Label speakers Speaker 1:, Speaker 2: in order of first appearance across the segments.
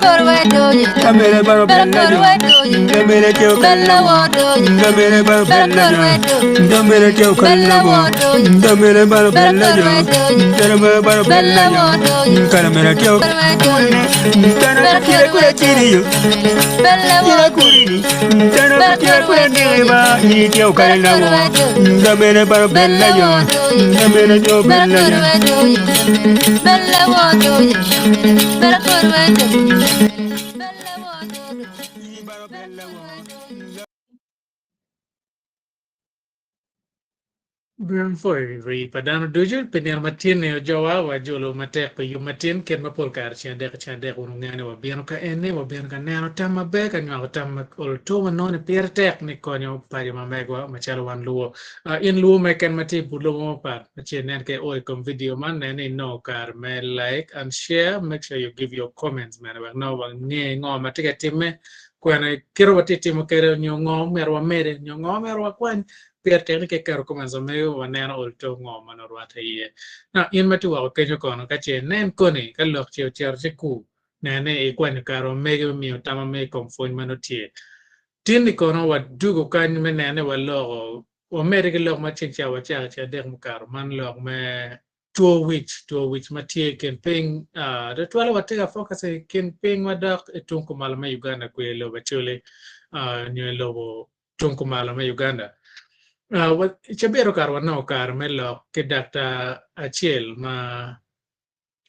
Speaker 1: Camere baro bella yo, camere teo calamo, camere baro bella yo, camere teo calamo, camere baro bella yo, camere baro bella yo, camere teo Tana kira kura tiri yo, kira kuri, tana kira kura neba, ni teo calamo, camere baro bella yo, camere teo bella yo.
Speaker 2: Bien foi ri padano dujul penir matin ne jawa wa jolo matek pe yu matin ken mapol kar chande unu ngane wa bieno ka ene wa bieno ka nano tamma be ka nyago tamma ol to no ne pier tek ni konyo pari ma megwa machalo wan luo in luo me ken mati bulo mo pa chen nen ke oi kom video man ne no kar me like and share make sure you give your comments man wa no wa ne ngo matika timme kwana kiro watiti mo kere nyongo merwa mere nyongo merwa kwan per tecniche che come meglio vaneno olto ngoma no ruata ie na in mati wa kenyo kono ka che nen koni ka lok che che ku nene e kwan karo mego mio tama me konfon mano tie tin kono wa dugo kan me nene wa lo o mere ke lok ma che cha wa cha de mu karo man lok me to which matie ken ping the twala wa tega focus ken ping wa dak e tunku malama Uganda kwe lo bachule nyo lo tunku malama Uganda what chabero kar wano kar melo ke dakta achiel ma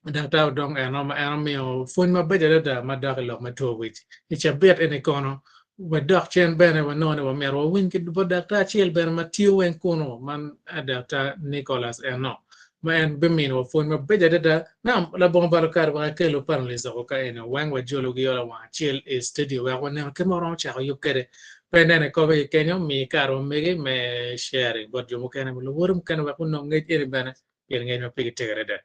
Speaker 2: dakta dong eno mio fun ma beja da ma dak lo ma to wich chabet ene kono wa dak chen bene wa none wa mero win ke bo dakta achiel ben ma tiu wen kono man dakta Nicholas eno ma en bemin wa fun ma beja da na la bon bar kar wa ke lo pan le zo ka ene wan wa jolo gi yola wa achiel e studio wa ne ke moron cha yo kere pendene ko be kenyo mi karo mege me sharing bot jomo kene mo worum kene wa kuno ngai ere bana yer ngai no pigi tegere de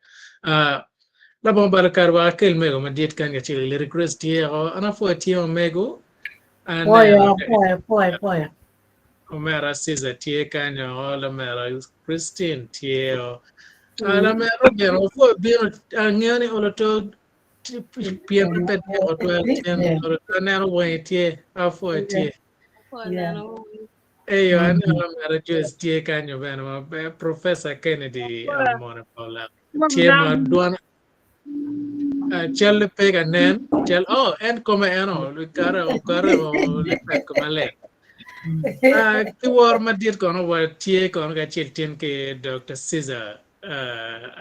Speaker 2: la bon bar kar wa kel mego ma diet kan ga chile le request tie o ana fo tie o mego ana
Speaker 3: Poi.
Speaker 2: o mera siza tie kan yo la mera Christine tie o ala mera gero fo bino ngani o to pien pet o to ten o to nero wo tie a fo tie Eyo, ana just tie kanyo bana ma Professor Kennedy amona pola. Tie ma duan chel pega nen chel en come eno o le pet come le. Ki war ma dit kono wa tie kono ga chel tien ke Dr. Caesar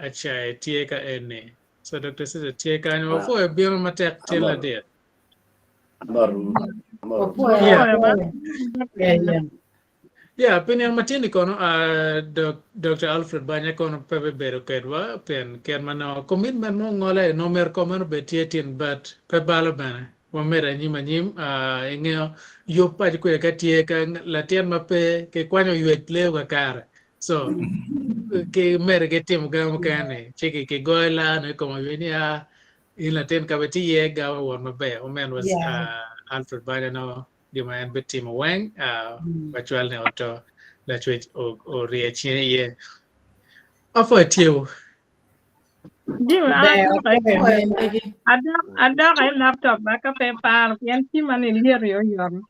Speaker 2: acha tie ka ene. So Dr. Caesar tie kanyo fo e biro ma tek tie la dia. Yeah, piniang matindi kono Dr. Alfred Banya kono pepe bero kedwa pen ken mano commitment mo ngole no mer kono betietin but pe balo bana wa mera nyima nyim ingeo yo pa ko ka tie ka latien mape ke kwanyo yuet leo ka kare so ke mer ke tim ga mo kane chiki ke goila no como venia in latien ka beti ye ga wa mabe o men was Alfred Banya no di man betim weng virtual ne auto la tweet o riechine ye ofo tiu
Speaker 4: ada kay laptop baka pepar yan ti man ilir yo yor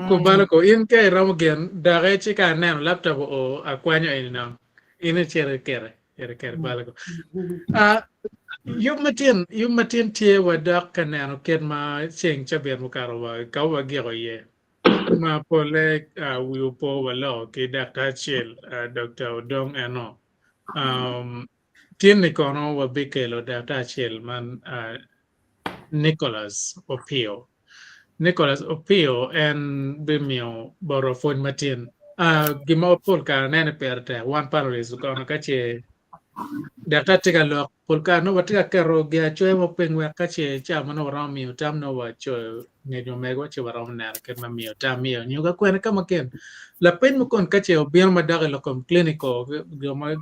Speaker 2: ko bala ko in ke ram gen da re chi ka ne laptop o akwanyo in no in chere kere bala ko yung matin tie wa dak kanano ken ma cheng chaber mo karo wa ka wa gero ye ma pole we po wa lo ke Dr. Chiel Dr. Odong eno tiene kono wa bikelo Dr. Chiel man Nicholas Opio en bimio borofon matin gima pol ka nene perte one parolis kono kache Dr. Tika lo pol ka no watika kero gia choe mo pengwe kache cha mano rami tam no wa choe ngejo mego che waram ner ken ma mio tam mio nyuga kwen kama ken la pen mo kon kache obien ma dage lo kom clinico goma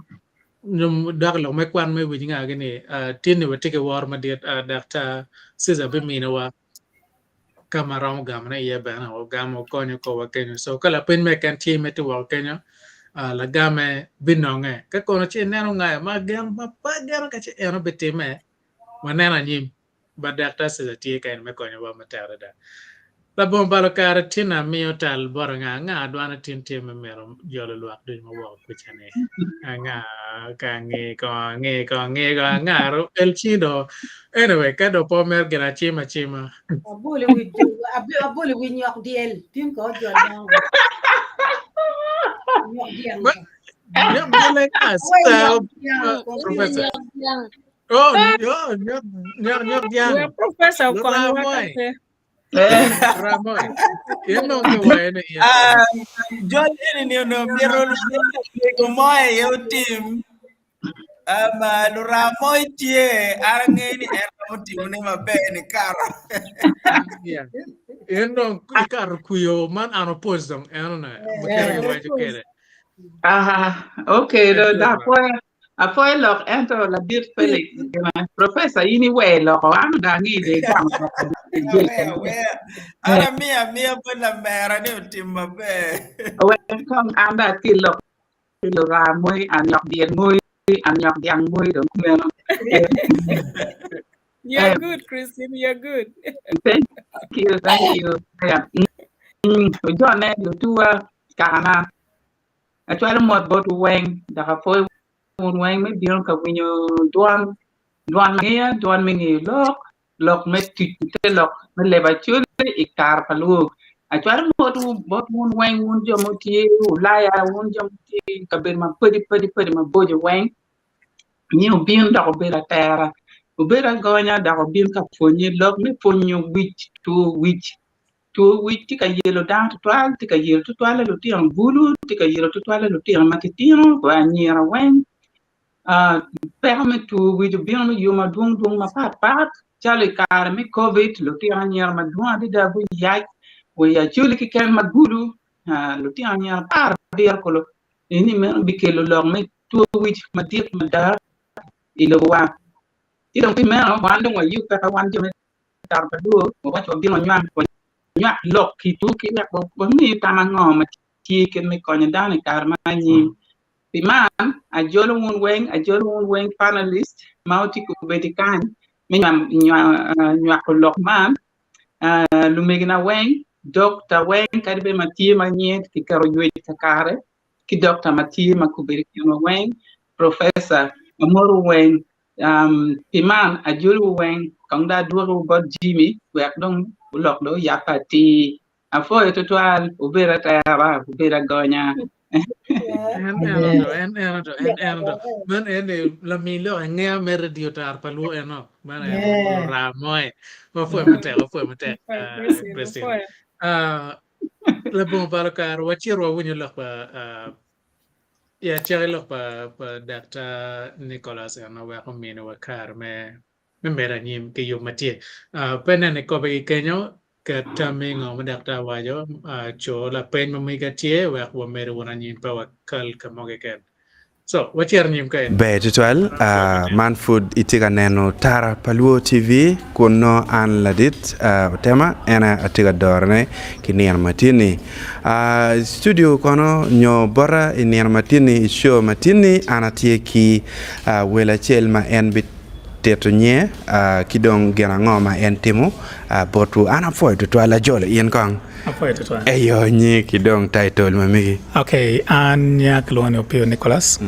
Speaker 2: nyum dage lo me kwan me winga gini tini watike war ma diet Dr. Caesar bimina wa kama ram gam na ye bana o gam o konyo ko wa kenyo so kala pen me kan ti me to wa kenyo la game binonge ka kono che neno ngai ma gam ma pa gam ka che eno betime ma nena nyim badakta se tie ka en me konyo wa matara da la bom balo kara tina miyo tal boranga nga dwana tin tim mero jolo luak do mo wo kuchane nga ka nge nga ro el chido anyway ka do po mer gira chima
Speaker 3: abole wi nyok diel tin ko jol dang nyok diel
Speaker 2: Nyok like us, Professor. Oh, nyok
Speaker 4: We're professor Kony
Speaker 2: Ramoy.
Speaker 4: wakate.
Speaker 2: Ramoy. You know the way in
Speaker 5: John ini no miro ko moy yo team. Ramoy tie arangeni era team ne mabe ni karo.
Speaker 2: Yeah. You know, ikar kuyo man anopose them. I don't know. Makelo wa jukere.
Speaker 6: Okay, apoy lok ento la dir Felix professor ini we lo am da ngi de kam
Speaker 5: Ara mia pala mera ni team mabe.
Speaker 6: wen kom am da kilo ra moy an yok dien moy an yok diang moy do kumeno
Speaker 4: You're good, Christine. You're good.
Speaker 6: thank you yeah John ne du tua kana actually mod bot weng da ka foy un weng me bion ka winyo duan ngia duan me ngi lok me te lok me le ba chul ikar palu actually mod bot un weng un jo mo ti la ya un jo ti ka ben ma pedi ma bojo weng ni bion da ko be la terra o be ra gonya da ko bion ka fonyi lok me fonyo which ti ka yelo down to 12 ti ka yelo to 12 lo ti ang bulu ti ka yelo to 12 lo ti ang matitino ko anyira wen perme tu which bien yo ma dung ma pat chale kar mi covid lo ti anyira ma dung di da bu ya we ya chuli ki ken ma bulu lo ti anyira par bier ko lo ini me bikelo lo me tu which ma ti ma da ilo wa ti dong ti me wan dong wa yu ka wan ti me tar pa du ko wa cho bi ma nyam nhạc lộc thì tú cái nhạc bấm đi ta mang ngò mà chi cái mấy con nhà đá này cả mà nhìn thì mà à giờ luôn quen panelist mau thì cũng về thì can mình làm nhạc lộc mà lu mình na quen doctor quen cái bên mà chi mà nhẹ thì cái rồi cái cả cái doctor mà chi mà cũng về thì nó quen professor mà mua quen thì mà à giờ quen còn đã đua robot Jimmy quẹt đông lok do yapati afo to twal ubera tara ubera gonya
Speaker 2: en man en la milo nge mer dio tar palu eno man Ramoy. Wa fue mate. President. La bon barkar wa chiro wunyo lok pa ya chiro lok pa Dr. Nicholas eno wa komino wa kar me mera nyim ke yo matie pena ne ko be kenyo ka tamingo madakta wajo cho la pen mami ka tie wa mera wona nyim pa wa kal ka moge ken so wacher nyim ka
Speaker 1: be tutual man food itiga neno tara paluo tv kuno an ladit tema ena atiga dorne kinier matini studio kono nyo bora inier matini show matini anatie ki wela chelma en bit teto nye kidong gena ngoma entimo botu ana foi to ala jole yen kong
Speaker 7: apoy to
Speaker 1: eyo nye kidong title mamigi
Speaker 7: okay an nya kloni opio Nicholas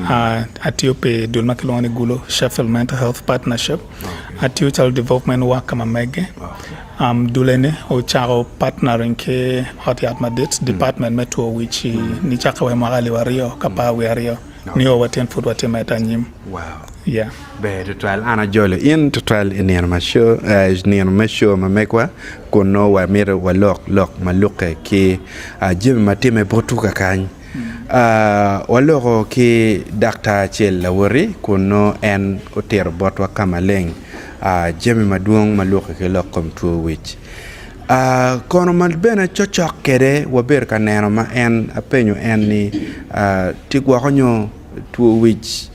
Speaker 7: atiope dulma kloni gulo Sheffield Mental Health Partnership atio child development work kama mege dulene o charo partnering ke hotiat madit department meto which ni chakawe magali wario kapa wario ni o waten food watemeta nyim
Speaker 1: wow
Speaker 7: yeah
Speaker 1: be total ana jole in total in ma show ma mekwa kono wa mira wa lok maluke ki jim matime botuka kan wa loko ki Dr. Chel lawori kono en oter botwa kamaleng jemi maduong maluke ke lokom to which kono mal bena chochok kede wa ber kaneno ma en apenyo en ni tigwa konyo to which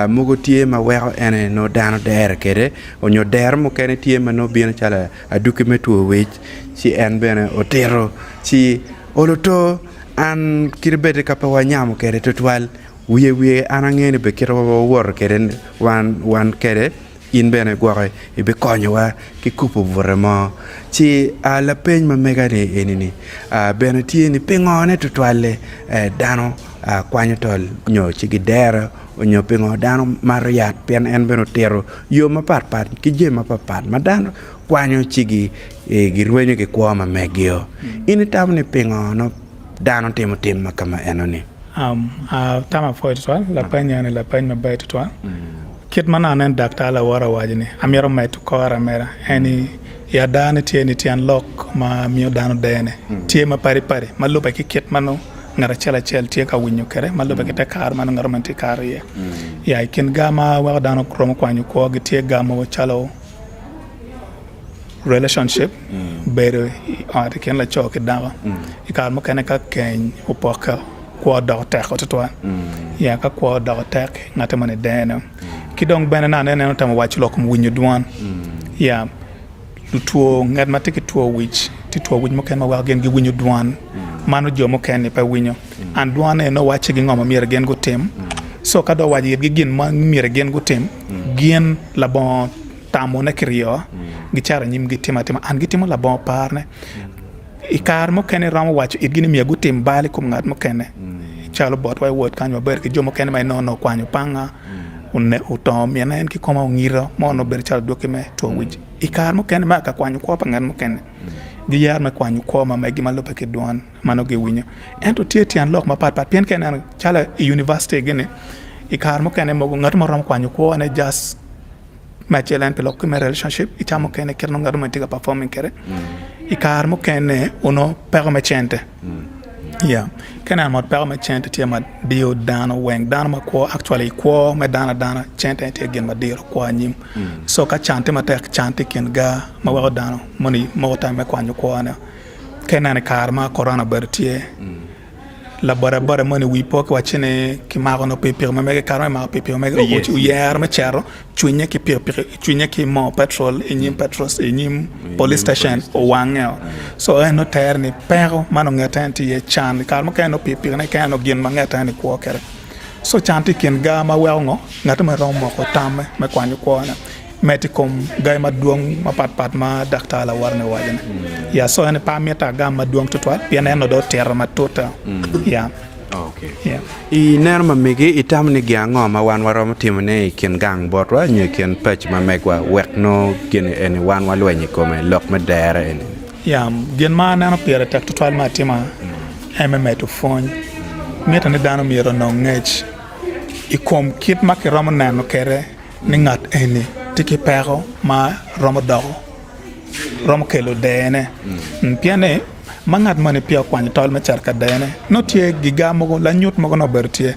Speaker 1: mugo tie ma wero ene no dano der kede onyo der mo kene tie ma no bien chala aduke metu wech si en bene otero si oloto an kirbete kapa wanyamo kede totwal wiye anangene be kero wor kede wan kede
Speaker 8: in bene gware ibe konyo wa ki kupo vraiment ci la peñ ma megane enini bene ti ni pingone to toile dano kwanyo tol nyo ci gidera onyo pingo dano mariat pen en beno tero yo ma pat ki je ma pat ma dano kwanyo ci gi girwenyo ke kwa ma megio ini tamne pingo no dano timo ma kama enoni
Speaker 7: tama foi toal la panya ne la panya bay toal kit mana nan dakta la wara wajini amiro mai to kora mera ani ya dana tie ni tian lok ma mio dano dene tie ma pari ma loba ki kit mano ngara chela tie ka winyo kere ma loba ki ta kar mano ngara manti kar ye ya kin gama wa dano kromo kwanyu ko gi tie gama wo chalo relationship better art ken la choke dawa ikar mo kana ka ken upoka kwa tek ototwa ya ka kwa tek ngata mane dene kidong bene na ne tam wach lok mwinyo duan ya lutuo ngat matiki tuo wich ti tuo wich mo ken ma wa gen gi winyo duan mano jo mo ken pa winyo an duan no wach gi ngoma mier gen go tem so ka do waji gi gin ma mier gen go tem gien la bon tamo na kriyo gi chara nyim gi tema an gi timo la bon parne ikar mo ken ramo wach idgini mi go tem bali kum ngat mo ken chalo bot wai wot kanyo ber ki jo mo ken mai no kwanyo panga unne utom yana en ki koma ngira mo no ber chalo dokime to wich ikar mo ken ma ka kwanyo ko pa ngat mo ken gi yar ma kwanyo ko ma gi malo pa ke duan mano ge winyo ento tieti an lok ma pat pien ken an chala university gene ikar mo ken mo ngat mo ram kwanyo ko ne just machelan pe lok me relationship ichamo ken ker no ngat mo tiga performing kere ikar mo ken uno permechente yeah kana mo permechente ti ma dio dano weng dano ma ko actually ko me dana chente te gen ma dio ko anyim so ka chante ma tek chante ken ga ma wa dano moni mo ta me ko anyu ko ana kana ne karma corona bertie la bara moni wi pok wachine ki ma no pepir ma mega karma ma pepir mega ko ti yer ma chero chunya ki pepir chunya ki mo petrol enyim petros enyim police station o wangel so no ter ni pero mano ngatenti ye chan karma ka no pepir ne ka no gin ma ngatani ko kere so chanti ken ga ma welngo ngata ma romo ko tamme ma kwanyu ko na medikom gay ma duong ma pat ma dakta la warne wajana ya so ene pa meta ga ma duong tutwa piana no do ter ma tota ya
Speaker 8: okay yeah I ner ma mege itam ni gyango ma wan waro timne ken gang botwa nye ken pech ma megwa wekno ken ene wan walwenyi kome lok ma dere ene
Speaker 7: ya gen ma na no pere tek tutwa ma tima emme to fon meta ne dano miro no ngech ikom kit ma ke romo na no kere ni ngat ene tiki pero ma romo dogo romo kelo dene piane mangat mane pia kwany tol ma charka dene no tie giga mo la nyut mo no bertie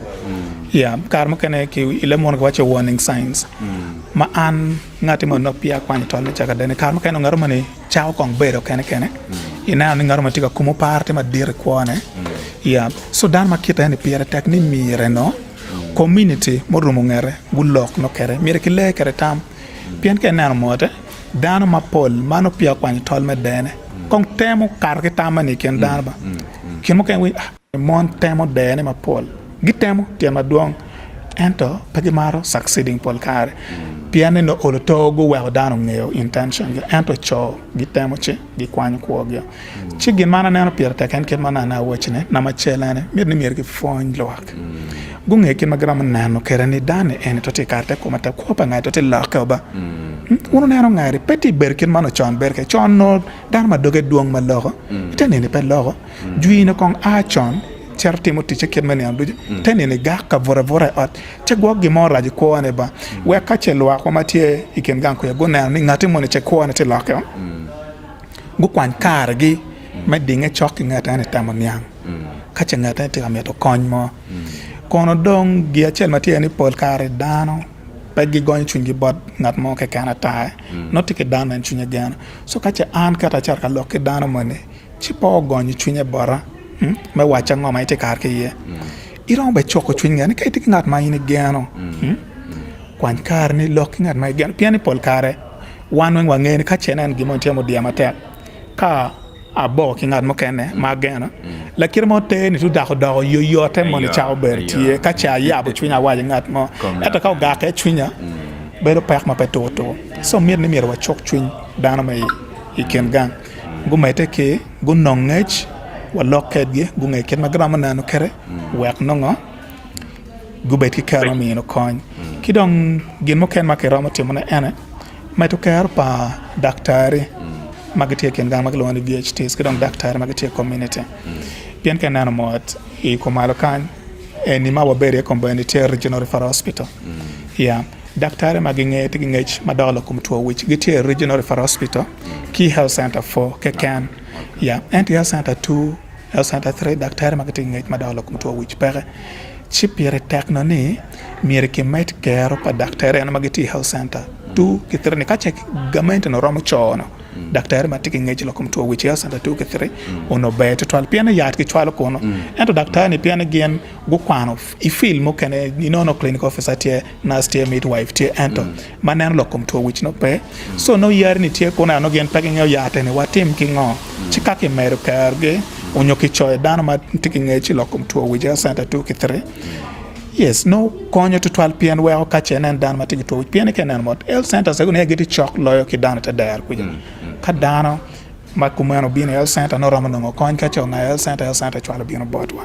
Speaker 7: ya kar mo kene ki ile mon ko wache warning signs ma an ngati mo no pia kwany tol ma charka dene kar mo kene ngaro mane chao kong bero kene ina ni ngaro ma tika kumo parte ma dire kwane ya so dan ma kita ni pia tek ni mire no community mo rumo ngere gulok no kere mire ki le kere tam pien ke nan mote dano ma pol mano pia kwany tol me dene kong temo kar ke tamani ken darba ken mo ken wi mon temo dene ma pol gitemo tie ma duong ento pagi maro succeeding pol kare piane no oloto go wa dano ngeo intention ento cho gitemo che gi kwany ko gyo chi gin mana nano pia ta ken mana na wochne na ma chelane mir ni mir ki fon loak gunge kin magram nano kerani dane en to te karte ko mata ko pa ngai to te la ka ba uno nano ngari peti berkin mano chon berke chon no dan ma doge duong ma logo tene ne pe logo juina kong a chon certi mo tiche ken mane andu tene ne ga ka vora at che go gi mo raji ko ane ba we ka che lo ko matie iken gan ko ya go na ni ngati mo ne che ko ane te la ka go kwan kar gi me dinge chok ngata ne tamanyang ka che ngata te ameto kony mo kono dong gi achel matie ni pol kare dano pegi gonyo chungi bot ngat mo ke kana tae no tike dano en chunya gana so kache an kata char ka loke dano mane chi po gonyo chunya bora me wacha ngoma ite kar ke ye iron be choko chunya ni kai tike ngat ma ine gano kwan kar ni loke ngat ma gano piani pol kare wanwen wangeni kache nan gimo tiamo diamate ka abo ki ngat mo kene ma gana la kirmo te ni tu da do yo te mo ni chao bertie ka cha ya bo chunya wa ngat mo eta ka ga ke chunya bedo pek ma peto to so mir ni mir wa chok chuny dano mai iken gang gu mete ke gu nongech wa loket gi gu ngai ken magrama nanu kere wek nongo gu bet ki kero mi no kon kidong gin mo ken makero mo timo na ene meto ker pa daktari magati ken gang maglo ni VHTs kidong daktari magati community pien ken nano mot e ko malo kan ni ma wabere community regional referral hospital yeah daktari maginge tingech madalo kumtua which giti regional referral hospital key health center 4 kekan yeah and health center 2 health center 3 daktari maginge madalo kumtua which pere chipire tekno ni mire ke met kero pa daktari na magiti health center 2 kitrene kache government no romo chono daktari matiki ngeji lokum to which health center 2 kitre ono bet twal piana yat ki twal kono ento daktari ni piana gen go kwano I feel mo kane ni no clinical officer tie nurse tie midwife tie ento manen lokum to which no pe so no yar ni tie kono no gen pagi ngeo yate ne watim ki ngo chikake meru karge onyo ki choy dano matiki ngeji lokum to which health center 2 kitre yes no konyo to 12 pn where ka chenen dan matigi to pn kenen mot el center sa gune geti chok loyo ki dan ta dar ku ka dano makumano bin el center no ramano ngo kon ka chonga el center chwala bin botwa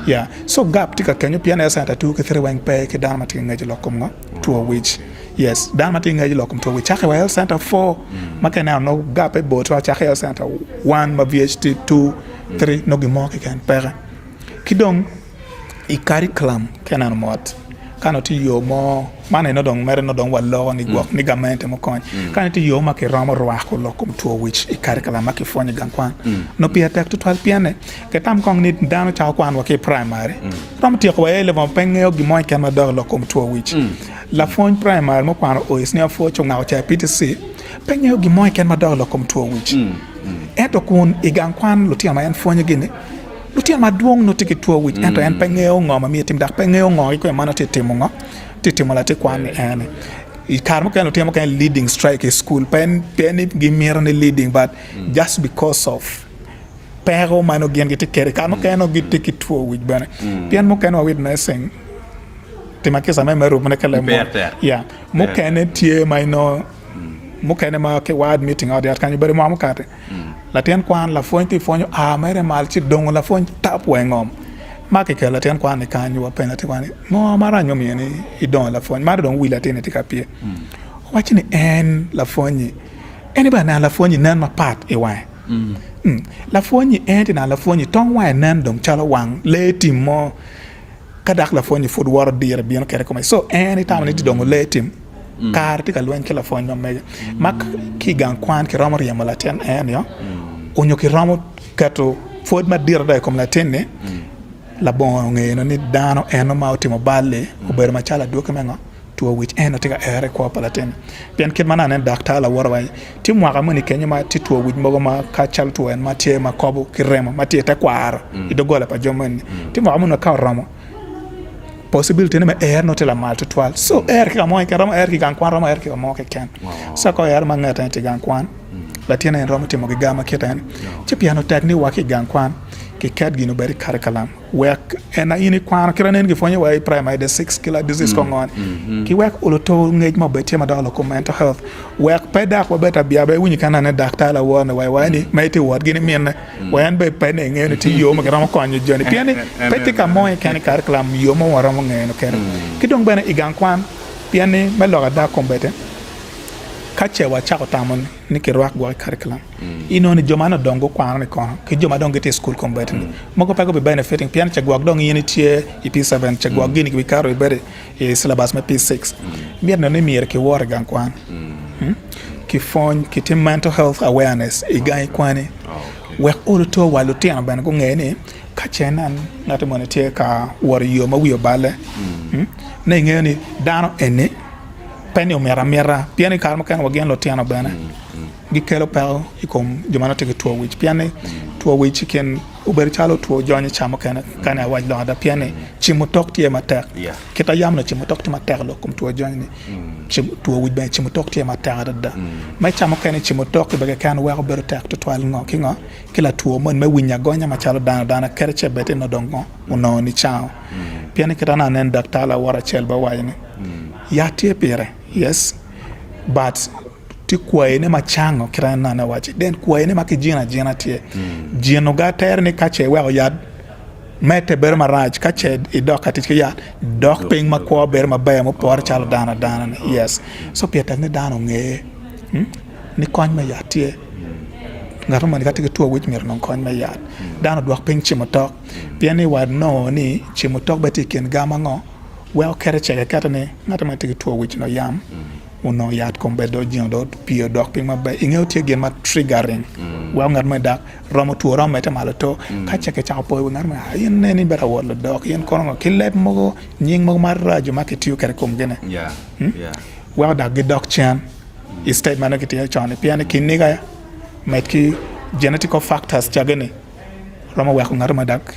Speaker 7: yeah so gap tika kenyo pn el center tu ke 3 wang pe ki dan matigi ngaji lokum ngo to which yes dan matigi ngaji lokum to which ka el center 4 makena no gap e botwa cha el center 1 ma VHT 2 3 no gimo ke kan pere kidong I curriculum kenan mot kanoti yo mo mane no dong mere no dong wallo ni gok ni gamente mo kon kanoti yo ma ke ramo rwako lokum to which I curriculum ma ke fonye gankwan no pia tek to 12 piane ke tam kong ni dano cha kwan wa ke primary ram ti ko ele von pengeo gi mo ken ma do lokum to which la fonye primary mo kwan o is ne fo chunga cha PTC pengeo gi mo ken ma do lokum to which eto kun igankwan lo ti ma en fonye gine lutia madwong no tiki tuo which ento en pengeo ngoma mi tim dak pengeo ngo ko mana titimo ngo titimo la te kwani ene I karmo kan lutia mo kan leading strike school pen gi mirane leading but just because of pero mano gen gite kere karmo kan no gite ki tuo which bana pian mo kan witnessing timakisa me meru mo kala mo yeah mo kan tie mino mo kan ma ke ward meeting out there kan you bari mo kate la ten kwan la fonti fonyo mere mal ci dong la fonti tap wengom ma ke la ten kwan ne kan yo penalty kwan no mara nyom yene I don la fonyo ma don wila ten tika pie wachi ni en la fonyi eni ba na la fonyi nan ma part e wa la fonyi en na la fonyi tong wa nan dong chala wang le timo kadak la fonyi food war dire bien kere comme so anytime ni dong le tim kar tika lwen ke la fonyi no mega mak ki gan kwan ke ramor yamala ten en yo onyo ki ramo kato fod ma dira dai comme la tenne la bon ngeno ni dano eno ma otimo balle o ber ma chala do kamenga to which eno tiga ere ko pala tenne bien kid mana nen dakta la warwa ti mo ga moni kenya ma ti to which mogo ma ka chal to en ma tie ma kobo ki remo ma tie ta kwaro ido gola pa jomani ti mo amuno ka ramo possibility ne me no tela mal to twal so ka mo ka ramo ki gan kwan ramo ki mo ke ken sa ko ma ngata ti gan kwan la tiene en romo timo gama ketan ci piano tekni wa ki gan kwan ki kat gi no bari curriculum work en ini kwan kranen gi fonye wa primary the 6 killer disease ko ngon ki work oloto ngej mo beti ma dalo ko mental health work peda ko beta bia be wuni kana ne doctor la wona wa ni maiti word gi ni men wa en be pe ne ngene ti yo ma gramo ko nyu joni piani peti ka mo kan curriculum yo mo wara mo ngene ken ki dong bana igan kwan piani me lo da kombete kache wa chako tamon ni ke roak go curriculum ino ni jomana dongo kwano ni kono ke joma dongo te school combat ni moko pago be benefiting pian chagwa dong yini tie EP7 chagwa gini ki karo ibere e syllabus ma P6 mier no ni mier ke wor gan kwan ki fon ki tim mental health awareness e gai kwani we all to walu tie an ban go ngene kache nan ngate mone tie ka wor yo ma wiyo bale na ngene dano ene penyo mera piani karmo kan wagen lo tiano bana gikelo pel ikom jomano tege to which piani to which ken uber chalo to jonye chamo kana waj lo da piani chimutok tie matek kita yamno chimutok tie matek lo kum to jonye to which ben chimutok tie matek da mai chamo kana chimutok be kan wa ko ber tek to twal ngo kingo kila to mon me winya gonya ma chalo dana kerche bete no dongo uno ni chao piani kita na nen daktala wara chelba wajne ya tie pere yes but ti kwaye ne machango kira na wachi den kwaye ne makijina tie jino ga ter ne kache we yad mete ber maraj kache I dok ati ke yad dok ping makwa ber mabe mo por chal dana yes so pieta ne dano nge ni kony me yad tie ngato man gati ke tuo wich mir non kony me yad dano dok ping chimotok pieni wad no ni chimotok beti ken gama ngo well kere cheke kata ne ngato man ke tuo wich no yam uno yat kombe do jing do pio dok ping mabe ingeo tie gen ma triggering well ngat me dak romo tuo romo mete malo to ka cheke cha po ngat me yen ne ni bera wol dok yen kono kilep mo nying mo mar raju ma ke tiu kere kom gene well da ge dok chan I statement ke tie chane piane kiniga met ki genetical factors chagene romo wa ko ngat me dak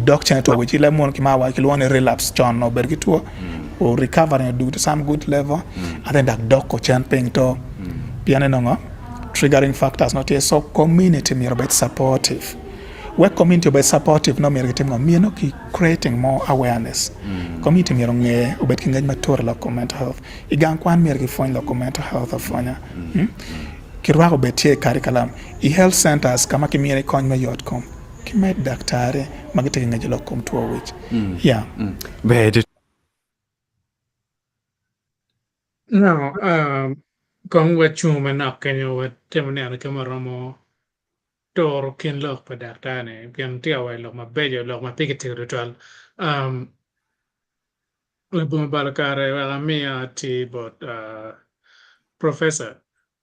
Speaker 7: dok chan to which le mon ki ma wa ki lone relapse chon no bergi to or recovering do to some good level and then that dok ko chan ping to piane no triggering factors not so community mi robet supportive we community be supportive no mi ritim no mi no ki creating more awareness community mi nge ubet ki ngaj mator la mental health igan kwan mi ri fon la mental health afanya kirwa betie curriculum I health centers kama ki mi kony ma yot kom ki met daktare magite ngaj lo kom to which yeah
Speaker 2: No, con we chume na kenyo we temne ke romo toro kin lok pa daktane pian tia we lok ma bejo lok ma pikiti ritual le bum balakare wa mia ti bot professor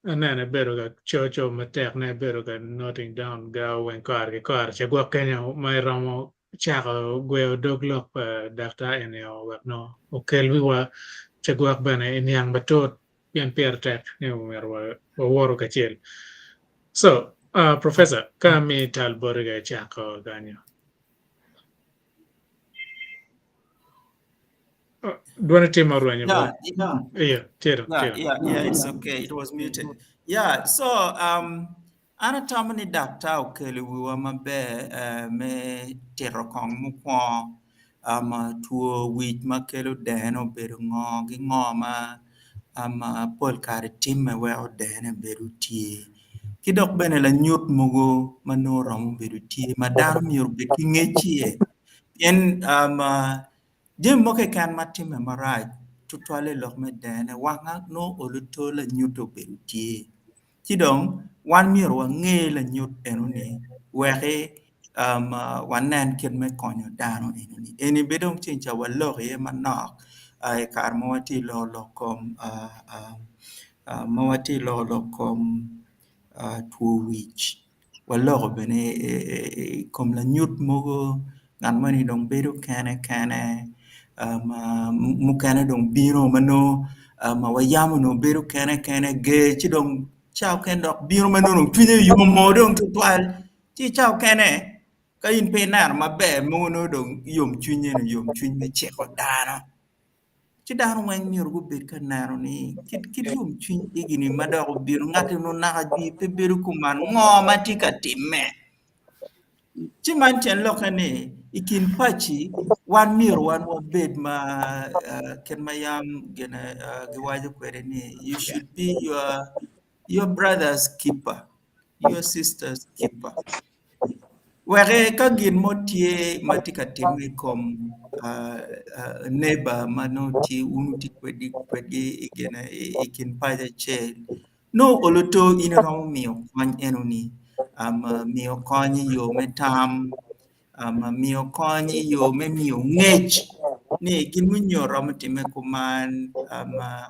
Speaker 2: anane beru ga chocho matek ne beru ga noting down ga wen kar che gwa kenyo mai romo chako gwe dog lok pa dakta ene o no okel wi wa che gwa bane in yang batot pian pier tek ne wa woro ka chel so professor kami tal borga chako ganyo duana tema ruanya
Speaker 5: Yeah, it's okay. It was muted. Yeah, so ana tamani dakta okele wiwa mabe me tero kong mukwa tuo wich makelo deno bedo ngo gi ngo ma pol kare timme we dene bedo tie kidok bene la nyut mugo manoro mo bedo tie madam miur be kingechie en jem moke kan matime maraj tutwale lok me dene wanga no oluto la nyuto bedo tie kidong wan miur wa nge la nyut enuni wehe wanen ken me konyo dano enuni eni bedong chincha walok ye manok ai kar mawati lo kom mawati lo kom tuo wich walok bene kom la nyut mogo ngan mani dong bedo kane mukane dong biro mano ma wayamo no bedo kane ge chi dong chao ken dok biro mano no twine yo mo dong tutwal chi chao kane ka in penar mabe mo no dong yom twine no yom twine me cheko dano ci daanu wang ñor gu bir ka naaru ni kit yum ci igini madaxu bir ngati no naxa bi pe biru ku man ngoma tika timme ci man ten lokane ikin pachi wan mir wan wa bed ma ken mayam gena gi waju kwere ni you should be your brother's keeper your sister's keeper were ka gin motie matika timme kom neighbor manoti unuti kwedi igena ikin paja chel no oloto inaro mio kwan enoni mio konyi yo metam mio konyi yo me mio ngech ni gin munyo rom time kuman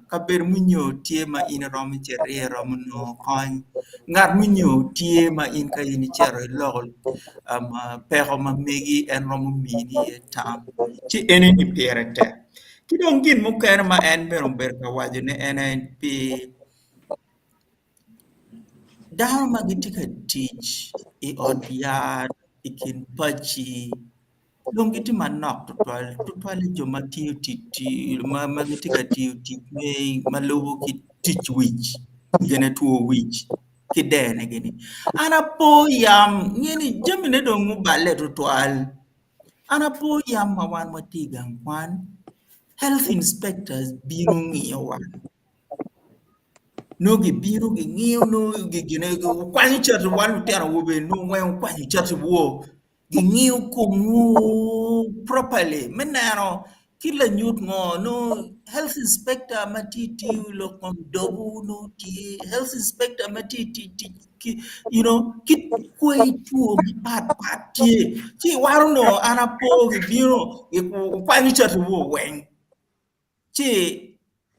Speaker 5: kaber munyo tie ma in rom chere rom no kon ngar munyo tie ma in ka in chere lol pero ma megi en rom mini tam ci ene ni pierete ki don gin mu ker ma en berom ber ka wajune en pi dahar ma gitika teach e od yard ikin pachi long giti manok tutwal joma tiyo titi ma gitika tiyo me maluwo ki teach wich gene tuo wich ki dene gini ana po yam ngeni jemine dong mu balle tutwal ana po yam ma wan matigang kwan health inspectors biro ng'iyo wan no gi biro gi ng'iyo no gine kwanyo chat wan tera wo be no wen kwanyo chat wo gi ng'iyo properly menaro kila nyut ngo no health inspector matiti lo kom dobu no ti health inspector matiti you know kit kwai tuo pat ti waru no anapo gi biro gi kwanyo chat wo wen ti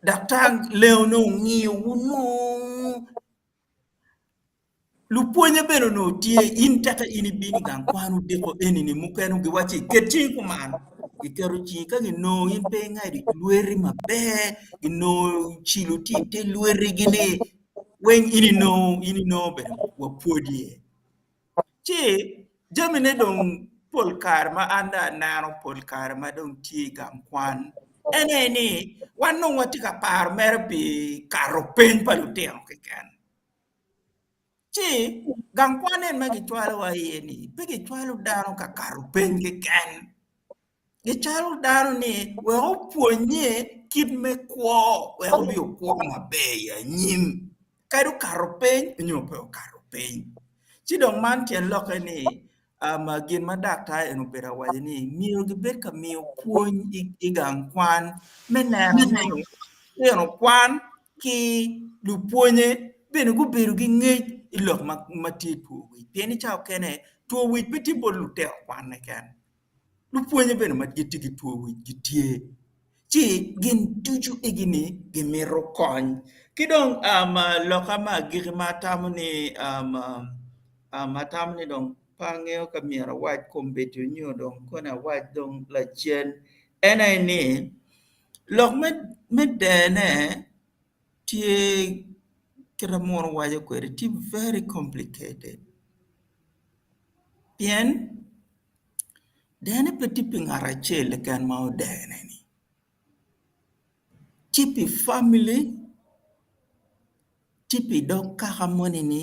Speaker 5: daktari leo no ng'iyo no lupuonye beno no tie in tata ini bini kan kwanu deko enini mukenu gi wachi keti kuman gi kero chi ka gi no in pe ngai di lueri mabe gi no chilu ti te lueri gini wen ini no beno wapodie chi jamine dong polkar ma anda nano polkar ma dong tie kan kwan eneni wanu watika par merbi karo pen paluteng keken Chi gang kwanen ma gi chwalo wa yeni pe gi chwalo dano ka karo pen gi ken gi chwalo dano ni we opuonye kit me kwo we obi okwo mabe ya nyim kadu karo pen nyope karo pen chi dong man tien loke ni gin ma dakta en opera wa ni miyo gi bet ka miyo puonj i gang kwan meneno ni eno kwan ki lupuonye bene go bedo gi ng'ech ilok matie tuo wich pieni cha kene tuo wich biti bol lute kwan ne ken lupuonye bene magiti gi tuo wich gitie chi gin tuju igini gimiro kony kidong loka ma gigi matamu ni matamu ni dong pangeo kamira wach kombeto nyo dong kona wach dong la chen ena ni lok medene tie kira mor wajo kwere ti very complicated pien dene peti pingara chele kan ma dene ni tipi family tipi dog kaka money ni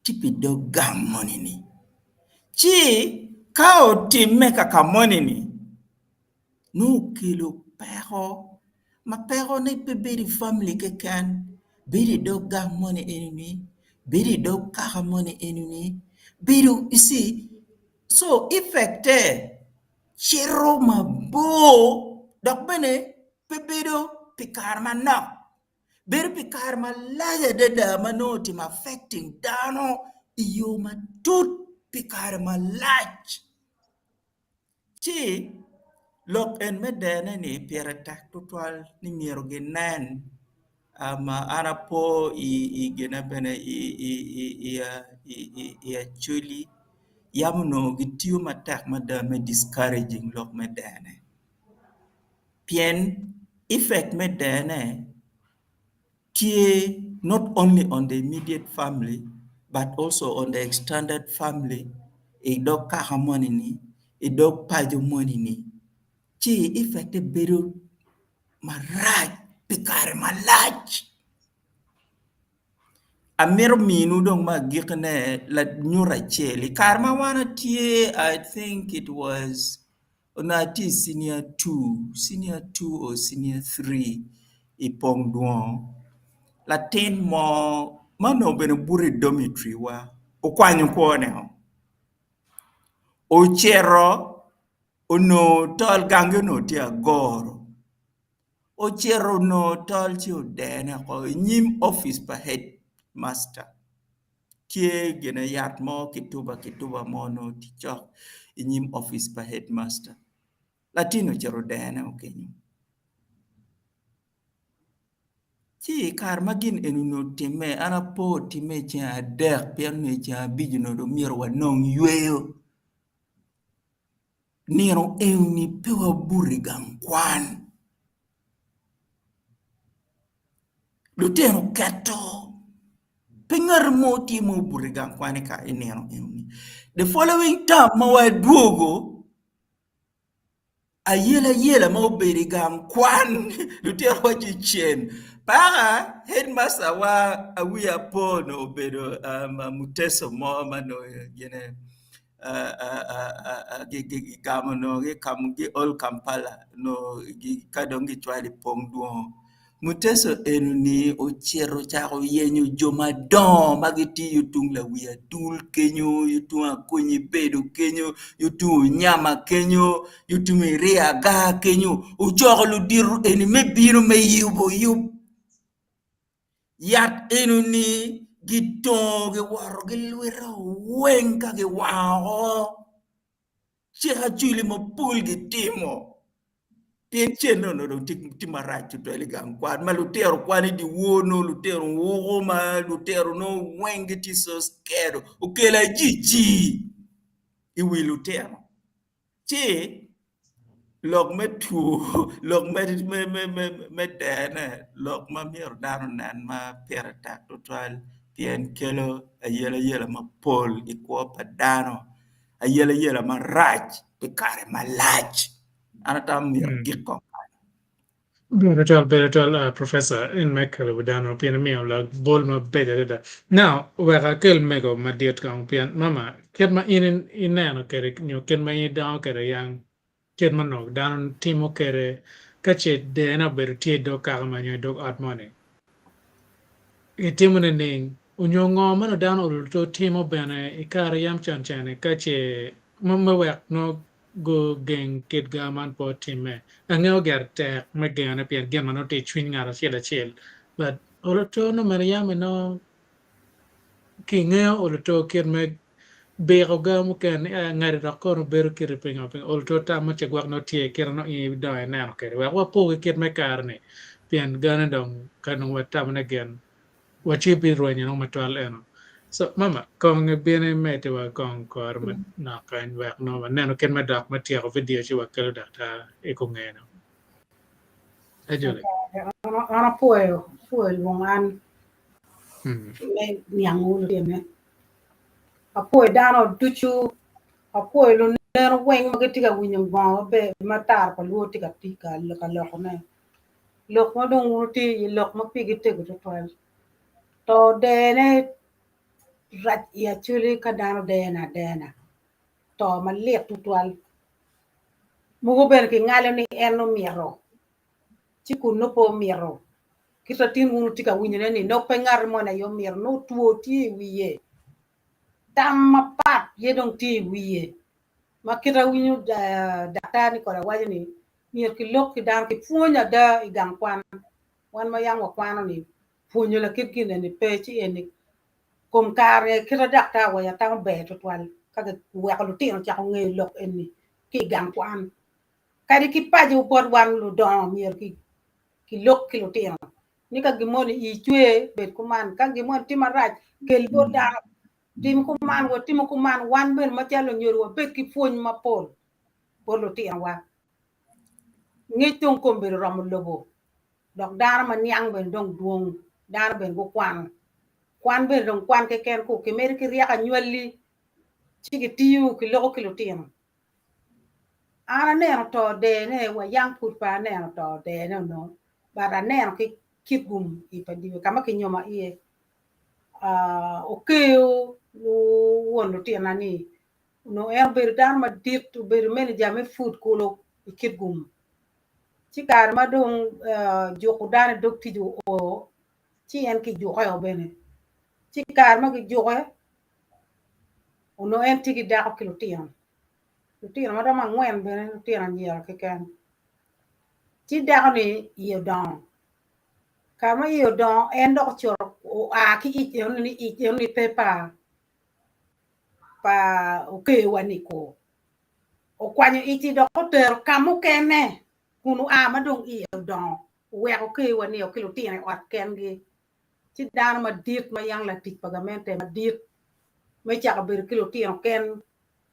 Speaker 5: tipi dog gang money ni chi kao timme kaka money ni no kilo pero ma pero ne pe beri family ke kan beri dog gang money enemy beri dog kaka money enemy beri you see so effecte chero mabo dok bene pebedo pikar manok ber pikar malaya dada manoti ma affecting dano iyo matut pikar malach chi lok en medene ni piera tak total ni miero ginen arapo i gena bene i Acholi yamuno gitio matak madame discouraging lok medene pien effect medene tie not only on the immediate family but also on the extended family e dog kahamoni ni e dog pajo money ni chi effect beru maraj pikare malach amir minu dong magikne la nyura cheli karma wana tie I think it was onati senior 2 or senior 3 ipong dwong latin mo mano bene buri dormitory wa okwanyo kwone o chero ono tol gange no ti agoro o chero no tol ti odene ko nyim office pa headmaster kie gene yat mo kituba mo no ti chok nyim office pa headmaster latino chero dene okenyo chi kar magin enuno time ana po time cha dek pian ne cha bijino do mier wa non yweyo niro euni pewa burigan kwan luteno kato pengar moti mo burigan kwan ka enero euni the following time mawa duogo ayela ma berigan kwan lutero wa chichen para headmaster wa awia pono obedo muteso mo mano yene kamono ge kamugi all Kampala no gi kadongi chwali pongduo Muteso enuni ochiero chako yenyo jomadon magitiyo tung la wiya dul kenyo yutung akonyi bedo kenyo yutung nyama kenyo yutung ria ga kenyo uchoko ludiru eni mebiro me yubo yub yat enuni gidon ge waro ge lwera wenka ge wao cheka chuli mapul gitimo Tien no timarach to elegant quad malutero quani di wono lutero woma lutero no wengeti so scared ukela jiji iwi lutero che lok metu lok me dene lok ma mier dano nan ma pera tak to tral tien kelo ayela ma pol ikwo padano ayela ma rach pe kare ma lach anata mier giko
Speaker 2: Better professor in makelo dano pian mio la bol ma better. Now, where kel mego ma diet kang pian mama ket ma in nano kere nyo ken ma in down kere yang ket ma no down timo kere kache de na ber tie do ka ma nyo do at money. Timo ne ning unyo ngo ma no down ul to timo bene ikare yam chan chane kache mama wek no go geng ket gaman po time angeo ger te me gene pier gen mano te chwin ngara chiel but oloto no mariam no kingeo oloto ket me bero gamu ken ngari rakor ber kire pinga ping oloto ta ma che gwak no tie kire no I do na kere wa po ket me karne pian gana dong kanong watam na gen wachi bi ronya no matwal eno so mama kong bene mete wa kong kor na kan wa no neno ken ma dak ma tie video chi wa kelo data e ko ngeno ajole
Speaker 3: Ana puel wongan me nyangul dene apoy dano duchu apoy lo nero weng magetiga winyong ba be matar pa luo tiga tika ka lok ne lok ma dong wuti lok ma pigite go to dene rat ya chuli ka dano dena to ma liet tutwal mugo ber ki ngale ni eno miro chiku no po miro kita tin wunu tika winyene ni no pengar mo na yo mir no tuo ti wiye tam pat ye dong ti wiye ma kita winyu daktari ko waje ni mir ki lok ki dan ki funya da igang kwan wan ma yang wa kwano ni funyo la kit kin ni pechi eni kom kare kita dakta wa ya tang be to twal ka wa ko tin cha nge lok eni ki gang kwan kadi ki paji upor wan lu don mir ki lok ki lu tin ni ka gimoni I chwe bet kuman ka gimon timaraj kel bo da tim kuman wan ben ma chalo nyoro bet ki funy ma pol lo tin wa ngi tong kom be ram lobo dok dar ma nyang ben dong dwong dar ben go kwan ben dong kwan ke ken ku ke mer ki riya ka nyolli chi ki tiu ki lo ki lu tin ana ne to de ne wa yang put pa ne to de no bara ne ki kit gum I padi kama ki nyoma ie okeo won lo tiana ni no ber dan ma dit ber men jame food kulo kit gum cikar ma dong joku dan dok ti jo o ci en ki jo ko bene cikar ma ki jo ko no en ti ki da ko lo tiana ma da ma ngwen bene lo tiana nyer ke kan ci da ni ye don kama yo don endo chor o a ki ni pepa pa okay waniko o kwanyo iti do ter kamu kene kunu a ma dong I don we okay wani o kilo tine wat ken gi ti dan ma dit ma yang la tik pagamente ma dit ma cha ber kilo tine ken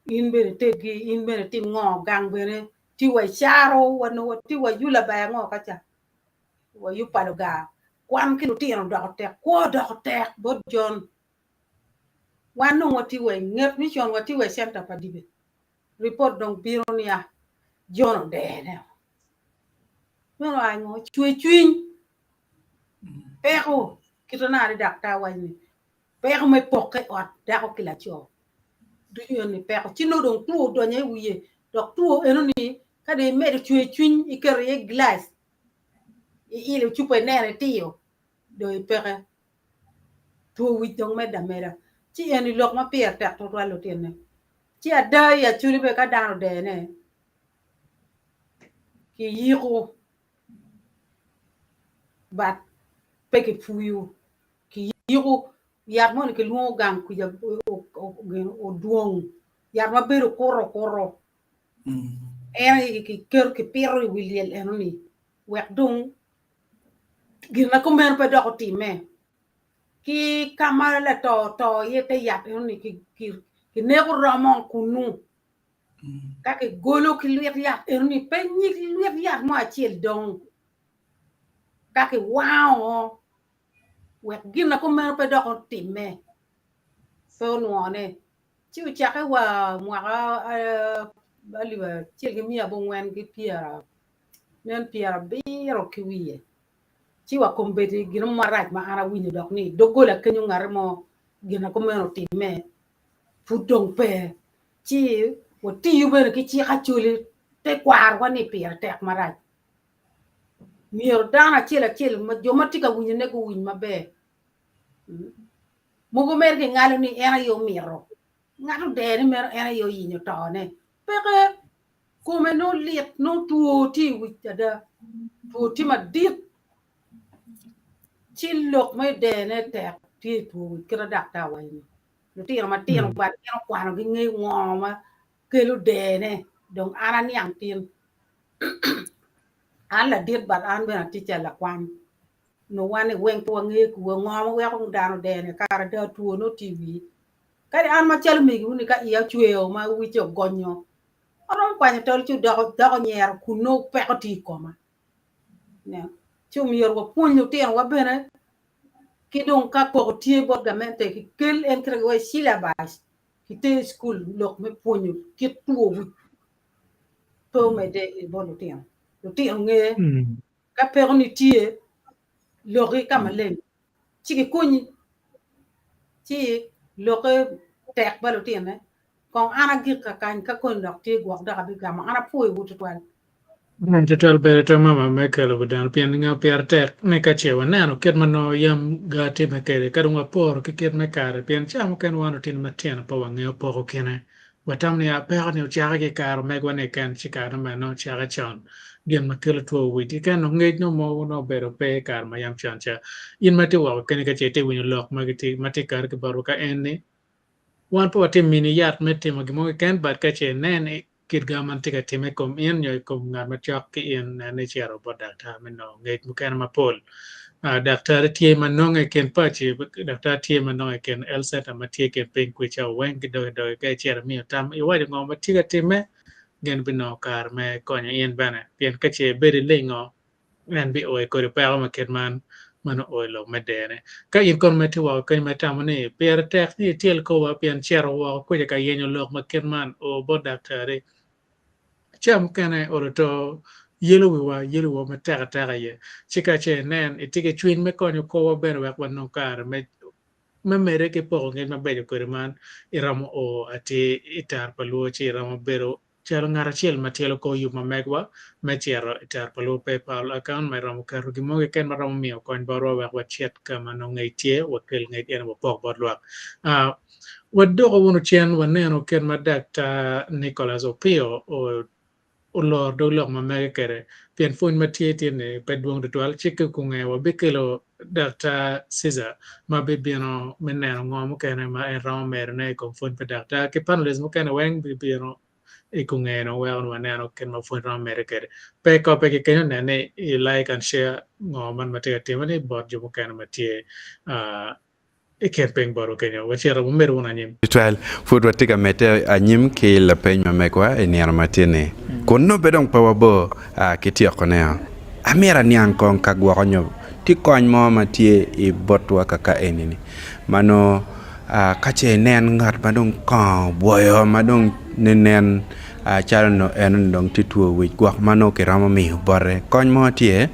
Speaker 3: in ber tegi in ber tim ngo gang bere ti wa charo wano ti wa yula ba ngo ka cha wa yu paloga kwan kilo tino dokte ko dokte bod John wanu wati we nget mission wati we center padibe report dong biro ya John de no ay ngo chwin pero kito na ri dakta wani pero me poke ot da ko kila cho du yo ni pero chino dong tuo do nye wiye dok tuo eno ni ka de me chwin iker ye glass ile chupa nere tio do pere to wi dong me da mera chi eni lok ma pier tak to lo tiene chi ada ya chuli be ka dano de ne ki yiko bat peke fuyu ki yiko yar mon ke luo gang ku ya o dwong yar ma bero koro ene ki ker ki pero wiliel enoni wek dung gina ko men pe do ti me ki kamala to ye te yat enoni ki ne ko romo kunu ka ke golo ki liet yat enoni pe ni liet yat mo achiel dong ka ke wow wek gina ko men pe do ti me so nuone chiu chake wa mwaka baliwa chiel mi abongwen ki piera nen piera biro ki wiye chiwa kombeti gina maraj ma ara winyo dok ni dogola kenyo ngare mo gina ko meno time putong pe chi wo tiyu bere ki chi acholi te kwar wa ni piera tek maraj mier dana chiel ma jomatika winyo ne ko winy mabe mugo mer ki ngalo ni era yo miro ngalo de mer era yo yinyo tone peke come no liet no tuo ti witada tuo ti ma dit chillok me de ne te ti tuo kira dakta wa ni no ti ma ti ba ti no kwano gi ngi ngoma kelo de ne dong ara ni ang tin ala dit ba an be ti chala kwan no wane wen to ngi ku ngoma we ko dano de ne kara da tuo no tv kadi an ma chal mi ni ka iya chweo ma wi cho gonyo aron kwanya tol chu do nyer ku no pe ko ti koma ne chu mi yor ko punyo ten wa bene ki don ka ko ti bo gamente ki kel en kre wa syllabus ki te school lok me punyo ki tuo wi to me de bo no ten lo ti nge ka per ni tie lo ri kamalen chi ki kunyi chi lo ke tek ba lo ten ne kon ana gi ka kan ka kon dok ti gwak da bi gam ana puy wutu twal
Speaker 2: Total bere to mama makelo budan pien nga pier tek ne ka chewa nano ket mano yam ga te makele ka dunga por ke ket me kare pien cham ken wano tin matien po wange po kene watam ne aper ne chara ke kar me gwane kan chikara ma no chara chon gen makelo to witi kan no ngej no mo no bero pe kar ma yam chan cha in mate wa ken ka chete win lok ma giti mate kar ke baro ka enne wan po tim mini yat mete ma gimo ken bat ka che nen kit gaman tika time kom in yo kom ngar ma chok ki in ne chero bo daktar meno ngej mukan ma pol daktar tie manong e ken pachi daktar tie manong e ken elset ma tie ken pen ku cha wen ki do ke chero mi tam i wa ngo ma tika time gen bino kar me konyo in bana pien ka che beri lengo nen bi o ko pa ma ken man mano oilo medene ka in kon meti wa kan meta mane per tek ni tiel ko wa pien chero wa ko ka yenyo lok ma ken man o bo daktari cham kane oroto yelo wa mataka ye chika che nen itike chwin me konyo ko wa ber wa no kar me mere ke po ngen ma bedo ko man iramo o ati itar paluo chi iramo bero chero ngara chiel matielo ko yu mamegwa me chero itar paluo PayPal account me ramo karo gimo ke ken maramo mio kon baro wa chet kama no ngaitie wa kel ngait en bo pok bodwa waddo ko wono chen waneno ken madakta Nicholas Opio o lor do lok ma me kere pien fun ma tie tiene pe duong de twal chike ku nge wa bikelo data Caesar ma be bieno meneno ngom kene ma en ram mer ne ko fun pe data ke panels mo kene weng be bieno e ku nge no well no neno ken ma fun ram mer kere pe ko pe ke ken ne I like and share ngom man ma tie timani bot jo mo kene ma tie e ken peng boro kenya wa chera mo mer wona nyim
Speaker 8: Tual food watika mete anyim ke la penya mekwa eniar matine kono bedong pawabo kiti akonea amira niang kong kagwa konyo ti kony mo matie I botwa kaka enini mano kache nen ngat madong ka boyo madong nenen chalno en dong tituo wi gwak mano ke ramo mi bore kony mo tie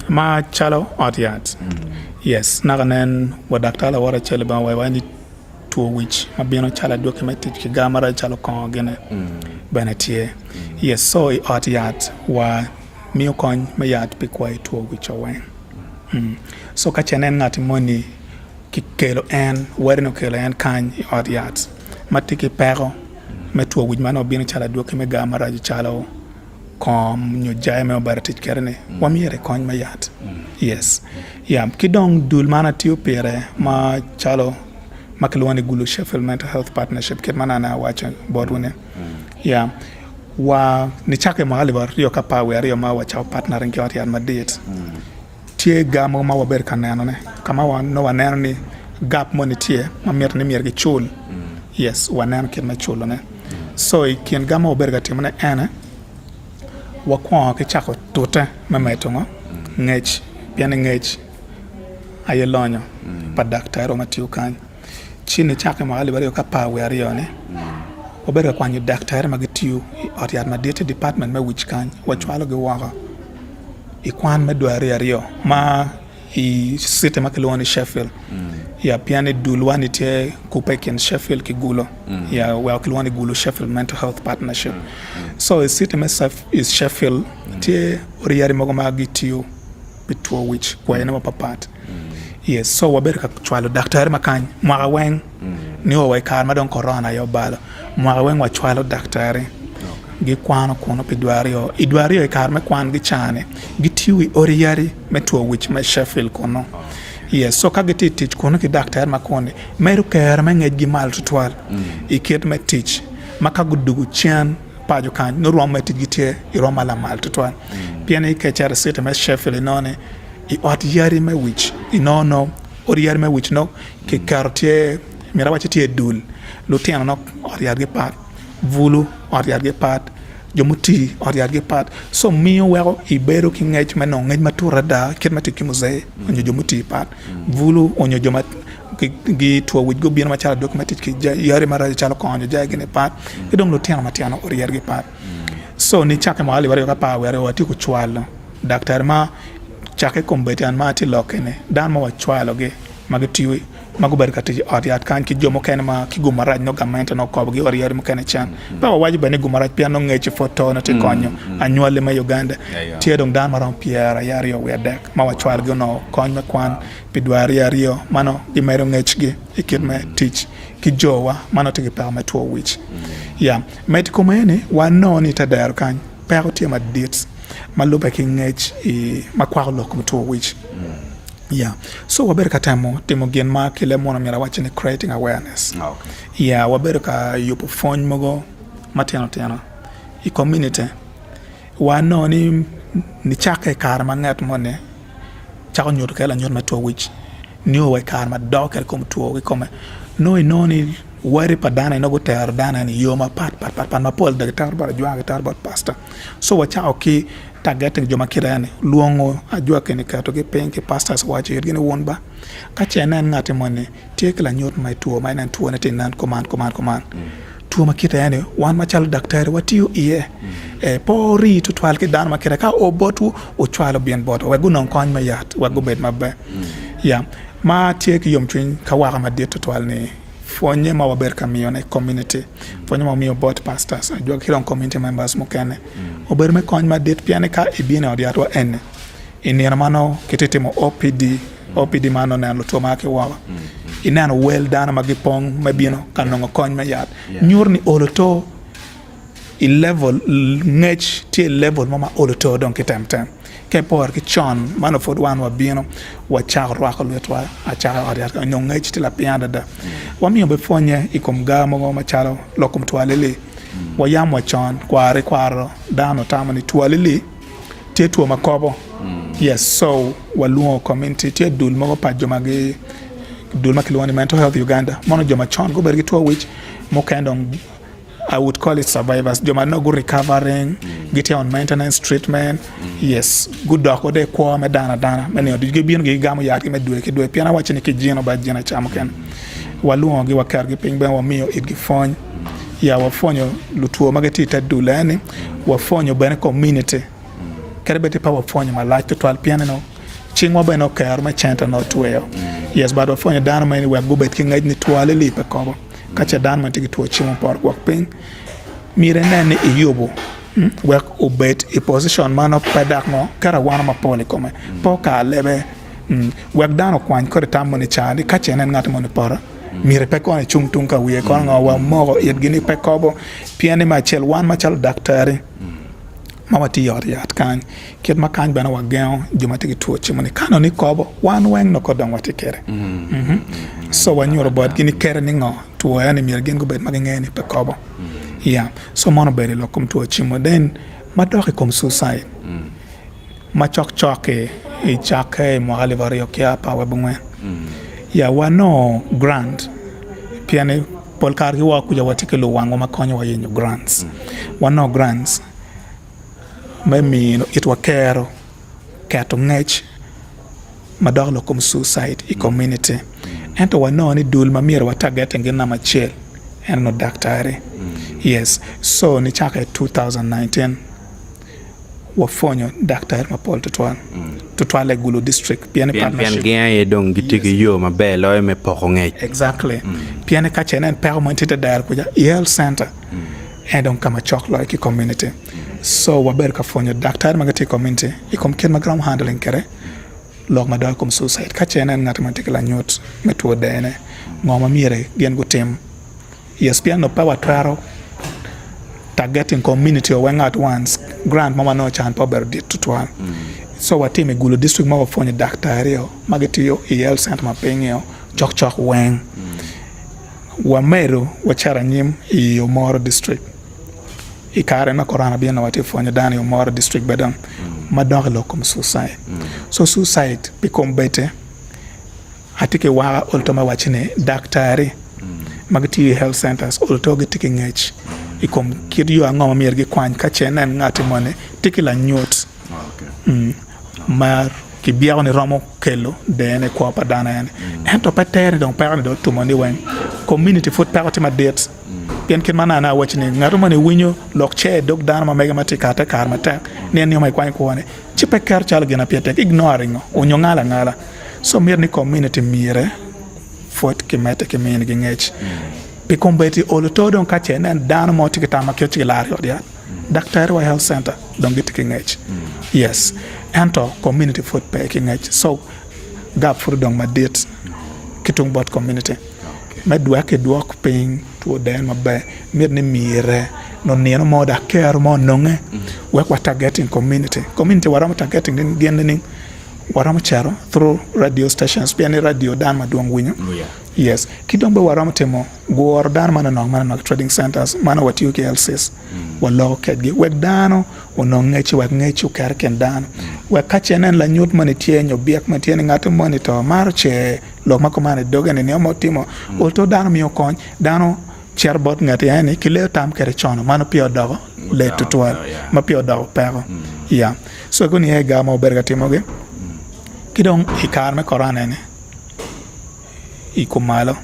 Speaker 7: ma chalo atiat yes naganen wa daktala wara chele ba wa wani to which ma bieno chala documented ki gamara chalo kon gene benetie yes so atiat wa miyo kony ma yat pi kwai tuo wich oweng. So ka chenen ng'ati moni kikelo en wari no kelo en kany i od yath matiki pego me tuo wich mano bino chala duoke me gama raji chalo kom nyo jai me obara tich kerene wamiere kony ma yath. Yes. Yeah, kidong dul mana tiyo pire ma chalo makelo gulu Sheffield Mental Health Partnership kit mana na wacha bodune. Yeah. Wa ni chake mahali wa rio kapa we rio ma wacha partner ngi ot yan madit. Tie gamo ma waber kaneno ne kama wa no waneno ni gap mo ni tie ma mier ni mier gi chul. Yes, waneno kit ma chulo ne. So kien gamo waber ga timone ene wa kwa ke chako tote ma metongo ngech pian ngech ayelonyo pa daktari ma tiu kan chini chake mahali wa rio kapa we rio ne oberga kwanyo daktari magitiu ot yat madite department ma wich kan wachwalo gi waka ikwan medwari ario ma i site makelo ni Sheffield ya piane dulwani te kupekin Sheffield kigulo ya wakelo ni gulo Sheffield Mental Health Partnership so i site myself is Sheffield te oriari mogo magitiu bitwo wich kwa ene papat. Yes, so waberka chwalo daktari makany mwaka weng ni owe kar madon corona yo balo mwaka weng wachwalo daktari gi kwano kono pidwario idwario e kar me kwan gi chane gi tiwi oriari me tuo wich me Sheffield kono. Yes, so kagiti tich kono ki daktari makone meru ker me ngej gi mal tutwal iket me tich makagudugu chen pajo kan no rom me tich gitie iroma la mal tutwal piane ikechara site me Sheffield none i ot yari me wich inono or yari me wich no ke kartie mira wachi tie dul lutiano no or yari pat vulu or yari pat jomuti or yari pat so miyo wero ibero ki ngech me no ngech matura da ket matiki muze onyo jomuti pat vulu onyo jomat gi tuo wich go bien machala documented ki yari mara chala konyo jagi ne pat idong lutiano matiano or yari pat so ni chake mahali wari kapa wero wati kuchwalo daktari ma chake kombetian mati lokene dan ma wachwalo ge magitiwi maguber kati odiat kan ki jomo ken ma ki gumaraj no gamenta no kob gi oriere mo ken chan pa waji bane gumaraj pia no ngechi foto na te konyo anywale ma Uganda tie dong dan maron piera yario wedek ma wachwal go no kony me kwan pidwari yario mano gi mero ngech gi ikit me teach ki jowa mano te gi pa ma tuo wich ya medical mene wanoni tadar kan pa tie ma dit maluba ki ngech i makwaro lokum tuo wich. Yeah. So waber ka temo gen ma kile mona mira watching creating awareness.
Speaker 9: Okay.
Speaker 7: Yeah, waber ka yupo fony mogo matiano tiano. I community wano ni chake kar mangat mone chako nyoto kala nyoto ma tuo wich. Niyo we kar ma doker kom tuo wi kome. No ni wari pa dana inogo ter dana ni yoma pat ma pol de tar bar juang tar bar pasta. So wacha oki targeting joma kirane luongo ajua kene kato ke penke pastors wache yirgene wonba kache nan ngate mone take la nyot mai tuo mai nan tuo ne tinan command tuo makita yani wan machal daktari watiyo iye pori to twal ke dan makira ka obotu o chwalo bien bot we gunon kony ma yat we go bet mabbe ya ma take yom twin ka waga ma det to twal ne fonye ma waber kamiyo ne community fonye ma miyo bot pastors ajua kilon community members mokene ober me kony ma det piane ka ibine odiatwa ene inira mano kitetimo OPD mano ne luto make wawa inano well dana magipong mabino kanongo kony ma yat nyurni oloto i level ngech ti level mama oloto don kitem ke por ki chon mano fod wan wa bino wa chak rwako lwetwa a chak odiat no ngech ti la pianda da wa miyo be fonye ikom gamo ma chalo lokum twalele wa yam wa chon kwaro dano tamani twalele ti tuo makobo. Yes, so waluo community ti dul mogo pa joma gi dul makelo ni mental health Uganda mono joma chon go bergi tuo which mo kind of I would call it survivors joma no go recovering get on maintenance treatment. Yes, good doc ode kwa me dana meni odi ge bien ge gamo yat me due ke due piana wache ni ke jino ba jina chamo ken waluo gi wakar gi ping ben wa miyo it gi fony ya wa fonyo lutuo magati ta dulani wa fonyo bene community kerebeti pa wa fonyo ma like to twal piana no chingwa beno kar ma chanta no tuweyo. Yes, but wa fonyo dana meni wa go bet ki ngaj ni twale li pe kobo kacha dan man tigi tuo chimo por kwak ping mire nene iyobo wek ubet i position mano pedak ngo kara wana maponi kome po ka lebe wek dano kwany kore tam moni chadi ka chenen ng'at moni pora mire pe kone chung tung ka wiye kono wa mogo it gini pe kobo piani ma chel wan ma chal daktari mama ti yor yat kan kit ma kan bana wa geo juma tigi tuoche moni kano ni kobo wan weng no kodong wati kere so when you're about gini kere ni ngo tuo yani mire gen go bet magengeni pe kobo yeah so mono beri lokum tuoche mo then ma doki kom suicide ma chok e chake mo alivario kia pa webungwe ya wano grant piani polkar ki wa kuja watikelo wango makonyo wa yenyo grants wano grants memi it wa kero kato ngech madoglo kom suicide i community ento wano ni dul mamira wa target ngina machel eno daktari yes so ni chaka 2019 wafonyo daktari mapol tutwale Gulu district piani partnership
Speaker 8: pian dong gitigi yo mabelo me poko ngej
Speaker 7: exactly piani ka chenen permanent dar kuja health center and on kama choklo ki community so waber ka fonyo daktari magati community ikom ken magram handling kere log madal kom suicide ka chenen ngat mantikla nyot metuo dene ngoma mire gen gutem yes piano power traro targeting community or when at once grant mama no chan pober dit tutwa so what team Gulu district ma fonyo daktari yo magati yo health center mapengyo chok weng wamero wachara nyim i Omoro district ikare na korana bien wati fonyo dani Omoro district bedam madong lokum suicide so suicide become better atike wa ultoma wachine daktari magati health centers ultoge tiki ngech ikom kiryo angoma miergi kwany ka chenen ngati mone tikila nyot mar ki biago ni romo kelo dene ko pa dana yani ento patere donc parle do to moni wen community foot party ma det ken ken mana na wachine ngaro mane winyo lok che dog dana ma mega matika ta kar mata ne ni mai kwany ko ne chipe kar chal gena piete ignoring o ngala so mir ni community mire foot ki meta ki men gi ngech be kombeti olo don ka chenen dana mo tikita ma kyo chilari odia daktari wa health center don get ngech yes ento community food packing ngech so gap for don ma det kitung bot community ma duake duok ping to den ma be mir ni mire no neno mo da care mo nonge we kwa targeting community waram targeting din gending waram charo through radio stations piani radio dan ma duong winyo yes kidombe waram temo gor dan mana no trading centers mana watiyo ke LCS wallo kedgi wek dano wono ngechi wek ngechi karken dan we kachenen la nyut mane tienyo biak matien ngato monitor marche lo makomane dogane ne motimo ulto dano miyo kon dano cherbot ngati yani kile tam kere chono mano pio dogo le tutwa ma pio dogo pero yeah so goni e gamo bergatimoge kidong ikar me korane ne ikumalo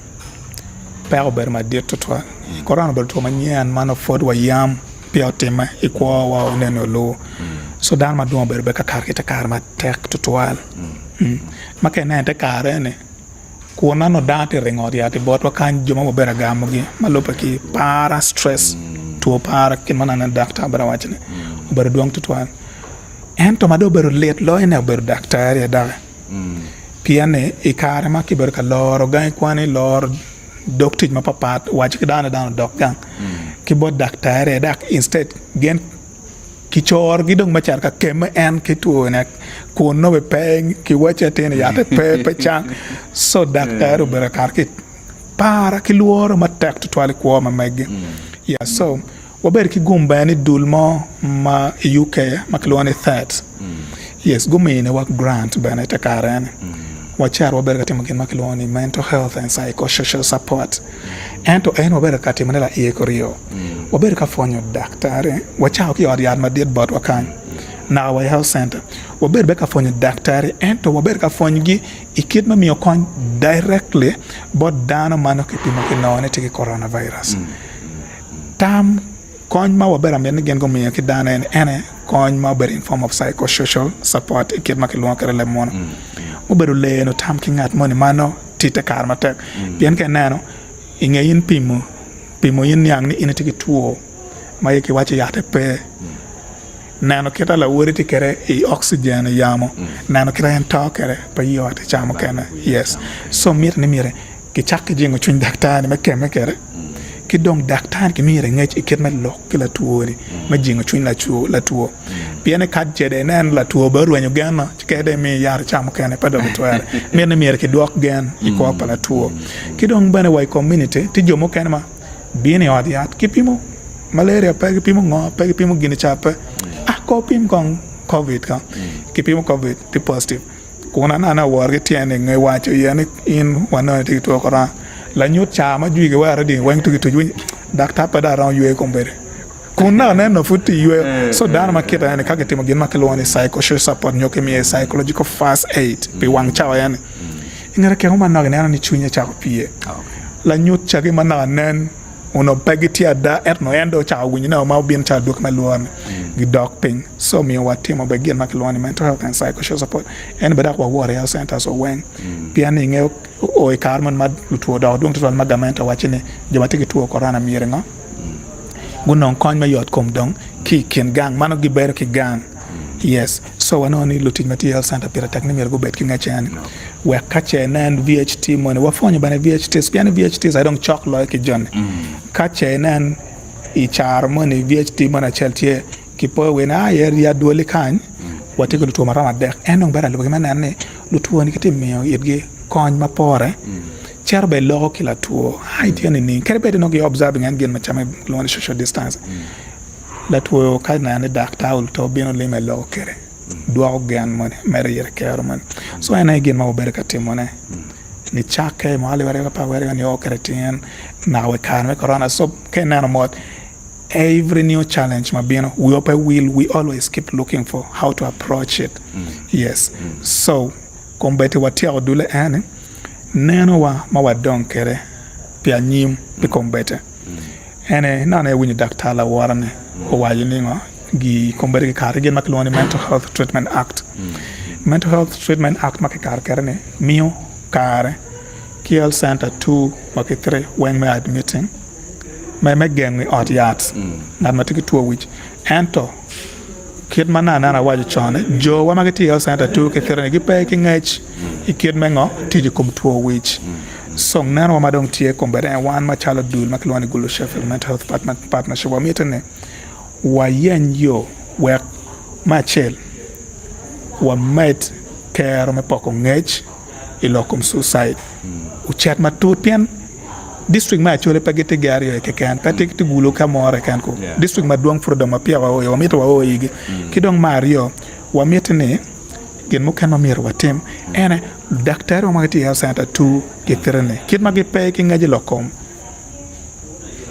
Speaker 7: pero ber ma dir tutwa korana ber to manyan mano fod wa yam pio tema ikwa wa neno lo so dan ma do ber be ka kar kita kar ma tek tutwal ma kene te kare ne kuona no date ringori ati botwa kan joma ber gamogi malopa ki para stress to para kin manana doctor bara wachne ber duang tutwal ento ma do ber let lo ene ber doctor ya da piane ikare ma ki ber ka loro gan kwani lor doctor ma papat wachi dana doctor ki bod doctor ya dak instead gen ki chor gidong machar ka kem en ki tu ne kuno be peng ki wacha tene ya te pe chang so doctor ber ka ki para ki luoro ma tek to twali ko ma meg yeah so waber ki gumba ni dulmo ma UK maklone that yes gumine wa grant bana ta karen wachar waber ka timokin maklone mental health and psychosocial support ento waber ka timonela e korio waber ka fonyo daktari wachao ki odiad ma diet bot wakan na wa health center waber be ka fonyo daktari ento waber ka fonyi ikit ma miyo kon directly bot dano mano ki timokin no ne tiki coronavirus tam kony ma waber amene gen go miyo ki dana ene kony ma ber in form of psychosocial support ikit ma ki luon kare le mono waber le no tam ki ngat moni mano tite kar matek bien ke neno inge yin pimo yin yang ni inetiki tuo ma yeki wache yate pe nano kita la woriti kere i oxygen yamo nano kita en to kere pa yote chamo kena yes so mir ni mire ki chak jingo chuny daktari ma keme kere ki dong daktari ki mire ngech iket me lok ki la tuori ma jingo chuny la tuo piene kat jede nen la tuo ba ruenyo gana kede mi yar chamo kene pa do tuere mir ni mire ki duok gen i ko pa la tuo ki dong bane wai community ti jomo kene ma bini odiat ki pimo malaria pa ki pimo ngo pa ki pimo gini chape ko pim kong covid ka ki pimo covid ti positive kuna na war ke tiene ngai wacho yani in wana ti to kora la nyut cha ma juige wara di wang tu tu dakta pa da ran yue kombere kuna na no futi yue so dana makita yani kage timo gin makelo ni psychosocial support nyoke mi psychological first aid pe wang cha yani ingara ke homa na ni chunya cha pie la nyut cha ge mana nen uno pagiti ada etno endo cha winyi na ma bin cha duk malwan gi doc ping so mi wati mo be gin makilwani mental health and psychosocial support en bada ko wore health center so wen piani nge o e karman mad luto da dong to magamenta wachine jomati ki tuo corona mirenga gunon kon ma yot kom dong ki ken gang mano gi ber ki gang yes so wanoni luting material center pira technical go bet ki ngachani we kache nan VHT mon wa fonyo bana VHT spiana VHT I don't chalk like john kache nan I char mon VHT mon acheltie ki po we na yer ya dole kan wati ko to marama dek enong bara lo man ne lutuo ni kitimio yedge kon ma pore char be logo kila tuo ai tiene ni kerbe no gi observing and gen ma chama lo social distance la tuo ka na ne dakta ul to bino le me lo kere duo gan mon mere yer kero man so ana gen ma obere katimone ni chake mo ale ware pa ware ni o kere tien na we kan me corona so ke na mo every new challenge we always keep looking for how to approach it yes so kombete watia odule ane neno wa mawadon kere pia nyim pe kombete ene na na wini daktala warane o wayiningo gi kombete kare gen makloni mental health treatment act mental health treatment act makikar kerne mio kare kiel center 2 makitre when me admitting me gang me ot yat na matiki to which ento kid manana na waji chone jo wa magati health center 2 ke kerne gi pe ki ngech ikid mengo tiji kum to which song nano ma dong tie kombere wan ma chala dul makloni gulu Sheffield mental health partnership wa mitene wa yen yo we ma chel wa met care me poko ngech ilokum suicide uchat matutien district ma Acholi pagete gari ke kan patik ti gulo kamore kan ko district ma dwong frodo ma pia wa mito wa oyigi kidong mario wa mitene gen mo kan ma mir watem ene daktari ma gati health center 2 ke trene kid ma ge pe ki ngaji lokom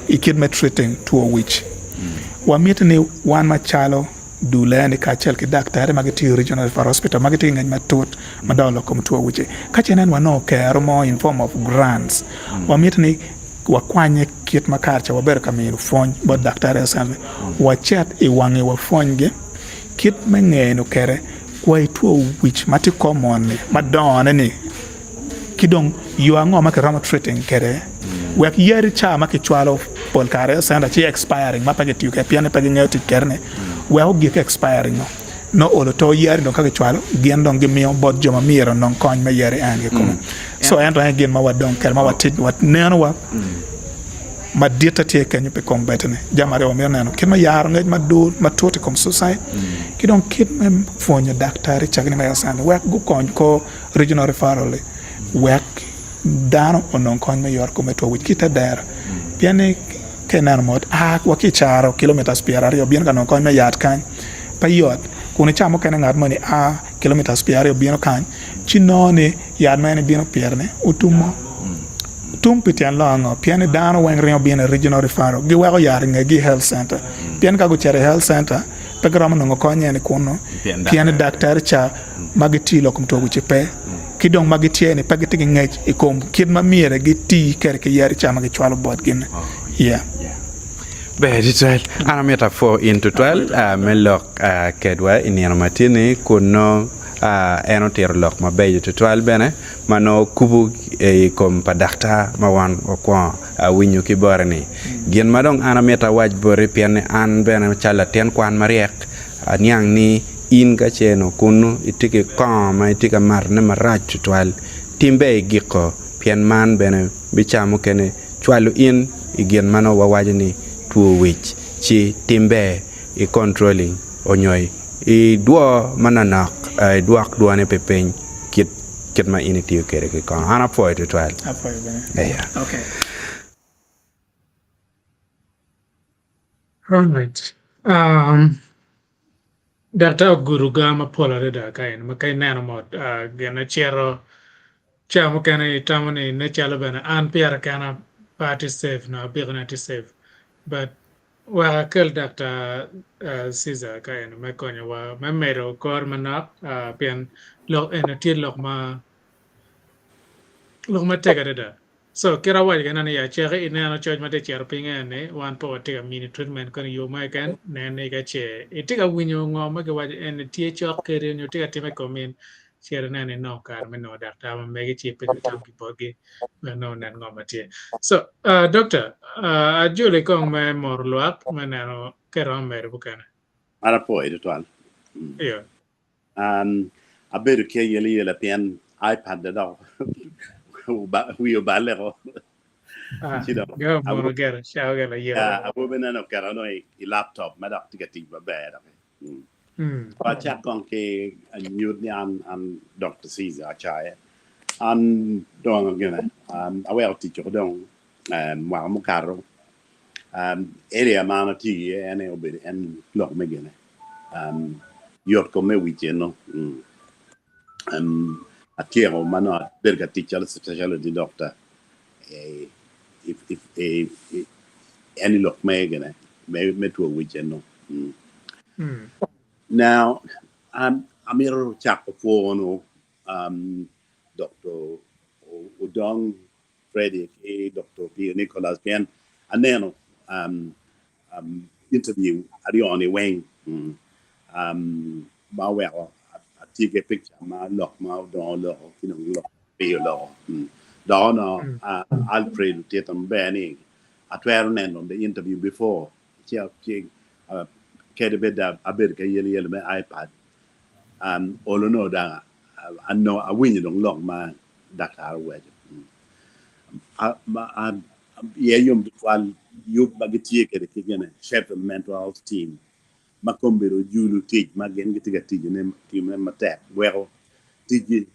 Speaker 7: ikid me treating to a witch wa mitene wan ma chalo dulani ka chel ki daktari ma gati regional for hospital ma gati ngaj matut ma daw lokom to a witch ka chenen wa no care more in form of grants wa mitene wa kwanye kit makarcha wa ber kamil fony bo daktari sanwe wa chat I wange wa fonge kit mengeno kere kwa ituo which mati common madon ni kidong yuango makarama treating kere we yeri cha makichwalo pol kare sanda chi expiring mapageti ke piane pagengeti kerne we o gi expiring no olo to yeri don kakichwalo gien don gi mio bod joma miro non kony me yeri ange kuma so ento again ma wadon kere ma watit wat neno wa ma dieta tie kenyu pe kombetene jamare o mernano kin ma yar ngej ma do ma toti kom society ki don kit mem fonyo daktari chagni ma yasane wek gu kon ko regional referral wek dano onon kon me yor ko meto wit kita der piane kenan mod wa ki charo kilometers per ario bien kanon kon me yat kan pa yot kuni chamo kenan ngat mani kilometers per ario bien kan chinone yad mane bien pierne utumo tumpitian longo piane dano wen rio bien regional referral gi wago yar gi health center pian ka go chere health center pe gramo no konye ne kuno piane daktari cha magiti lokum to guche pe kidong magiti ne pagiti ngech ikom kid mamiere giti kerke yari cha magi chwalo bot gin
Speaker 8: be detail ana meta for into 12 melok kedwa iniano matini kuno eno tero lok mabeyo tutual bene mano kubu kom padakta mawan okwa winyo kibore ni gen madong ana meta waj bore piane an bene chala ten kwan mariek aniang ni in ka cheno kunu itike kama itika marne marach twal timbe giko pian man bene bichamo kene chwalu in igen mano wawajni tuo wich chi timbe i controlling onyoy i duo mananak duak duane pepeny kit ma initiyo kere ke kon ana poy to twal
Speaker 7: apoy bene
Speaker 8: yeah
Speaker 2: Okay. All right. Dr. Guru Gama Pola Rida Kain, Makai Nanamot, Gana Chero, Chamukani, Tamani, Nechalabana, and Pierre Kana party safe, no, Birnati safe. But well, killed Dr. Caesar Kain, Makonya, Mamero, Gormanak, Pian, Lock and a tea lock ma tega da so kira waj gana ya chere ina no choj mate cher pinga ne wan po tega mini treatment kan yo mai kan ne ne ga che itiga winyo ngo ma ga waj en tie chok kere nyo tiga time komin chere ne ne no kar me no dakta ma me ga che pe tam ki bogi no nan ngo ma tie so doctor a jule kong me mor luak ma ne no kero mer bukana
Speaker 9: Ara poi det wal.
Speaker 2: yo
Speaker 9: A beru ke yele pian iPad da do. We balle go. Chido.
Speaker 2: go mo gera shaw gela yero
Speaker 9: Abo bena no kara no I laptop ma da tiga ti ba bera. Pa chat kon ke a nyud ni an Dr. Caesar chae. An dong gena. A wel ti cho dong. Wa mo karo. Area mana ti ene obede en lok me gena. Yot ko me witeno. Atiero mano perché ti c'è la specialty doctor if any look megane me to weekend no now I'm here chap for no Dr. Udong Freddy Dr. P Nicholas Ken and then interview Ariane Wang ma well take a picture ma look ma don look you know look be look don Alfred Tatum Benny at where on the interview before she kede beda America yele me iPad all no da I know I win you don't look ma Dakar wedge yeah yum twal you bagati kede kigene chef mental health team makombero julu tij magen gitiga tij ne team ne matek well tij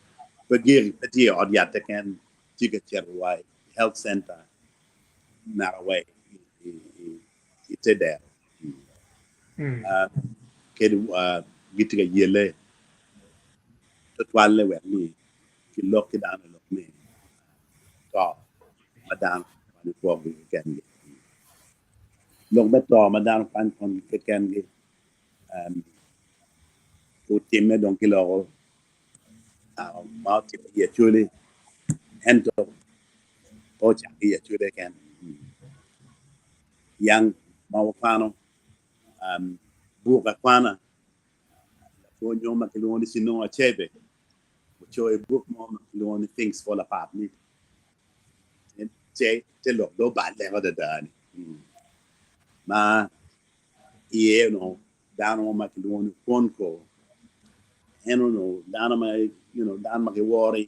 Speaker 9: bagir pati odyate kan tiga cherwai health center na way ite there kedu gitiga yele twalle we ni ki lokki dan lok ni to madan ni ko bi ken lok beto madan pan kon ke ken gi o timme donc lo ma ti ye chuli ento o cha ye chuli ken yang mawakano buka kwana ko nyoma kiloni sino achebe cho e book mo kiloni things fall apart ni te lo do ba le ga da ni ma ye no down ma kiloni konko eno no down ma you know down ma ke wori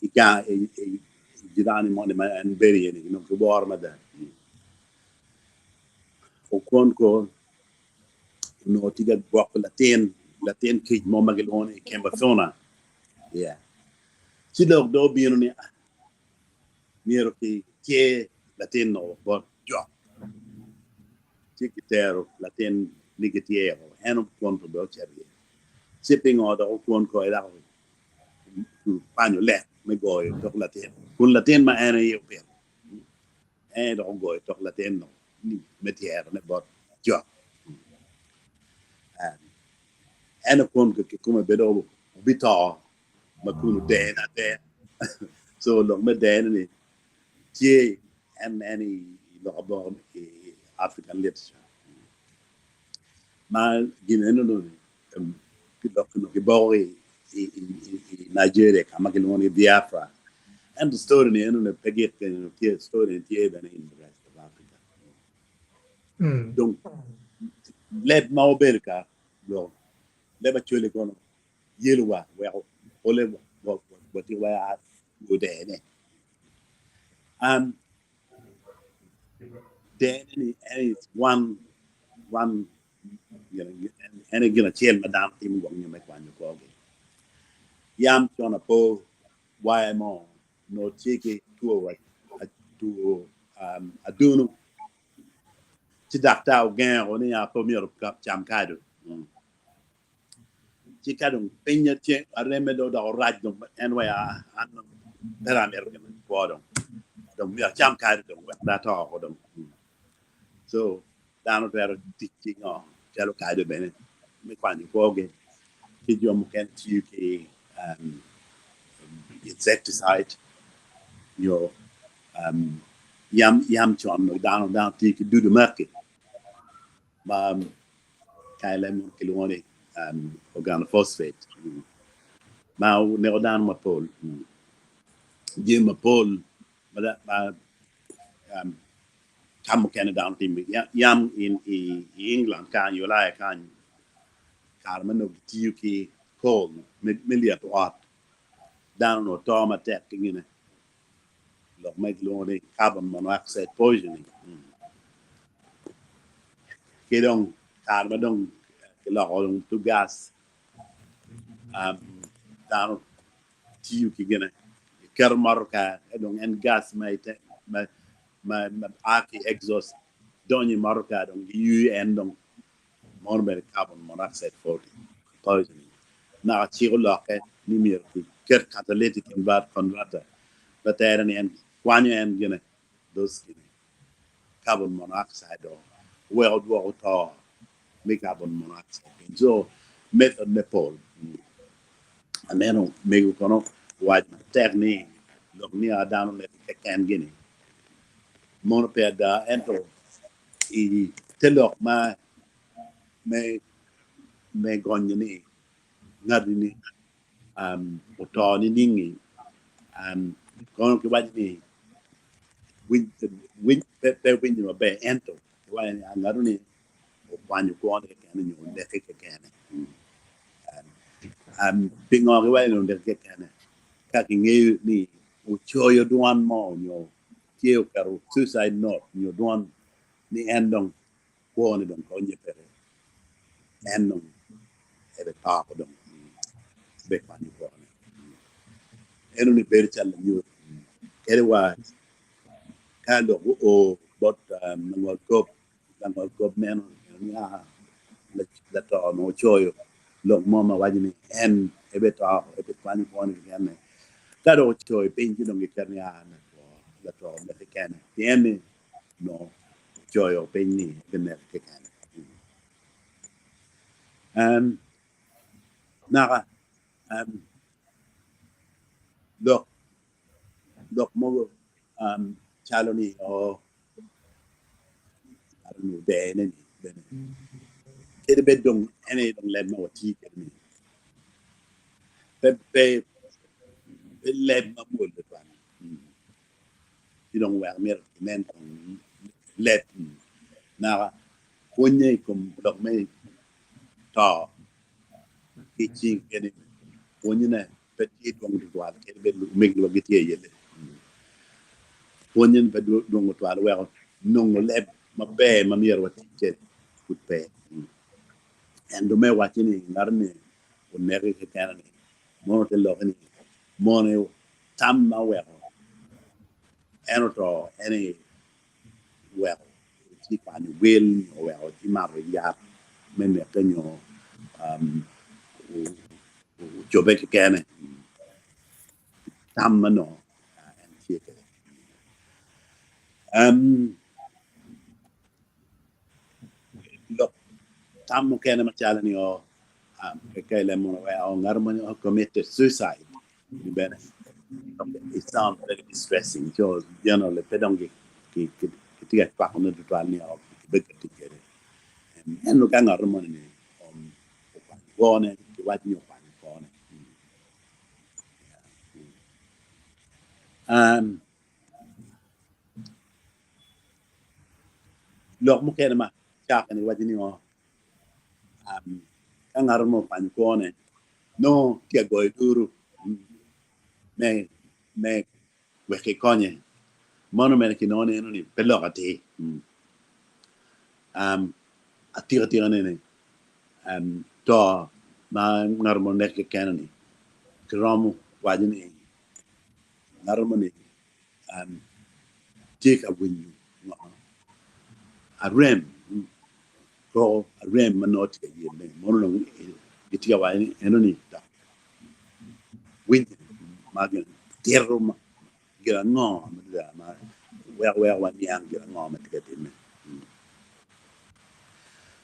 Speaker 9: i ka girani mo ne ma en beri ni no ko bor ma da o konko no tiga bok latin kij mo ma kiloni kemba zona yeah si lo do bino ni miro che latino but jo che kitero latin ligetiero eno conto do cherie sipping order o con ko era panyo le me goy to latin kun latin ma ene io per do goy to latin no ni metiere ne but jo eno con che come vedo bito ma kun de na de so lo me de ni che and any about African literature. Ma gineno no ki bori Nigeria kama kiloni Biafra and the story ni eno ne peget ke story ti ben in the rest of Africa. donc led mau berka lo le ba chule kono yelu wa ole what you were go dene dene and it's one you know and again a chain madam team go you make one go yam chona po why mo no chiki to to adunu ci dakta gan on ya po mi ka cham kadu ci kadu penya che areme do da raj do en wa an paramer kan ko do mi cham kadu do da to ko do so dano per tikki no jalo kadu bene mi kwani ko ge ci jom ken ci ki insecticide yo yam chon no dano tikki du market ma KLM kilone organophosphate ma ne odan ma pol jim ma pol ma kam ken down team yam in England kan you like kan carmen of TUK coal million watt down no toma tek ngine lo make lone carbon monoxide poisoning kedong carmen dong lo on to gas down TUK gene ker maroka edong en gas ma aki exhaust doni maroka dong UN dong morber carbon monoxide for poisoning na chiro loke ni mir ker catalytic in bad converter but there en kwanya en gene those carbon monoxide or world war to make carbon monoxide so method nepal ameno mego kono waj technique lo ni adano le ken gene mono per da ento i telok me gonye ni ngadi ni oto ni ningi kono ki waj ni win pe win yo be ento wa ngadu ni o kwanyu ko ne ken ni o de ke ken pingo ki wa no de ke ken ka ki ngi ni o choyo duan mo yo kio karo suicide note yo duan ni endong ko ni don ko nye pere endong ebe ta ko don be kwanyu ko ne eno ni ber chal yo ere wa kando o bot ngol kop men ya la to no choyo lo mama wajini en ebe ta ebe kwani ko ni ne kado choyo pinji no ngi ya la to ne ken tiene no choyo pinni ne ken naga dok mo chaloni o arno de ne bene ede bedong ene dong leb ma wati kedmi pe leb ma bol de pan ti dong wa mer men leb na konye kom dok me ta ki chi kene konye ne pe ti dong du wa ke be meg lo getie yele konye pe dong to wa wa nong leb ma be ma mer wati ke put pe and do me watching ngarne o nere ke kana mo te lo ni mo ne tam ma we eno to any well ti pa ni will o well ti ma ri ya men ne kenyo jobe ke kana tam ma no en ti ke lo tam mo kana ma chala ni o ke le mo we o ngar mo committed suicide ni bene it sounds very distressing because you know le pedongi ki tiga pa on the toile ni o be ke tigere en lo kan ngar mo ni gone ki wat ni pa gone lok mo kene ma cha kan wa ni o ka ngar mo pan ko ne no ke go duru me we ke konye mono me ki no ne no ni pelo ati atira tira ne to na ngar mo ne ke kenani kromo wa ni ngar mo ni take a win a rem ko a rem manot ke ye me mono no itiga wa ni eno ni ta win magen tierro ma gira ngo ma we wa ni ang gira ngo ma ke me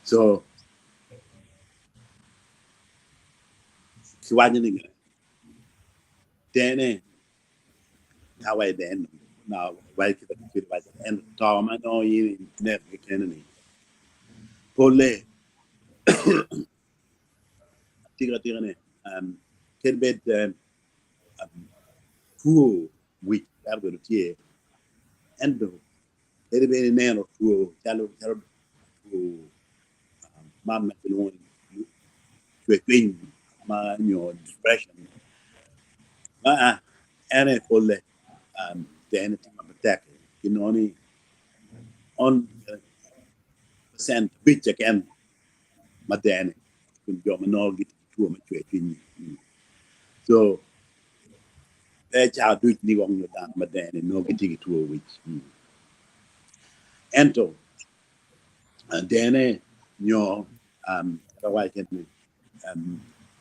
Speaker 9: so ki wa ni dene how I then now why ki ki wa and to ma no yi ne ke kenani pole tira ne ken bet tuo which are going to and ere be ne no tuo chalo tuo mam me lo to ma nyo depression ene pole the anything of attack you know ni on percent which again ma dene kun jo ma no git tuo ma so cha du ni wong no dan ma dene no git tuo which ento dene nyo rawai ken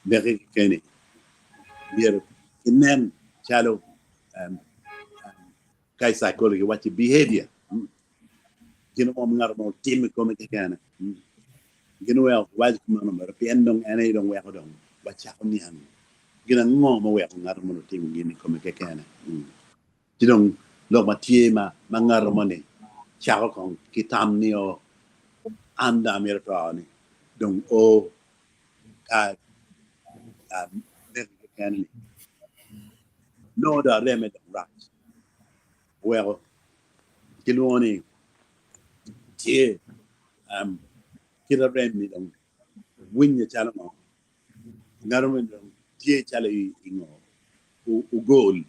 Speaker 9: beri kene bier inen chalo kai psychology what your behavior gino mo ngar mo team ko me kana gino wel waj ko no mer pen dong ene dong we ko dong ba cha ko ni han gino ngo mo we ko ngar mo team gini ko me kana gino lo ma tie ma ngar mo ne cha ko kitam ni o anda mer to ni dong o ka mer kana ni no da reme dong right well gino ni tie kira rem ni dong win ya chala mo ngarum dong tie chala ingo u goal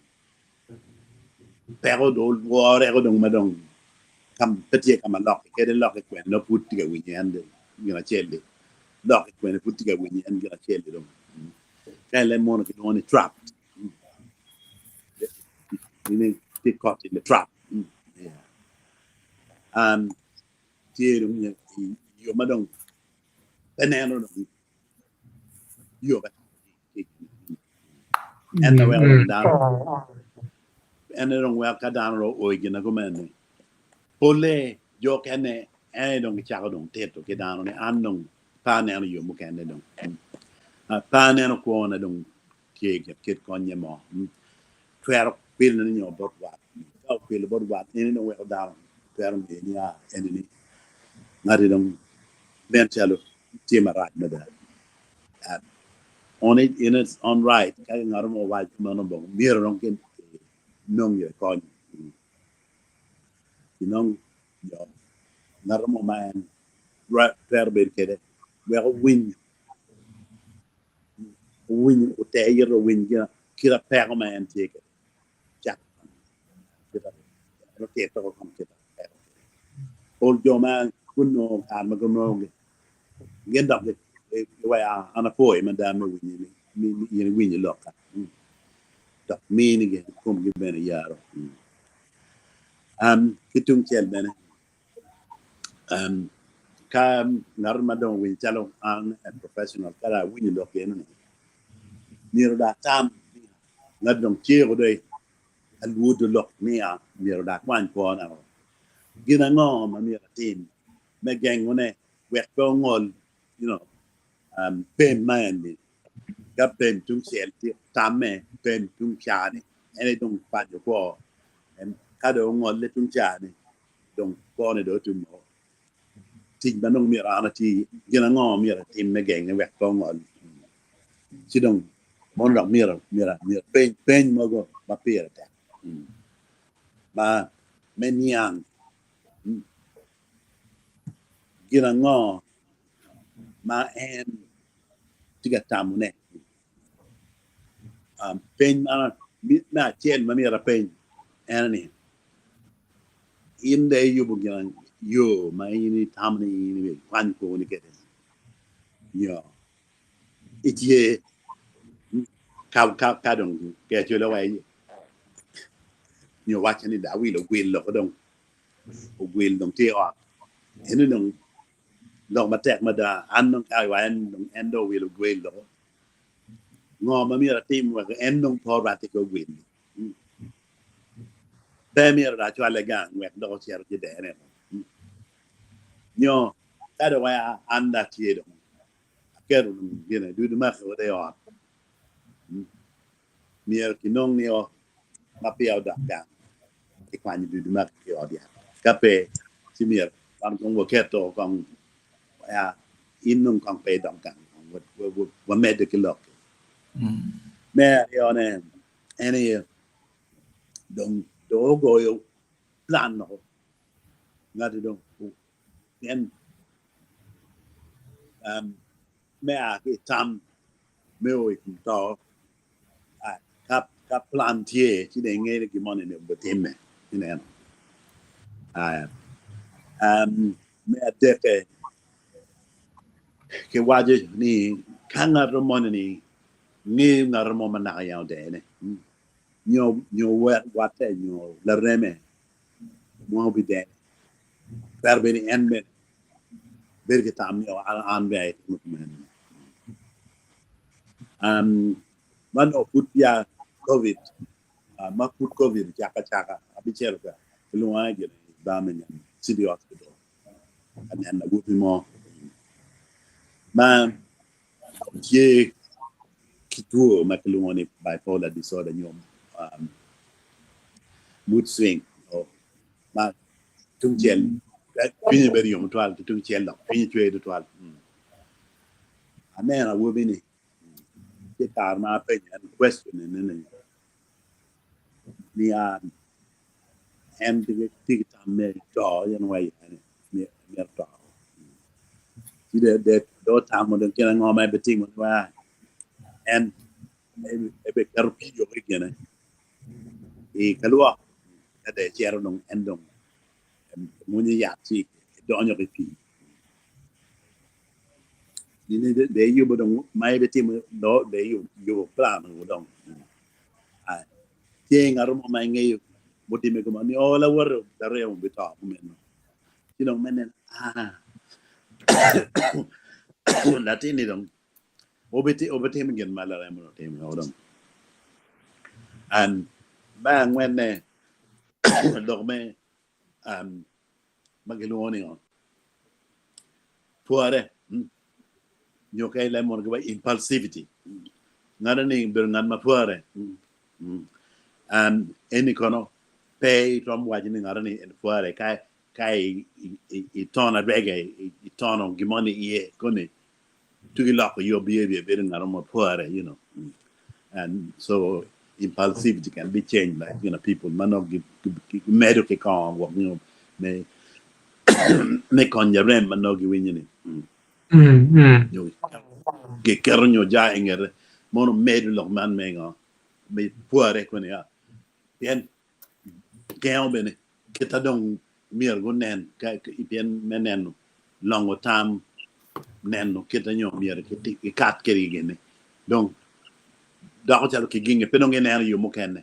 Speaker 9: pero do wore ko dong madong kam petie kam lock ke de lock ko no putti ga win yande ngira chelde lock ko ne putti ga win yande ngira chelde dong kale mo ko on trap ni get caught in the trap yeah tie dong yo madong peneno dong yo ba and the well down and dong well ka down ro o gina ko men pole jo kene dong cha dong teto ke down ne an dong pa ne no yo mo kene dong pa ne no ko na dong ke ke konye mo twer pil ne nyo bot wa ka pil bot wa ni no we down twer me ni a enini ngari dong ben chalo tima right na da on it in its own right ka ngaro mo wa mo no bong mir dong ken nong ye kon nong yo ngaro mo man right twer be ke we win o te yero win ya kira pego man take jack kira ro te to kom kira ol jo man kunno kan ma kunno gen dab e wa ana foi man da me win ni ni win lo ka da me ni gen kom ge ben yaro kitung chel ben ka nar ma don win chalo an professional kala win lo ke ni ro da tam na don che go dei al wood lock me a ni ro da kwan ko na gina ngo ma mi tin me gang one we ko ngol you know pen man ni ka pen tung sel ti tamme pen tung chani ene dong pa jo ko en ka do ngol le tung chani dong ko ne do tum mo tin ba nong mi ra na ti gina ngo mi ra tin me gang we ko ngol ci dong mon ra mi ra pen mo go ba pera ta ba men yang kira ngo ma en tiga tamu ne pen na chen ma mira pen enani in de yubu kira yo ma ini tamni ini kwan ko ni kete yo itie ka dong ke chula wai yo watch ni da wi lo gwil lo dong o gwil dong te o ene dong dong ma tek ma da an dong kai wa en do wi lo gwil lo ngo ma mira tim wa en dong por ba te ko gwil be mira da chwa le gang wek do cher ti de ne nyo ka do wa an da ti do keru you know do the math what they are mira ki nong ni o ma pi au da gang e kwani do the math ki o dia ka pe ti mira ban kong wo keto kong ya in nong kong pe dong gang what made the look me yo ne any dong do go yo plan no ngati dong en me a ki tam me o ki to kap plan tie ti de nge ki mon ne bo temme ina me a de ke waje ni kanga romon ni ni na romo mana ya de ne nyo wat nyo la reme mo bi de per beni enme ber ke tam yo an be mutmen man o put ya covid ma put covid chaka abi chero ka lu wa ge ba men city hospital and na gupi mo ma ye kituo makelo ni bipolar disorder nyom mood swing o ma tung chel pinye beri yom twal tung chel la pinye chwe twal amena wo bini ke tar ma pe and question ne ni and the time me to yan way me to ti de do tam mo den kena ngoma be ting mo wa and e be karpi yo ke ne e kalwa de chero non endong mo ni ya ti do nyo ke pi ni de yu bo dong mai be ting do de yu plan mo dong a ti ngaro mo mai ngai mo ti me ko ni ola war da re mo be ta mo men ti dong men latini dong obeti men gen mala mo te mo dong and bang when ne dog me magiloni on puare nyo kay le mon ko impulsivity ngara ni ber ngan ma puare any kono pay from wajini ngara ni en puare kai I tona reggae I tono gimoni ye koni to lock your behavior very ngara puare you know and so impulsivity can be changed like you know people man not give medical calm what you know me konja rem man no gi winyini yo ge karnyo ja engere mono medu lo man menga me puare ko ne ya bien geo bene kita dong mier go nen ka bien menenu longo tam nenu kita nyo mier ki kat keri gene donc da ko talo ki ginge pe non ene yo mo kenne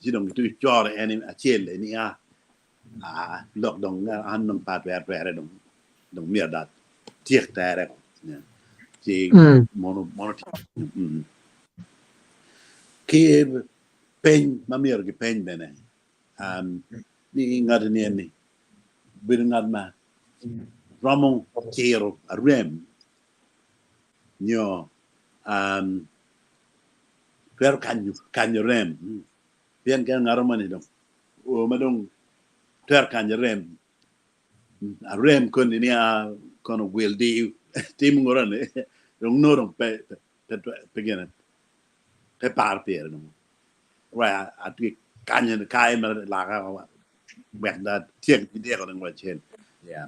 Speaker 9: si dong tu chore ene a chele ni a lok dong an non pat wer dong mier dat tiek tare ci mono ki peñ ma mier gi peñ bene ni ngad ni bir ngad ma romo tiro a rem nyo per kanyo rem bien kan ngaro ni dong o ma dong ter kanyo rem a rem kon ni a kono gwel di tim ngorane dong no pe gene pe par per no wa a ti kanyo kai ma la ga wa back that tiek di ko ngwa chen yeah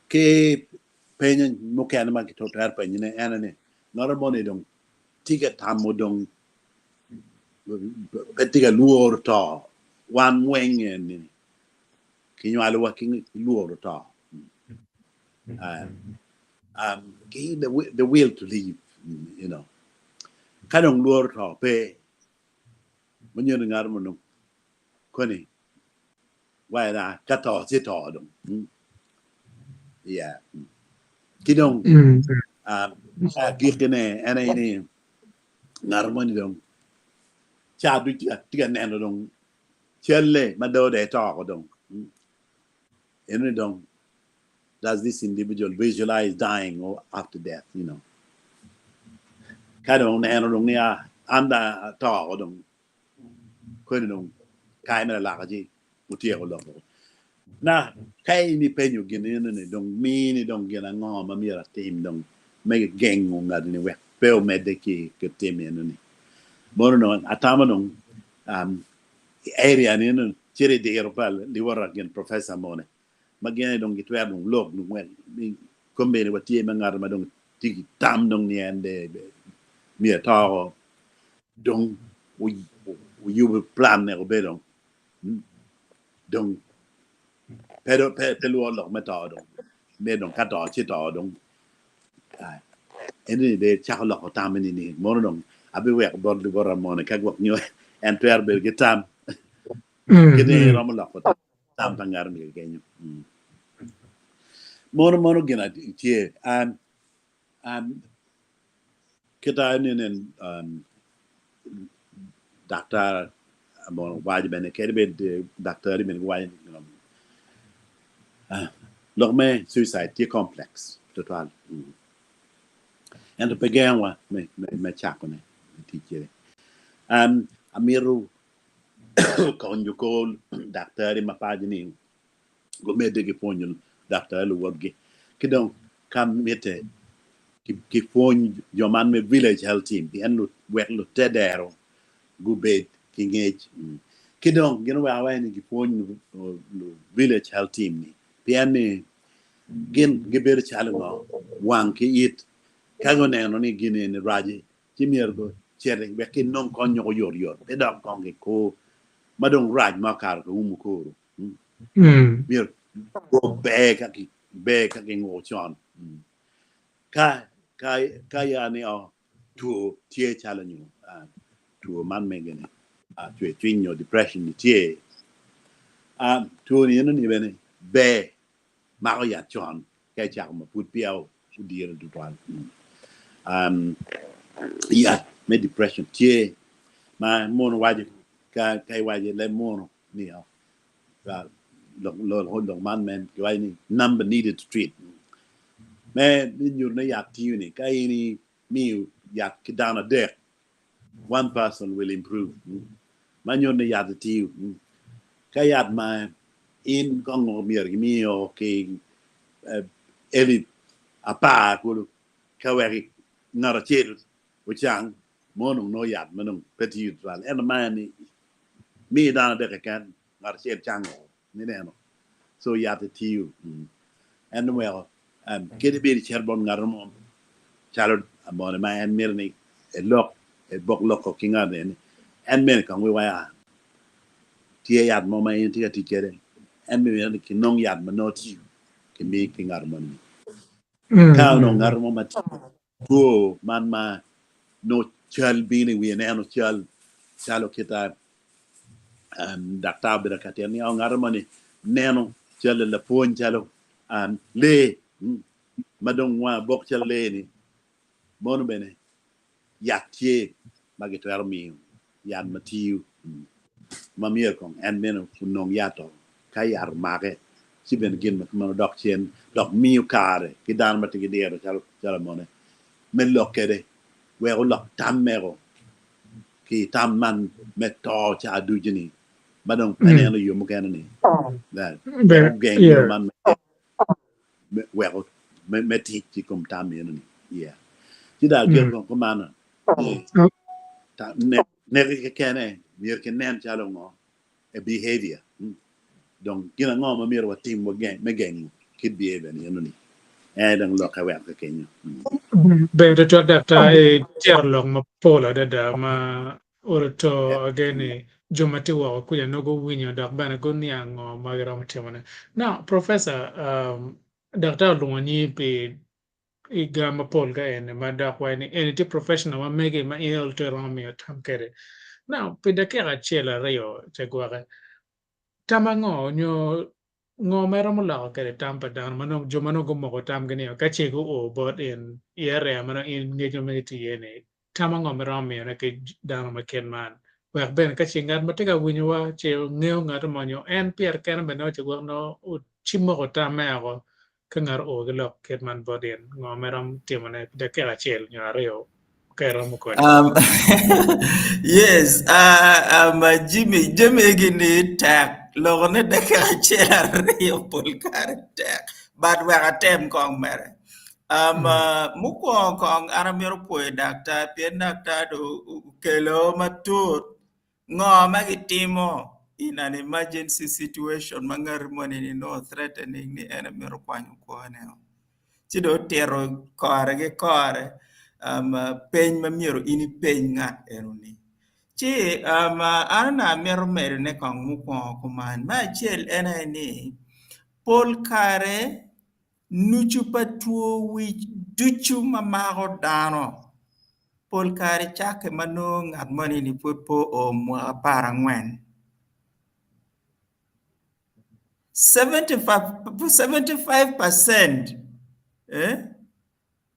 Speaker 9: ke penyen mo kan ma ki to tar penyen ne anane ngara bone dong tiga tamo dong tiga luor to wan wengen ni ki nyalo wa ki luor to ki the will to live, you know, kanong luor to pe mun yin ngar mo no Kony wa na ka to si to dong yeah kidong gikene ene ni ngar mo ni dong cha du tiga neno dong chelle ma do de to ko dong ene dong does this individual visualize dying or after death, you know, kadong neno dong nia anda to ko dong ko dong kai me la ka ji mutie ko lo na kai ni penyo gene ne dong mi ni dong gena ngo ma mi ra tim dong me gengo ngad ni we pe o me de ki tim ni mono no atama dong area ni no chere de europal li wara gen professor mone magene dong gitwer dong log dong wen mi kombe ni watie ma ngar ma dong tigi tam dong ni ande mi ta dong we you plan ne ko be dong dong pero lo lo ma ta dong me dong ka ta chi ta dong ene de cha lo ko tam ni mo dong abi we ko bor li bor mo ne ka gwak nyo en ter be gitam gene ram lo ko tam pangar mi genyo mo gena tie an kita ni nen doctor mo waji ben ke be doctor ben waji lo me suicide tie complex total and the began wa me chako ne teacher amiru konyo ko doctor ma pagini go me de ke ponyo doctor lu wodge kidon kam mete ki pon joman me village health team bi en lu wek lu tedero go bed ki ngej kidon gino wa wa ni ki pon lu village health team ni bi en gen geber chalngo wan ki it kago ne no ni gine ni raji chimier go chere be kin non konyo ko yor be dam konge ko madong raj makar ko ko bir go be ka ki ngo chon ka ya ni to tie challenge to man megene to twin your depression ni tie to ni no ni bene be ma ko ya chon ka cha ma put piao fu dir du twan yeah me depression tie ma mono waje ka waje le mono ni lo man men why ni number needed to treat man you na ya tiu ni ka ni mi ya kidana there one person will improve man you na ya tiu ka ya ma in kong mier mi o ke eli apa ko ka wari ngara chedu uchang mono no ya manung peti utral en man mi dana de kan ngara ched chang ni no so ya tiu and well kedi be cherbon ngara mo chalo amone ma en mirni e lok e bok lok ko kinga den en men kan we wa tie yat mo ma en tie ti kere en me ne ki non yat ma no ti ki mi ki ngar mo ni ka no ngar mo ma go man ma no chal bini wi ne no chalo kita dakta be ka te ni ngar mo ni neno chalo la pon chalo le madong wa bok chalo le ni mono bene yatie magitwer mi yan matiu mamier kong en meno kunong yato kayar mage siben gin ma dok chen dok miu kare kidan mati gidero chalo mone men lokede we lok tammero ki tamman meto cha dujini madong panelo yumu kenani that gang man we meti ki kum tameni yeah kida gel ko mana ne kene mier ken nen chalo ngo a behavior donc gina ngoma mir wa tim wa gang me gang kid behavior ni no ni dang lo ka wa ka kenyo
Speaker 2: be de to data e tierlong ma pola da ma orto again jomati wa ku ya nogo winyo dak bana go niango magara mtemane now professor dr lungani pe igama pol ga en ma da kwa ni en ti professional ma mege ma el to romi tam kere now pe da kera chela rayo te gwara tamango nyo ngo mero mo la kere tam pa dan mano jo mano go mo tam gani ka che go o bot in yere mano in ngejo me ti yene tamango mero mi na ke dan ma ken man wa ben ka chingat ma te ga winyo wa che ngeo ngat mo nyo en pier ken be no che go no chimo go tam me go ka ngar o gelo ket man bodin ngo mero ti mo ne de kera chel nyo areo kera mo ko
Speaker 5: Yes, Jimmy gini tag logone deka chela rio polkar tag but we are tem kong mere. Muko kong aramiro poe dakta pien dakta do kelo matut ngo magitimo in an emergency situation mangar money ni no threatening ni enamiro kwanyu kwaneo. Chido tero kore ge kore peny mamiero ini peny ng'at eroni. Chi ana mero mere ne kong mukon kuman ma chiel ena ni pol kare nuchu patuo wich duchu mamago dano pol kare chake mano ng'at mani ni po o mwa parangwen 75%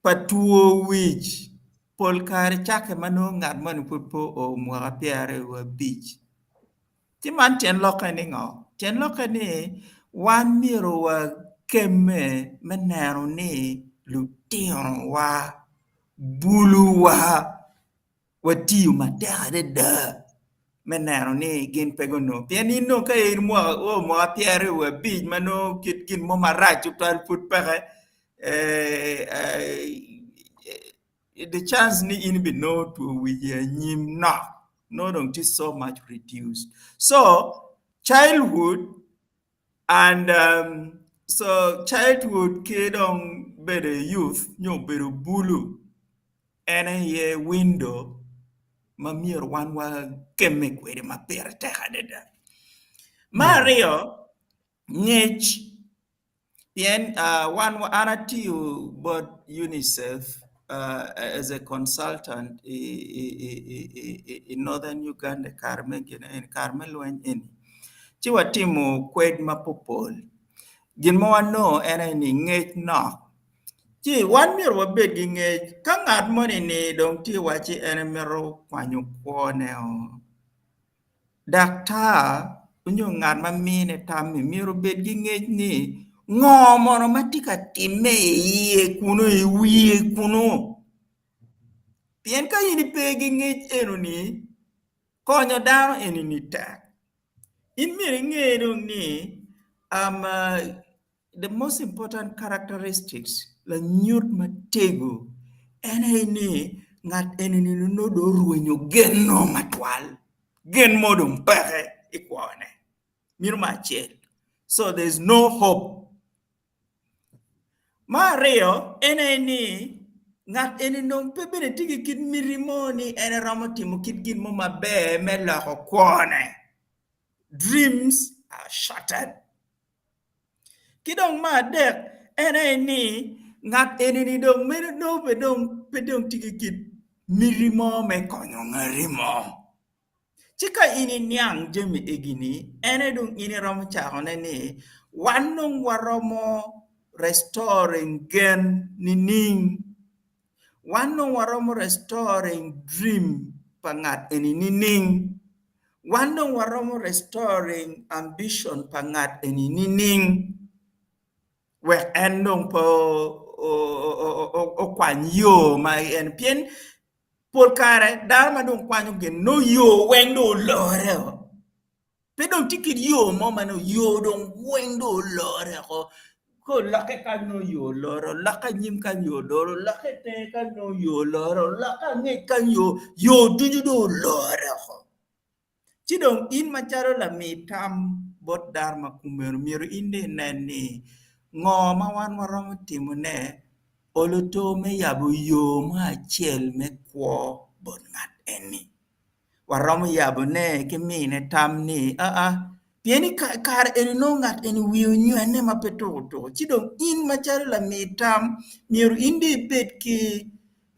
Speaker 5: patuo wich pol kare chake mano ng'at mani po o mwa piare wa beach ti man ten loka ni ngo ten loka ni wan miro wa keme menero ni lutino wa bulu wa tiu matade da menero ni gin pegono piani no ka ir mo o mo piare wa beach mano kit gin mo marachu tal put pare the chance ni in be no to we nyim no don't is so much reduced. So childhood and childhood kid on better youth no better bulu and a window mamir one wa kemek with my pair tehadeda Mario Nich Bien one anatiu but UNICEF as a consultant in northern Uganda, Carmel and Carmel in Chiwa timu kwed mapopol. Gin mo no any ngate no. Chi one mirror wa begging it kang add money ni don't tea wachi enemero kwanyu kwoneo. Dakta unyo ngad mamine tami miro begging it ni. Ngo mono matika time ye kuno iwie kuno pien ka yini pegi ngich enoni konyo dano enini tak in miri ngero ni the most important characteristics la nyut matego ene ngat enini no do ruenyo genno matwal gen modum pere ikwane mirma chel so there's no hope Mario eneni ngat eni non pebene tigi kid mirimoni ene ramotimo kid gin mo mabe me la kwone dreams are shattered kidong ma dek eneni ngat eneni dong mene no pedong tigi kid mirimo me konyo ngarimo chika ini nyang jemi egini ene dong ini ramo chakone ni wanong waromo restoring gen nining wano waromo restoring dream pangat eni nining wano waromo restoring ambition pangat eni nining we endong po o kwanyo ma en pien por kare dar ma dong kwanyo gen no yo wendo lore pedong tikid yo mo mano yo dong wendo lore ko lake kan no yo loro laka nyim kan yo loro lake te kan no yo loro laka nge kan yo duju do loro chidong in macharo la mi tam bot dar ma kumer miru inde neni ngo ma wan waromo timo ne oloto me yabo yo ma chiel me kwo bot ngat eni waromo yabo ne kimine tam ni pieni kar eni no ngat eni wiyo nywane ma petoto chidong in macharo la mitam miru inde bet ki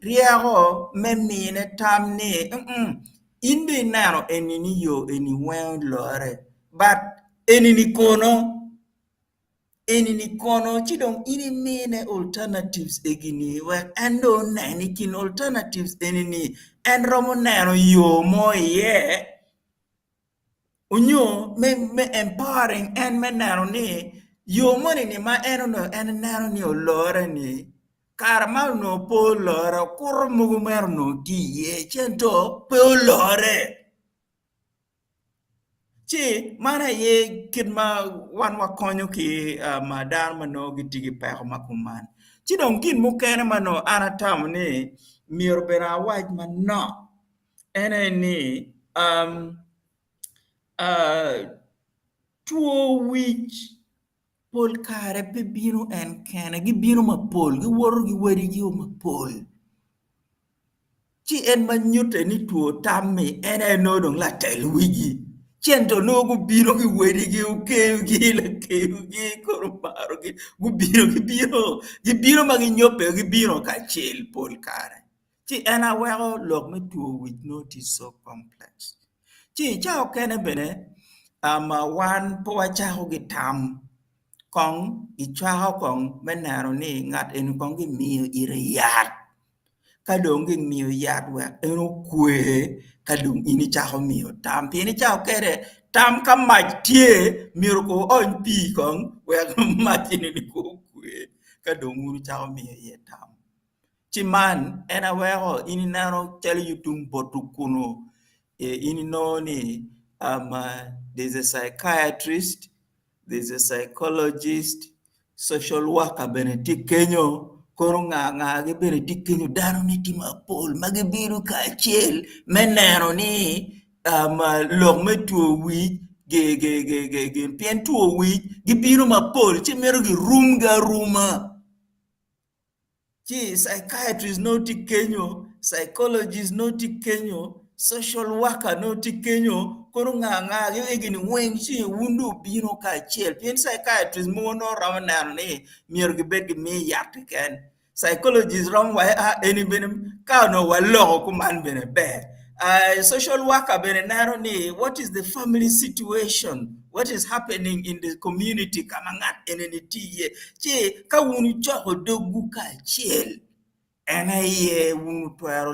Speaker 5: riago me mine tam ni inde nano eni ni yo eni wen lore but eni ni kono chidong ini mine alternatives egini wek endo nani kin alternatives eni ni en romo neno yo mo ye unyo me empowering en me neno ni yo mo ni ma eno no en neno ni olore ni karma no po lore kur mugu mer no ti ye chento pe olore Chi mana ye kid ma wan wa konyo ki madar mano gitigi peko makuman. Chi don kin mukene mano anatam ni mior bera waj mano. Ene ni tuo wich pol kare pe bino en kene gibino mapol giworo giweri gi mapol. Chi en manyute ni tuo tammi ene no dong la tel wigi. Chento no gubiro gi wedi gi ukeu gi la keu gi koromaro gi gibiro ma ginyope gibiro ka chil pol kare chi ena wego lok me tuo with notice so complex chi chao kene bene wan po wachao gi tam kong ichao kong menaro ni ngat en kong gi miyo ire yat kadong gi miyo yat wek eno kwe kadong ini chao miyo tam pini chao kere tam ka mach tie miyo ko on pi kong wek mach ini ni ko kwe kadong unu chao miyo ye tam chiman ena weko ini nano chali yutung botu kuno ini no ni there's a psychiatrist, there's a psychologist, social worker Benedict Kenyo koro nga ge Benedict Kenyo dano ni tima pol magibiru ka chiel menero ni lok me tuo wi ge pien tuo wi gibiru mapol chimero gi ruma chi psychiatrist no ti Kenyo psychologist no ti Kenyo social worker no ti Kenyo koro nga gini weng chi wundu bino ka chiel pien psychiatrist mo no ramanan ni mier gi bet gi mi yak ken psychologist rom wa eni benem ka no wa lo ku man bene be social worker bene naro ni what is the family situation, what is happening in the community kama ngat eneni tiye chi ka wunu choko dogu ka chiel ena ye wunu twero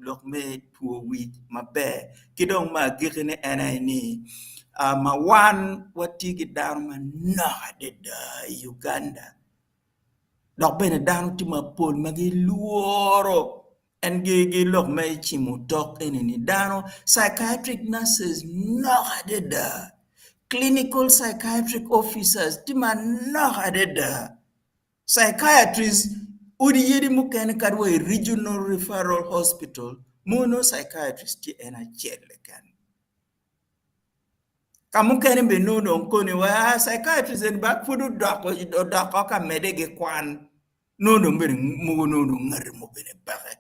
Speaker 5: lok me tuo wich mabe kidong ma gikine ena ni ma wan watigi dar ma de Uganda dok bene dano tima pol magi luoro en gi lok me chimo tok eneni dano psychiatric nurses de clinical psychiatric officers tima de psychiatrists udi yedi mukene kadwa regional referral hospital mono psychiatrist ti ena chele kan kamukene be no don koni wa psychiatrist en back fudu doko ka mede ge kwan no don be mugo no don ngar mo be baxe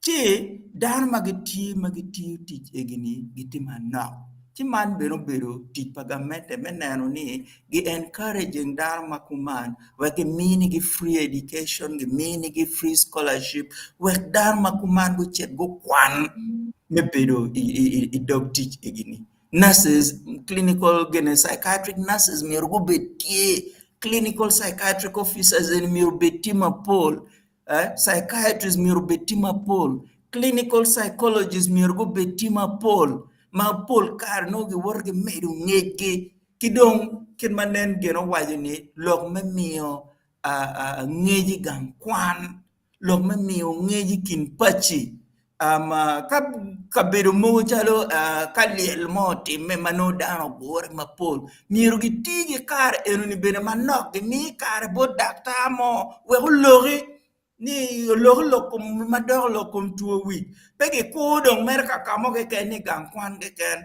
Speaker 5: chi dar magiti tich egini gitima na chi man bero tich pagamente menano ni gi encouraging dar makuman wa gi mini gi free education gi mini gi free scholarship wa dar makuman go chet go kwan me bero I dog teach egini nurses clinical psychiatric nurses mirgo betie clinical psychiatric officers and mirbetima pol psychiatrists mirbetima pol clinical psychologists mirgo betima pol ma pol kar no gi worge medu ngege kidong kin manen geno wajini lok me miyo ngeji gang kwan lok me miyo ngeji kin pachi kabedo mo chalo kaliel mo timme mano dano gore mapol miru gi tigi kar enu ni bene manok gi mi kar bo dakta mo we lori ni lokum mador lokum tuo wi pege ko dong merka kamo ke ken ni gang kwan ke ken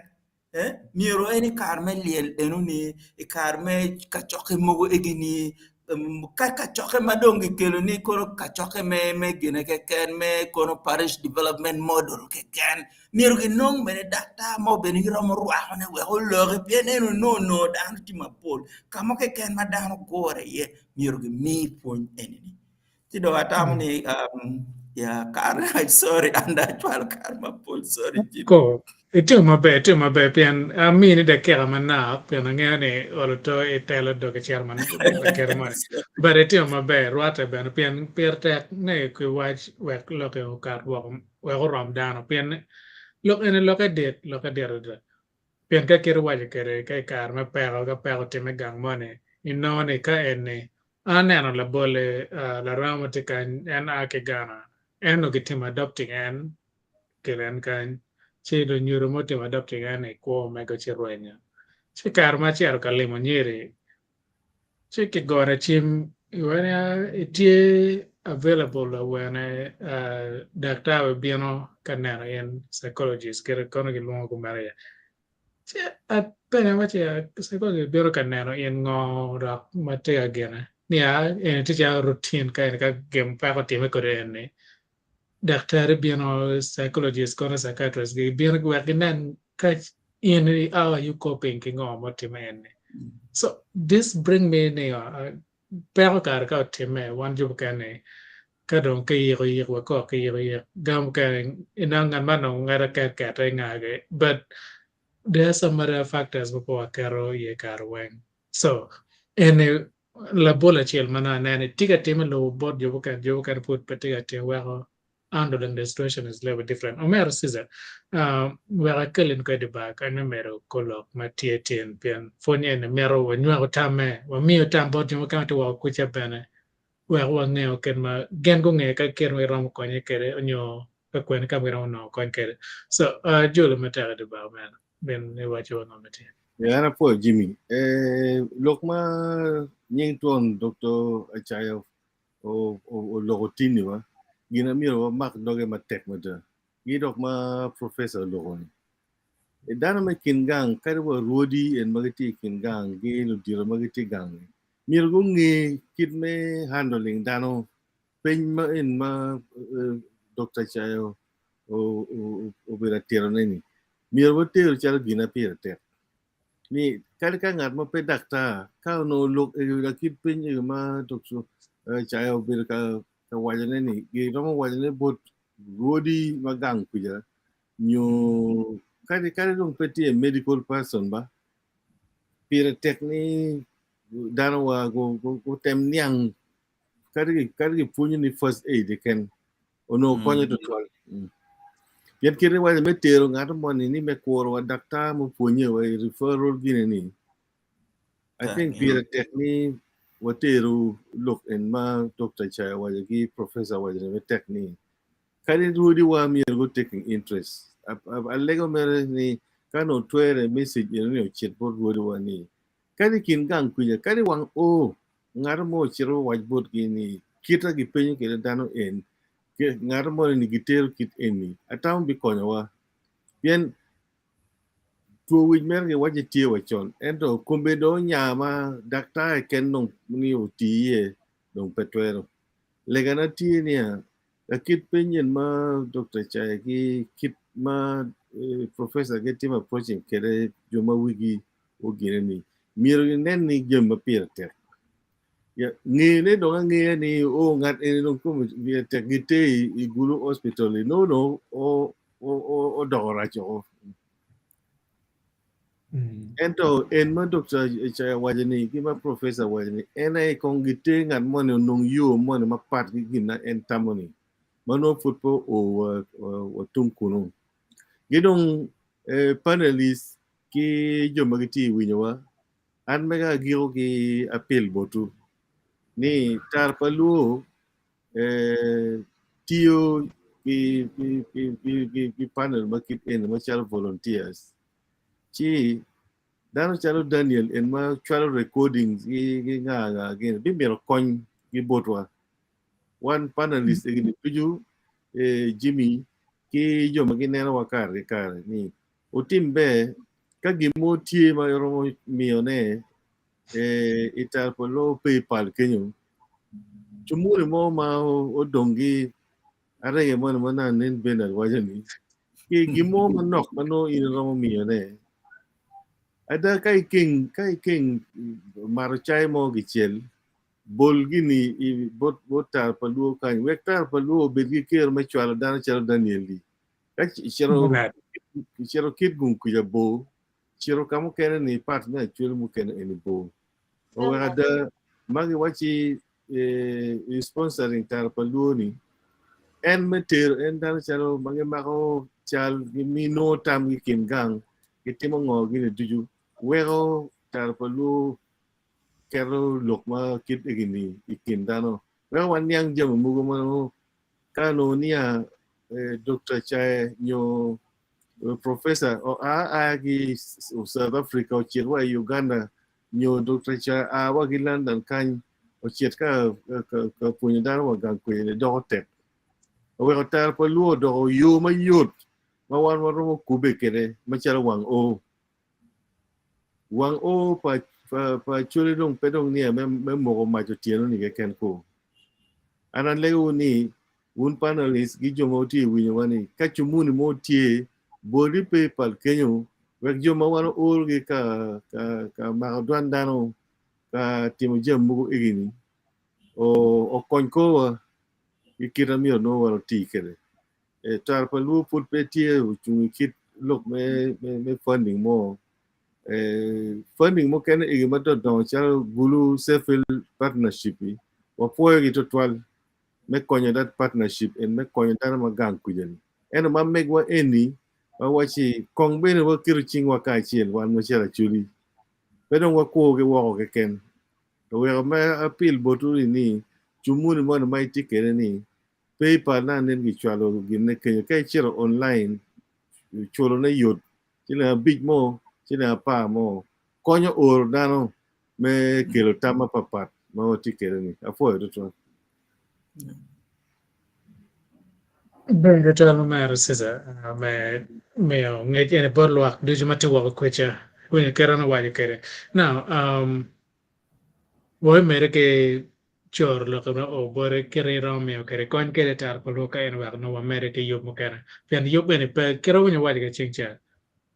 Speaker 5: miro eni karme liel enuni e karme kachoke mogo egini kachoke madongi kelo ni kono kachoke me gine ke ken me kono parish development model ke ken miro gi nong bene data mo bene rom ruah ne we ho lore bien enu no dan ti mapol kamo ke ken madano gore ye miro gi mi point enini ti do atam ni ya kar sorry anda chwal kar mapol sorry
Speaker 2: Ko itu mabe pian ami ni de kera mana pian ngane olo to e telo do ke chairman da kera man but itu mabe ruata ben pian pier tek ne ku waj we lo ke kar wo we rom dano pian lo ke det pian ka kera waj kere kai kar me pero te me gang mone inone ka ene aneno la bole la ramo te kan en ake gana eno gitim adopting en kelen kan che do nyuro motim adopting en e ko mego che ruenya che kar ma chiaro kalimo nyiri che ke gore chim when itie available when daktari bieno kaneno en psychologist kere kono gi luongo ko maria che apene ma che psychologist bieno kaneno en ngo rak mate agena nia en ticha routine ka gem pa ko time ko en daktari bieno psychologist kono psychiatrist gi bieno wakinan ka in how are you coping ki ngo mo time so this bring me ne pero kar ka time wan ju ka ne ka don ka yi wa ko ka yi gam ka inang ngan mano ngara ka ta ngage but there are some other factors before karo ye kar wen so ene la bola chel mana ne tiga time lo bod ju ka put petiga te wa handling the situation is a little bit different. Omer Caesar, where I kill in the back, I numero colloc, Mathietian, Pian, Fonia, and Mero, when you are tame, when me a tam bot you account to walk with your bene, where one neo can ma gengo I can we ram konye kere on your when come around now, coin kere. So, Julie Matera de Bow man, then what you want on it.
Speaker 10: Ya po Jimmy. Lokma nyeng tuon Dr. Achayo o logotini wa. Gina miro wa mak doge ma tek mata. Gidok ma professor logoni. Dana ma kingang kare wa rodi en magati kingang gi lo dira magati gang. Miro go ngi kit me handling dano pen ma en ma Dr. Achayo o bera tero neni. Miro wa tero chalo gina pira tek. Ni kali ka ngat ma pe dakta ka no lok la kit pin ma dokso cha o bil ka wajane ni gi no wajane bot rodi magang kuja nyo kali dong peti medical person ba pira tekni dana wa go tem nyang kali punyo ni first aid ken ono konyo to twal yan kire wa me tero ngat mo ni me koro wa dakta mo punyo wa referral gine ni I think Peter Techni Wateru look in ma Dr. Chaya Wajagi, Professor Wajagi Techni. Kari Rudy wa mi go taking interest. A lego mere ni kano twere message in chat board Rudy wa ni. Kari kin gang kuya, kari wang ngarmo chiro wajboard gini. Kita gi penyo kira dano en. Ngarmo ni giteru kit eni. Atam bi konyo wa. Bien tuo wich mer ke wache tie wachon ento kombe do nyama daktari ken nong ni otiye dong petwero legana tie nia kit penyen ma Dr. Chai ki kit ma professor ke team approaching kere joma wigi ogire ni miro nen ni jema pirte ya ne do nge ni o ngat ni no ko te gite I gulu hospital no o dogora cho ento en ma Dr. Chaya Wajani ki ma professor Wajani ena e kongite ngan mo nong yo mo ma pat ki gina en tamoni mano futpo o tum kuno gidong panelist ki jomagiti winyowa an mega giro ki apel botu ni tar palu tio ki panel makit en ma chal volunteers chi dano chalo Daniel en ma chalo recordings gi nga again bi mero kony gi botwa one panelist again tuju Jimmy ki joma gi neno wakar ni o team be ka gimo tie ma romo mione itar polo PayPal kenyo chumuri mo ma odongi arege mo na nen benal wajani ki gimo manok mano in romo mione ada kai king maruchai mo gichel bol gini botar paluo kan wektar paluo bedgi ker ma chwala dan chalo Danieli ka chero kit gun kuja bo chero kamo kene ni partner chwelo mu kene ni bo o ada magi wachi sponsoring tar paluo ni en meter en dan chalo magi mako chal mi no tam gi kin gang kitimo ngo gini duju wego tar paluo kero lokma kit gini ikin dano wego wan yang jam mugo mano kano niya Dr. Chai nyo professor o agi South Africa o chirwa Uganda nyo Dr. Chai wagi London kan o chit ka punya dano wa gang kwe do tek o wego tar pa luo do yo ma yot ma wan waro kube kere ma chara wang o pa chuli dong pedong niya me mogo macho tieno ni ken ko anan lego ni un panelist gi jomo ti winyo wani ka chumuni mo tie bodi PayPal kenyo wek jomo wano ol gi ka magadwan dano ka timo jem mugo igini o konko ikira miyo no wano ti kere tar pa lu put pe tie uchungi kit look me funding mo funding mo kene igi mato don chal gulu sefil partnership wa poyo gi totwal me konyo that partnership and me konyo dana magang kujen eno ma megwa eni ma wachi kong bene wa kiru ching wa ka chien wan mo chera chuli pero wa ko ge wa ke ken to we ma appeal botu ni chumuni mo na mai tikere ni PayPal na nen gi chwalo gi ne ke chero online cholo na yot chila big mo chila pa mo konyo or dano me kelo tama papat ma tikere ni afo to
Speaker 2: Bene talo mero sisa me ngeje ne borluak duju mati wako kwecha wenye kera na waje kere now woy mere ke chor lo kana o bore kere romeo kere kon kere tar ko lo ka en wak no mere ke yob mo kere pen yob ne pe kero wenye waje ke chingcha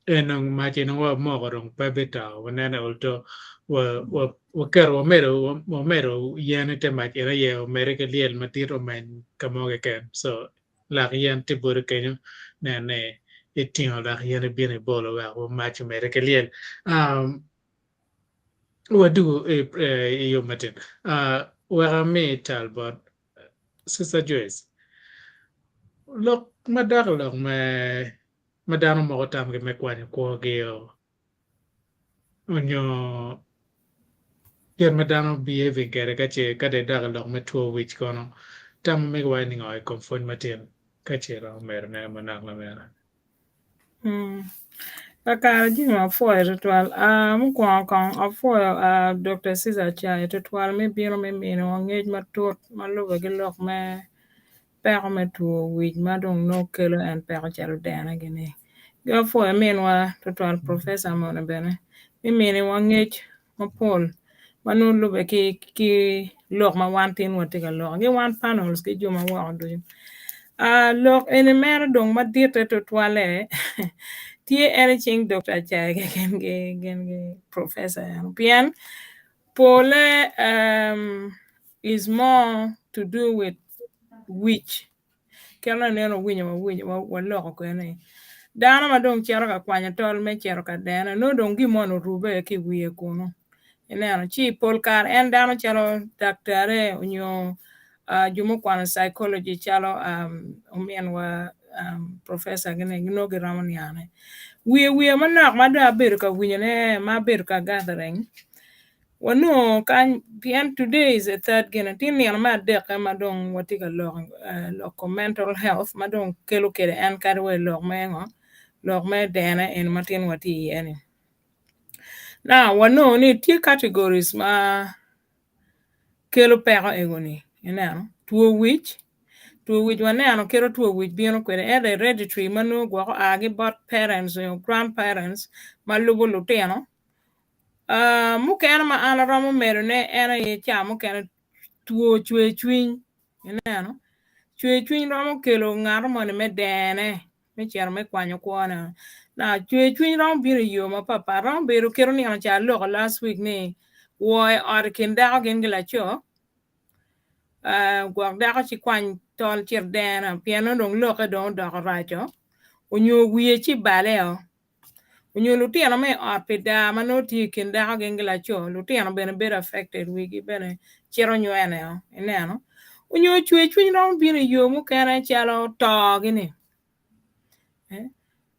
Speaker 2: enong machi no wa mo gorong pe beta wanana ulto wa kero mero yene te machi na ye mere ke liel matiro men kamo ke ken so la rien te bore kenyo ne itingo la rien bien bolo wa machi mere ke liel wadu yo matin wa me talbot sister Joyce lok madak lok madano mo tam ke me kwani ko geo onyo yer madano behaving kere kache kade daga lok me tuo wich kono tam me wani ngoi konfon matin kache ra mer ne manak la mer
Speaker 4: Kaka jima foye tutwal mukwa kong afoye Dr. Caesar Chai tutwal me biro me mino ngej matut maluwe gi lok me peko me tuo wich madong no kelo en peko chalo dena gini go foye minwa tutwal professor mone bene mi mini wa ngej mapol manu lube ki lok ma wan tin watiga lok gi wan panels ki juma wa do lok ene mer dong madite tutwale tie anything Dr. Chai gen professor bien pole is more to do with which kena neno winyo wa loko kene dana madong chero ka kwanya tol me chero ka dana no dong gimono rube ki wiye kuno eneno chi pol kar en dano chero daktare onyo jumo kwana psychology chalo umien wa professor gene no gi ramon yane wiye manak mada ber ka winyane ma ber ka gathering wano kan pian today is a third gene tin yan ma de ka madong watika lo mental health madong kelo kere en karwe lo mengo lo me dena en matin wati yani na wano ni tie categories ma kelo pego egoni tuo wich to which one ano kero to which bino kwere hereditary manu go agi bot parents or grandparents malubo luteno mukena ma ana romo merone ena ye cha mukena tuo chwe chwin ineno chwe chwin romo kelo ngaro mone me dene me chero me kwanyo kwana na chwe chwin romo biro yo ma papa romo biro kero ni ana cha lo last week ni wo or kinda gengla cho gwag da chi kwan tol chir dena piano dong lo ka don do racho onyo wiye chi baleo onyo lutiano me apida manoti kinda gengla cho lutiano bene better affected wigi bene chiro nyoene eneno onyo chwe chwin rom bino yo mu kana chalo to gini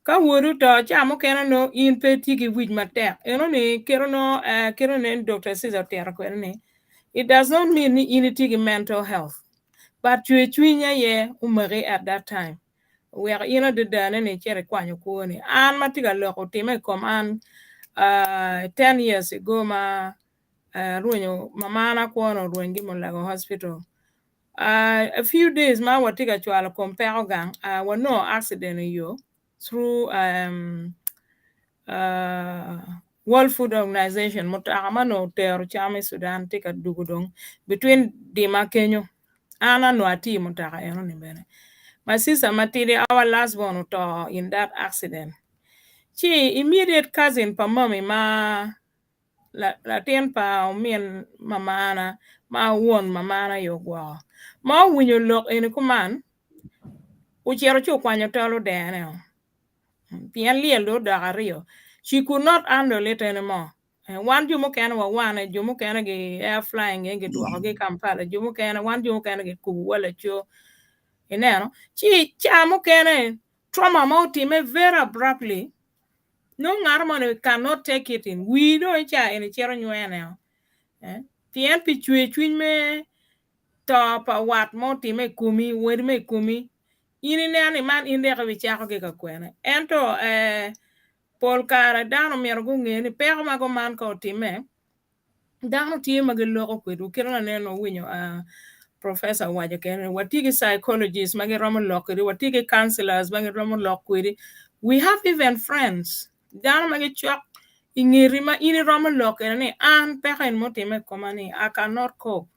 Speaker 4: ka woru to cha mu kana no in pe tigi wij matek eno ni kero no kero ne Dr. Caesar ter ko ne it does not mean ni in tigi mental health but chwe chwinya ye umare at that time we are in the dane ne chere kwanyo ko ni an matiga loko time kom an 10 years ago ma ruonyo mama na kono ruongi mo lago hospital a few days ma watiga chwala kompero gang wa no accident yo through World Food Organization mutaka no tero chame Sudan tika dugudong between Dima Kenyo ana no ati mutaka eno ni bene. My sister Matidi, our last born in that accident. She immediate cousin pa mommy ma Latin pa umian mamana ma won mamana yogwa. Ma when you look in a command, which you're kwanyo tolo dane. Pian lielo dagario. She could not handle it anymore. And one Jumokana one a Jumokana air flying and get to Age Kampala, Jumokana, one Jumokana get kuwala cho. Ineno, chi chamokene trauma mouti me very abruptly. No harmony cannot take it in. We don't cha in a chair now. Pian pichwe twin me top what mouti me kumi, word me kumi. In any man in there which I get a quene. Ento Paul Cara down on Mergungi, the permago man called Time. Down to him a good local quid, who can't know when you Professor Wajakan, what take psychologists, Maggie Roman Lockwood, what take counselors, Maggie Roman Lockwood. We have even friends. Down Maggie Chop in a Roman Lock and Anne Pekka and Motime Comani. I cannot cope.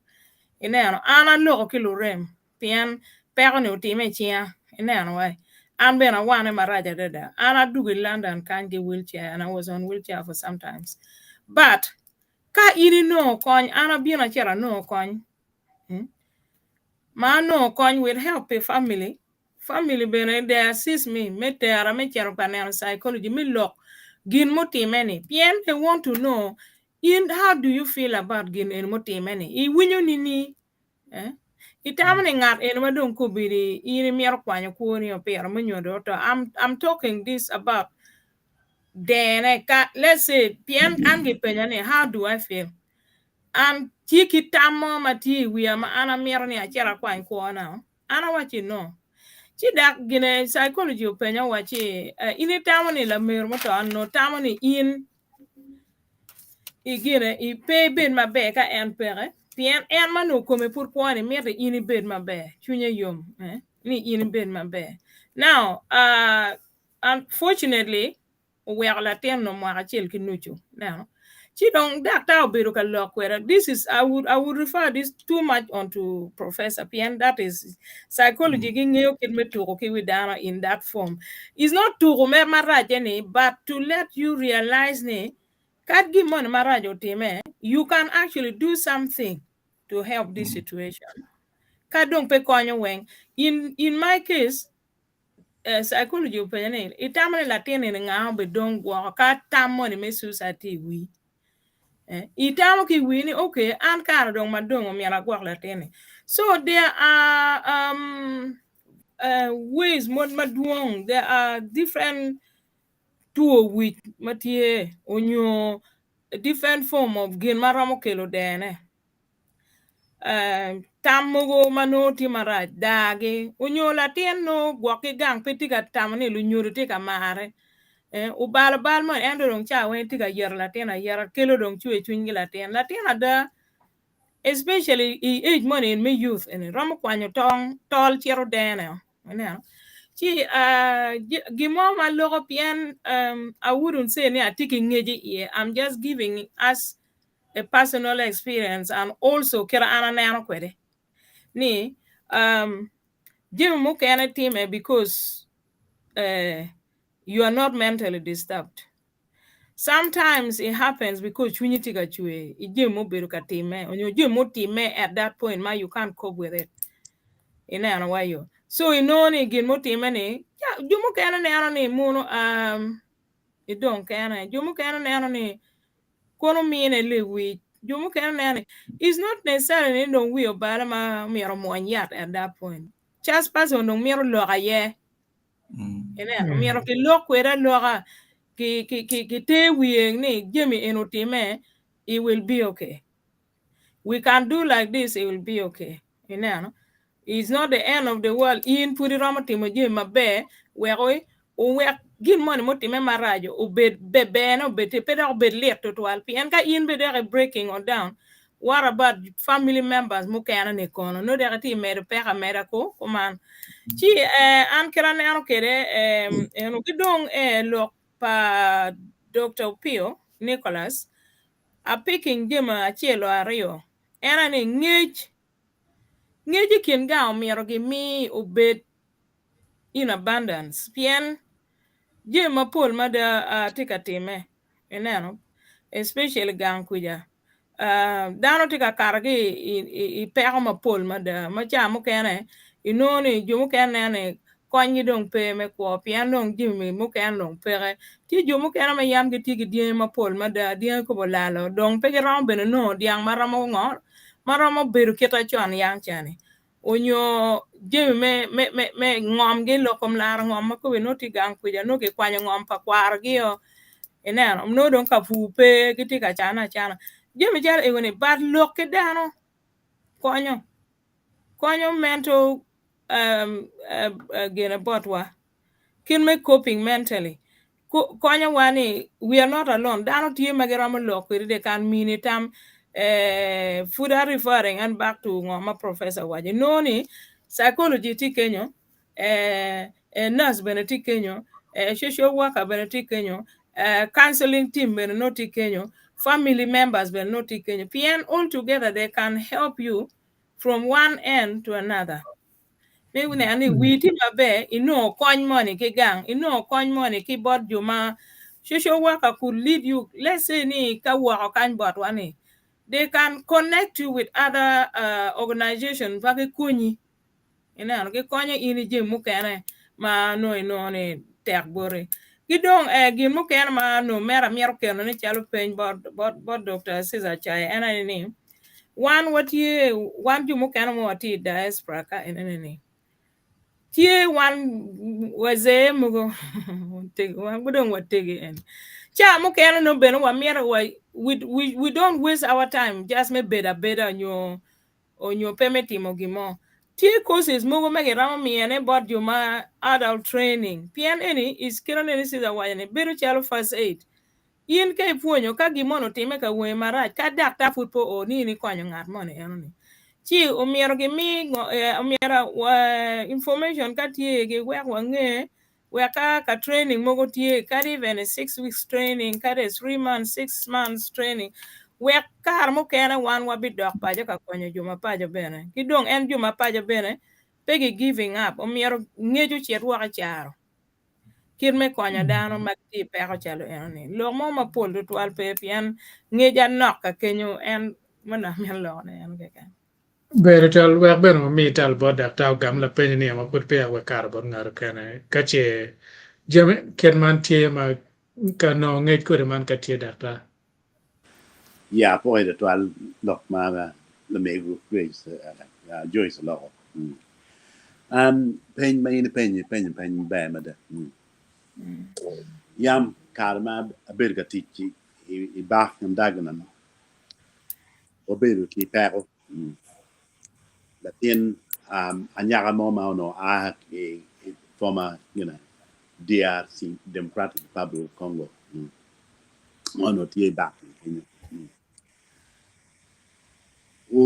Speaker 4: In an Anna Lockilo Rem, Pian Perno Time Chia, in an way. I'm been a one in my Raja Dada. Anna do with London can't get wheelchair, and I was on wheelchair for sometimes. But ka iri no coin, Anna being a chair no coin. Ma no coin will help a family. Family bene they assist me. Me tera me chero panel psychology me look. Gin moti many. Pien they want to know in how do you feel about gin en moti many. I winyo nini. Itamani ngat en madong kubiri ini mier kwanyo kuoni opera menyo doctor. I'm talking this about dene let's say pien angi penyane how do I feel? And tiki tamo mati we am ana mirni achera kwa nkuona ana wachi no chi dak gine psychology openya wachi ini tamo ni la mer moto no tamo ni in igine I pay ben mabe ka en pere pien en manu come pour quoi ni mer ini ben mabe chunye yom ni ini ben mabe now unfortunately we are la ten no mwa chel kinuchu now she don't that this is I would refer this too much onto Professor Pian. That is psychology with Dana in that form. It's not to remember but to let you realize you can actually do something to help this situation. In my case, psychology opinion, it tamale Latin in be don't go money me society we. Itamo ki wini okay an kara dong madong mi ala gwak latene. So there are ways mod madwong there are different tool with matie onyo different form of gain maramo kelo dene. Tamogo manoti mara dage onyo latien no gwaki gang petika tamane lu nyurite ka mare. Ubal mo endo dong cha wen tika yer latien a yer kelo dong chwe chungi latien ada especially age money in me youth and ram kwanyo tong tol chero dene chi gimo ma logo pian I wouldn't say ne taking ngeji. I'm just giving us a personal experience and also kera ana na kwede ni Jim mukana team because you are not mentally disturbed. Sometimes it happens because you need to get you a Jim team on your Jim team at that point, ma you can't cope with it. In an way you. So you know again motimene, yeah, you mukana ne mono it don't can you mukana ne kono mine live you mukana it's not necessarily no we about ma miro one yet at that point. Just person no miro loga ye. Miro ki lok kwera loga ki te we ni Jimmy enotime, it will be okay. We can do like this, it will be okay. It's not the end of the world. In put it on my bear, where we give money motime marajo, obed bebe, no bete, pedo bed late to 12 p.m. In be there breaking or down. What about family members? Mukana nekono, no there made a pera medical, command. Chi an kera ne ano kere eno gidong look pa Dr. Pio Nicholas a picking jima chielo ario. Era ni ngej kin ga omiro gi mi obed in abundance. Pien jima pol mada tika time. Enano especially gang kuja. Dano tika karagi I pego ma pol mada ma chamo kene inoni jumu kene ne konyi dong pe me ko pian dong jimi mu ken dong pere ti jumu kene ma yam gi tigi die ma pol mada die ko bolalo dong pe ram bene no diang maramo ngor maramo beru kita chon yang chani onyo jimi me ngom gi lokom lar ngom ma ko no ti gang kuja no ke kwanya ngom pa kwar gi yo enano no don ka fupe kiti ka chana Jimmy jar egoni bad look ke dano konyo mental gena botwa kin me coping mentally konyo wani we are not alone dano tie magera mo look de kan mini tam food are referring and back to ngoma professor waje noni psychology ti kenyo nurse beneti kenyo social worker beneti kenyo counseling team beneti kenyo family members beneti kenyo PN all together they can help you from one end to another. Maybe any we team abe coin money ke gang coin money ki board juma social worker could lead you let's say ni ka work kan board one they can connect you with other organizations ba ke Kony ke konyo ini jim mukene ma no ne tek bore gidong gin mukene ma no mera mier keno ne chalo pen bod Dr. Cesar Chai ni one ju mukene mo ti diaspora ka ni tie one waze mugo te wan gudong watege en cha mukene no beno wa mier we don't waste our time just me better on your permitimo gimo Tie courses mogo mege ramo miene bot juma adult training. PNN is kirane sida wayane beru chalo first aid. Yin ke puonyo ka gimono time ka we marach ka dakta foot po o ni konyo ngat mone enoni. Chi omiero gi mi omiera information ka tie ge we wange we ka training mogo tie ka even a 6 weeks training ka 3 months 6 months training. We kar mo kena wan wa bidok pa ka konyo juma pa bene kidong en juma pa bene pegi giving up omiero ngeju chierwa ka charo kir me konyo dano ma ti peko chalo enoni lo mo ma pol to twal pe pian ngeja nok ka kenyo en mana men lo ne en ke kan
Speaker 2: Bere tal wek beno mi tal bo dak taw gam la penye ni ma put pe we kar bon ngar kene kache jame ken man tie ma ka no ngej ko man ka tie dak ta
Speaker 9: Yeah, poi de twal lok ma la me gu grace Joyce lo. Pen me ni pen ba ma de. Yam karma a berga tichi I bach nam dagnan. O beru ki pero. La tin anyaga mo ma no a former DRC Democratic Republic of Congo. Ono tie back. O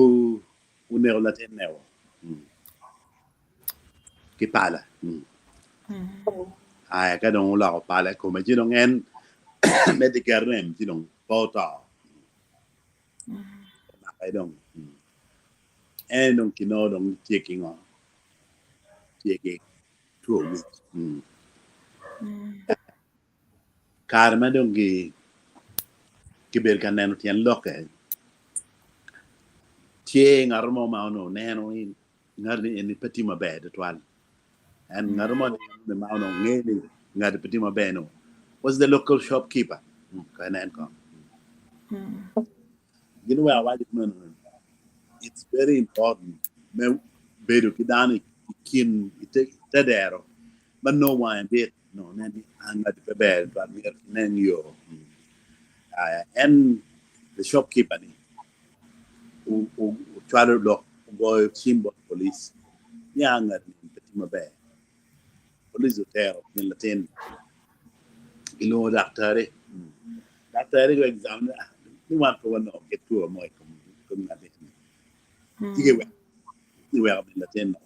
Speaker 9: mero latin neo ki pala ai ka dong la pala ko ma ji dong en medical rem ji dong po ta na kai dong en dong kino dong checking on checking to kar ma dong ki ber kan neno tien loke tie ngar mo ma no neno in ngar ni en peti ma be de twal en ngar mo ni ma no ngeni ngar peti ma be no was the local shopkeeper kan en ko you know where I man it's very important me bedo kidani kin ite tedero but no one bit no nani anga de be twal mi nen yo and the shopkeeper ni who try to look go symbol police younger than Petima Bay. Police hotel in Latin. You know, doctor, go examine. You want to know get to a more community. You will in Latin.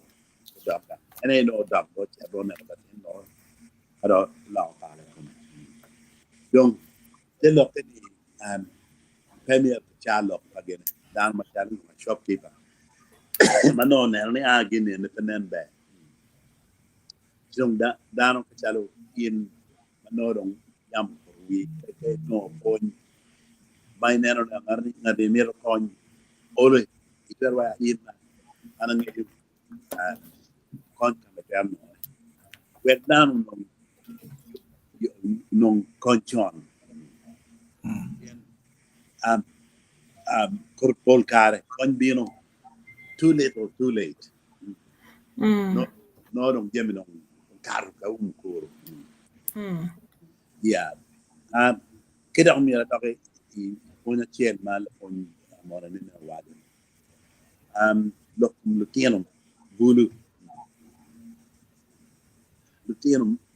Speaker 9: Doctor. And I know doctor, I don't know Latin or I don't know. Don't they look at the premier child again. Down my child, my shopkeeper. Manon, and I again independent bay. Jong dano ka chalo in manodong yam wi ke no kon may nero na ngarni na de nero kon ole iterwa in anang ngi kon ka tem wet dano non konchon um korpol kare kon bino too little too late no dong jemi non kar ka kuro yeah keda mi ra take ona chen mal on mona ni na wadi lutieno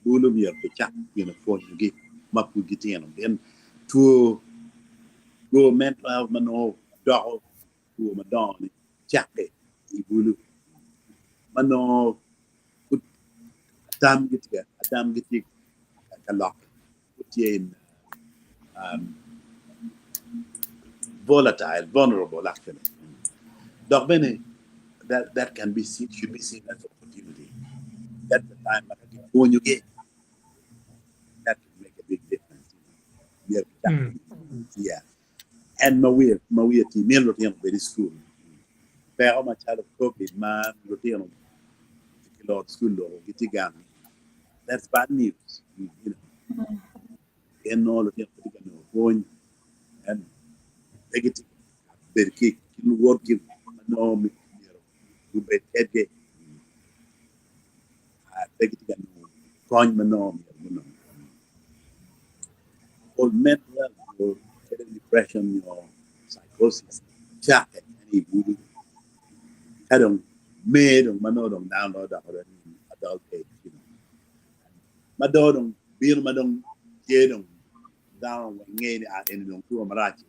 Speaker 9: bulu mi pe chak you know for you get mapu gitieno then to go mental health mano do to madon chak e bulu mano put tam gitiga adam gitig kalok tien volatile vulnerable actually dog bene that can be seen should be seen as opportunity at the time when you get that can make a big difference yeah and mawir ti men rotian very school pero ma child of covid man rotian lord school lo gitigan that's bad news you know and all rotian gitigan no going and negative very kick you work give no you bet edge gitigan no coin manom or mental health or depression or psychosis check it any voodoo I don't made on manodong download or adult age you know madodong bir madong jedong down ngeni a en dong tu marachi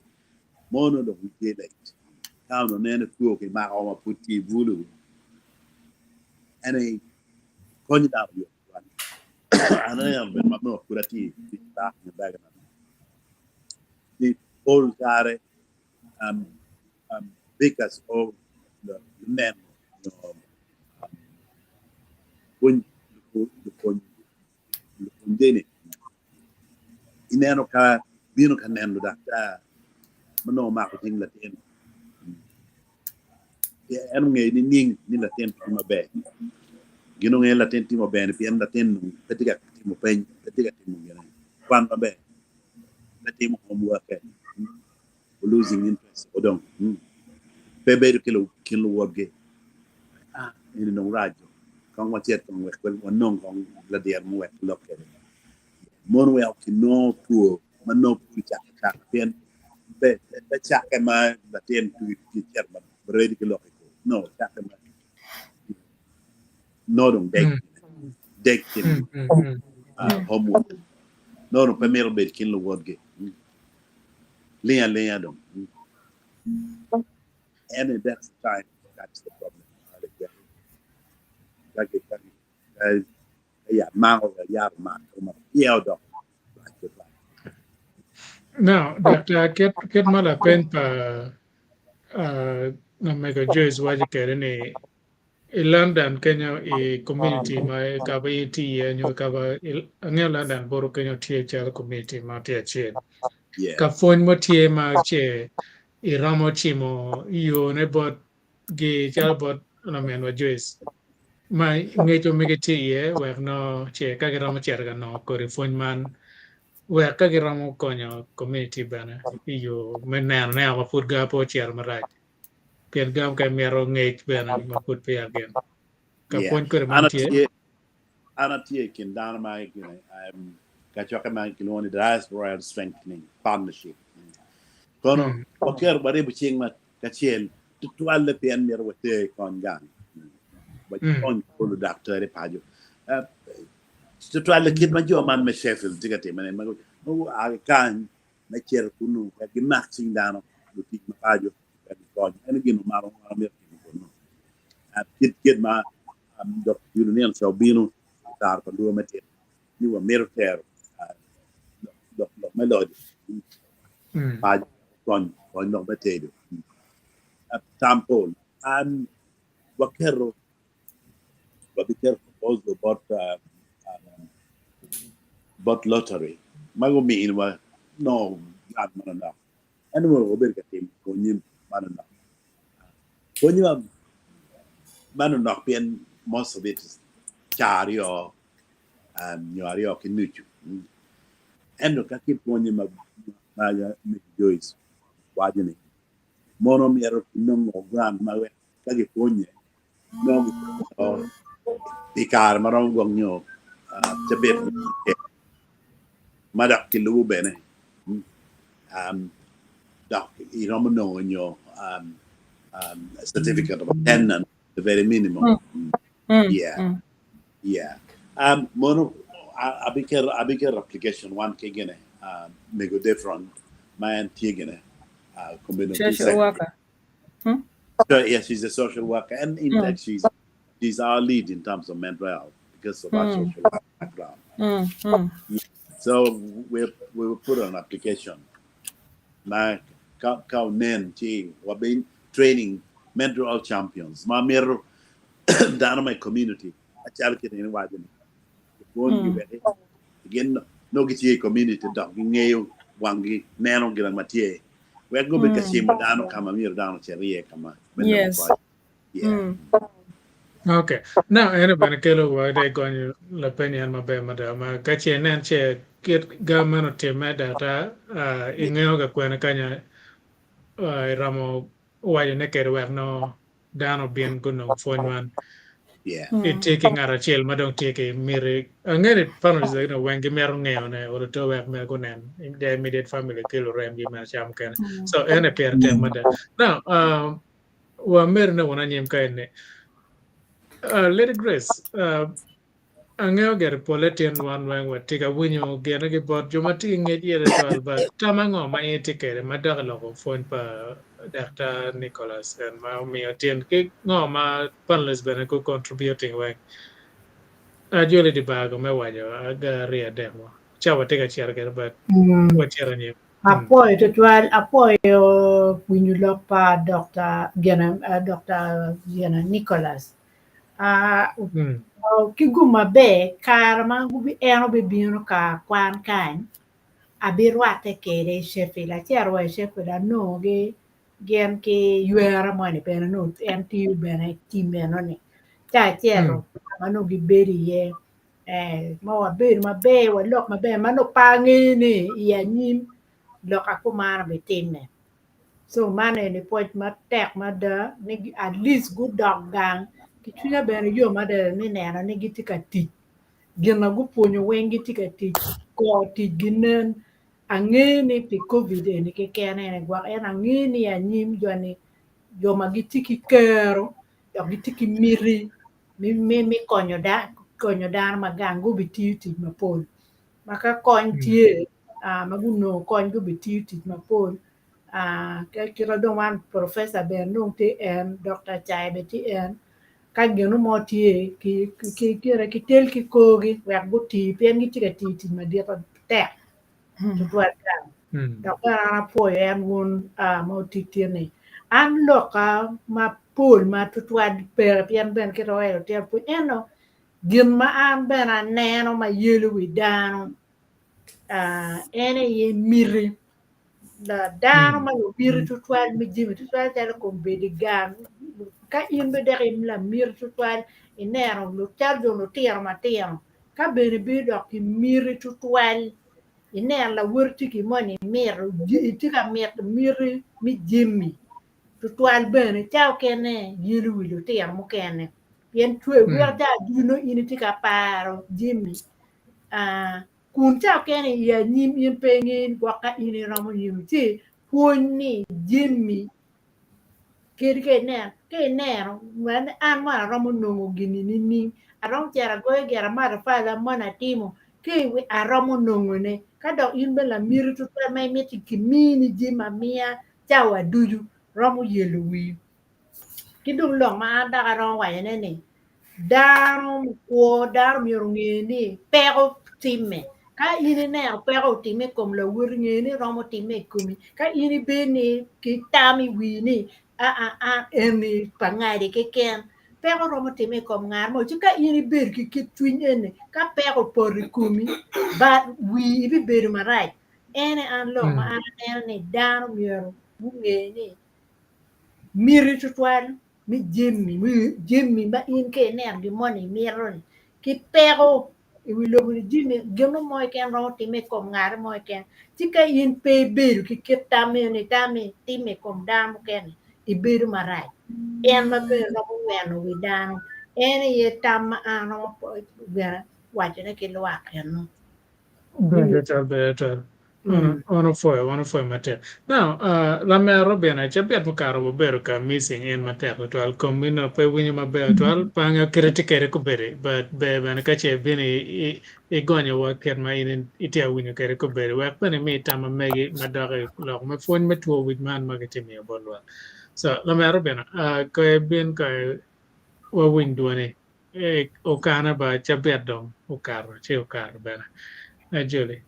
Speaker 9: mono dong jedait down on en tu ke ma o puti voodoo any konyo down yo ana yam ben mabno kurati ta ni baga the whole care because of the men when dene ineno ka bino ka nendo da mano ma ko ting la ten en nge ni ning ni la ten ma be gino nge la ten ti mo be ni en la ten petiga ti mo pen petiga ti mo ngene kwan ma be la ti mo mo wa ke losing interest odong be kilo woge ni no rajo kan wa tiet kan wek won non kan la der mo wek lokke mon we ok no tuo man no pu cha pen be cha ke ma la ten tu ti cher ma ready ke lokke no cha ke ma no dong dek tin homework no pe mer be kin lo woge le dong and that's the time That's the problem. Yeah, mango ya ma ma yeo do.
Speaker 2: Now, Dr. Ket mala pen pa na mega Joyce waje kere ne i London Kenya i community ma kaba i ti nyo kaba nge London boro Kenya tie chal community ma tie chien.
Speaker 9: Yeah.
Speaker 2: Ka fony mo tie ma che i ramo chimo yo ne bot gi chal bot na men wa Joyce. Ma ngecho mege tie wek no che ka gi ramo cherga no kori fony man wek ka gi ramo konyo community bana yo meneno ne ma put ga po cher marach. Pien gam ka mero ngech bana ma put pe again. Ka
Speaker 9: Yeah.
Speaker 2: fony kore man tie.
Speaker 9: Anatie kin down my kachoka man kin on the diaspora and strengthening partnership. Kono waker bare buching ma kachel tu alle pien mer wote kon gang. But on ko doctor e pajo. Tu alle kid ma jo man me Sheffield tigate man ma no a kan na cher kunu ka gi maxing down do tik ma pajo ka kon en gino maro mer kin kid ma do union so binu tar ko do mate ni wa mer ter do melody pa kon no mate do tampo and wakero also bought lottery mago mi in wa no gad manana and mo ober ka tim ko nyim manana ko nyim manana pien most of it is chari or nyari o kinuchu endo ka kip ko nyim ma ya mi Joyce wajini mono mi ero no grand ma we ka gi ponye no pikar marom gonyo chabet madak kilu bene dak iromo no nyo certificate of attendance the very minimum yeah mono abiker application one kegene nego different man tigene
Speaker 4: Social worker.
Speaker 9: So, yes, she's a social worker, and in fact, she's our lead in terms of mental health because of our social background. So we will put an application. My cow nen chi we've been training mental health champions. My mirror down in my community. I tell you in Wagen. Won't give it again. No get community dog. Ngayo wangi nano gira matie. We're going to be kashim down kama mir down cherie kama.
Speaker 4: Yes.
Speaker 9: Yeah.
Speaker 2: Okay. Now, ene bana kelo wa de konyo la penyan mabe madama kache nen che kit gamano time data ingeo ga kwena kanya ramo waje ne kere wer no dano bien kuno fonwan
Speaker 9: Yeah.
Speaker 2: it taking ara chel madong take miri angere families like no wengi mer ngeo ne or to wer mer kunen in the immediate family kelo rem gi mer cham ken so ene per te mada now wa mer ne wona nyem kayne Lady Grace, ang'eyo ger politian wan wang wa tika winyo gena gi bot joma ti nge yere twal but tamango ma iti kere ma dak loko phone pa Dr. Nicholas and ma omiyo tien ki ngo ma panelist bene ku contributing wang ajoli di bago me wanyo aga ria demo chawa tika chiar ger but wachira nyi
Speaker 3: Apoyo tutwal apoyo winyo pa Dr. Gena Nicholas. Kiguma be kar ma gubi eno be bino ka kwan kany abirwate kede Sheffield achero e Sheffield ano gen ke ywera mane bene no en ti bene timeno ni cha achero mano giberi ye ma wabedi maber walok maber mano pang'ini iya nyim loka kumara be timne so mane ni poch matek mada ni at least good dog gang kichunya bene yo mada ni neno ni giti ka tich gina gupuonyo weng giti ka tich ko tich ginen ang'e ni pi covid ni kikene ni gwak en ang'e ni anyim joma giti ki kero jok giti ki miri mi konyo dano magang gubi tiyo tich mapol maka kony tie maguno kony gubi tiyo tich mapol cái đông an professor ben nung ti en Dr. Chai be ti en ka genu mo ti ki ra ki tel ki ko gi wa bu ti pen gi ti ma dia pa te to to ka da ka ra po en won mo ti ti ni an lo ka ma pul ma to per pen ben ki ro e te pu eno gin ma an ben a neno ma yelu wi dano ene ye miri da dano ma yo miri tutwal mi jimi tutwal tele ko bedi gan ka in be dere im la miri tutwal inero lo tarjo lo tiro ma tiro ka bene be do ki miri tutwal iner la wurti ki moni mir ti ka miri mi jimi tutwal bene chaw kene yiru wilu tiro mo kene yen twe wer da duno ini ti ka paro jimi kun cha kene ya nyim yin pengen waka ini ramu yim ti poni jimmi ke ne wan an ma ramu nungu gini ni aram chara go gera ma fa la mana timo ke wi aramu nungu ne kada in bela miru tu ta mai meti kimini jima mia chawa duju ramu yelu wi kidung lo ma da ron wa ne ne darum ko darum yorungeni pero time ka ini ne pero time kom la wurngeni romo time kumi ka ini beni ki tami wini a eni pangade ke ken pero romo time kom ngar mo ka ini ber ki twin ene ka pero por kumi ba wi bi ber marai ene an lo ma an ene darum yorungeni miri tutwal mi jemmi ma in ke ner gi moni miron ki pero e wi lo ni jimi gemo moy ken ro ti me kom ngar moy ken ti ka in pe beru ki ketame ni tame ti me kom dam ken i beru marai en ma be ro mo wen wi dan en ye tam ano po vera wa ne ke lo aken no
Speaker 2: Better. Ono foi mater. Now, la mero bene, c'è per caro bero ka missing in mater to al combino poi winyo maber to al panga criticare ko bere, but be bene ka c'è bene e gonyo wa ker ma in itia winyo kere ko bere. Wa pene mi tama megi madare lo ma fon me to with man magete mi bolwa. So la mero bene, ko e ben ka wa win duane. E o kana ba c'è bedom o carro, c'è o carro bene. Julie.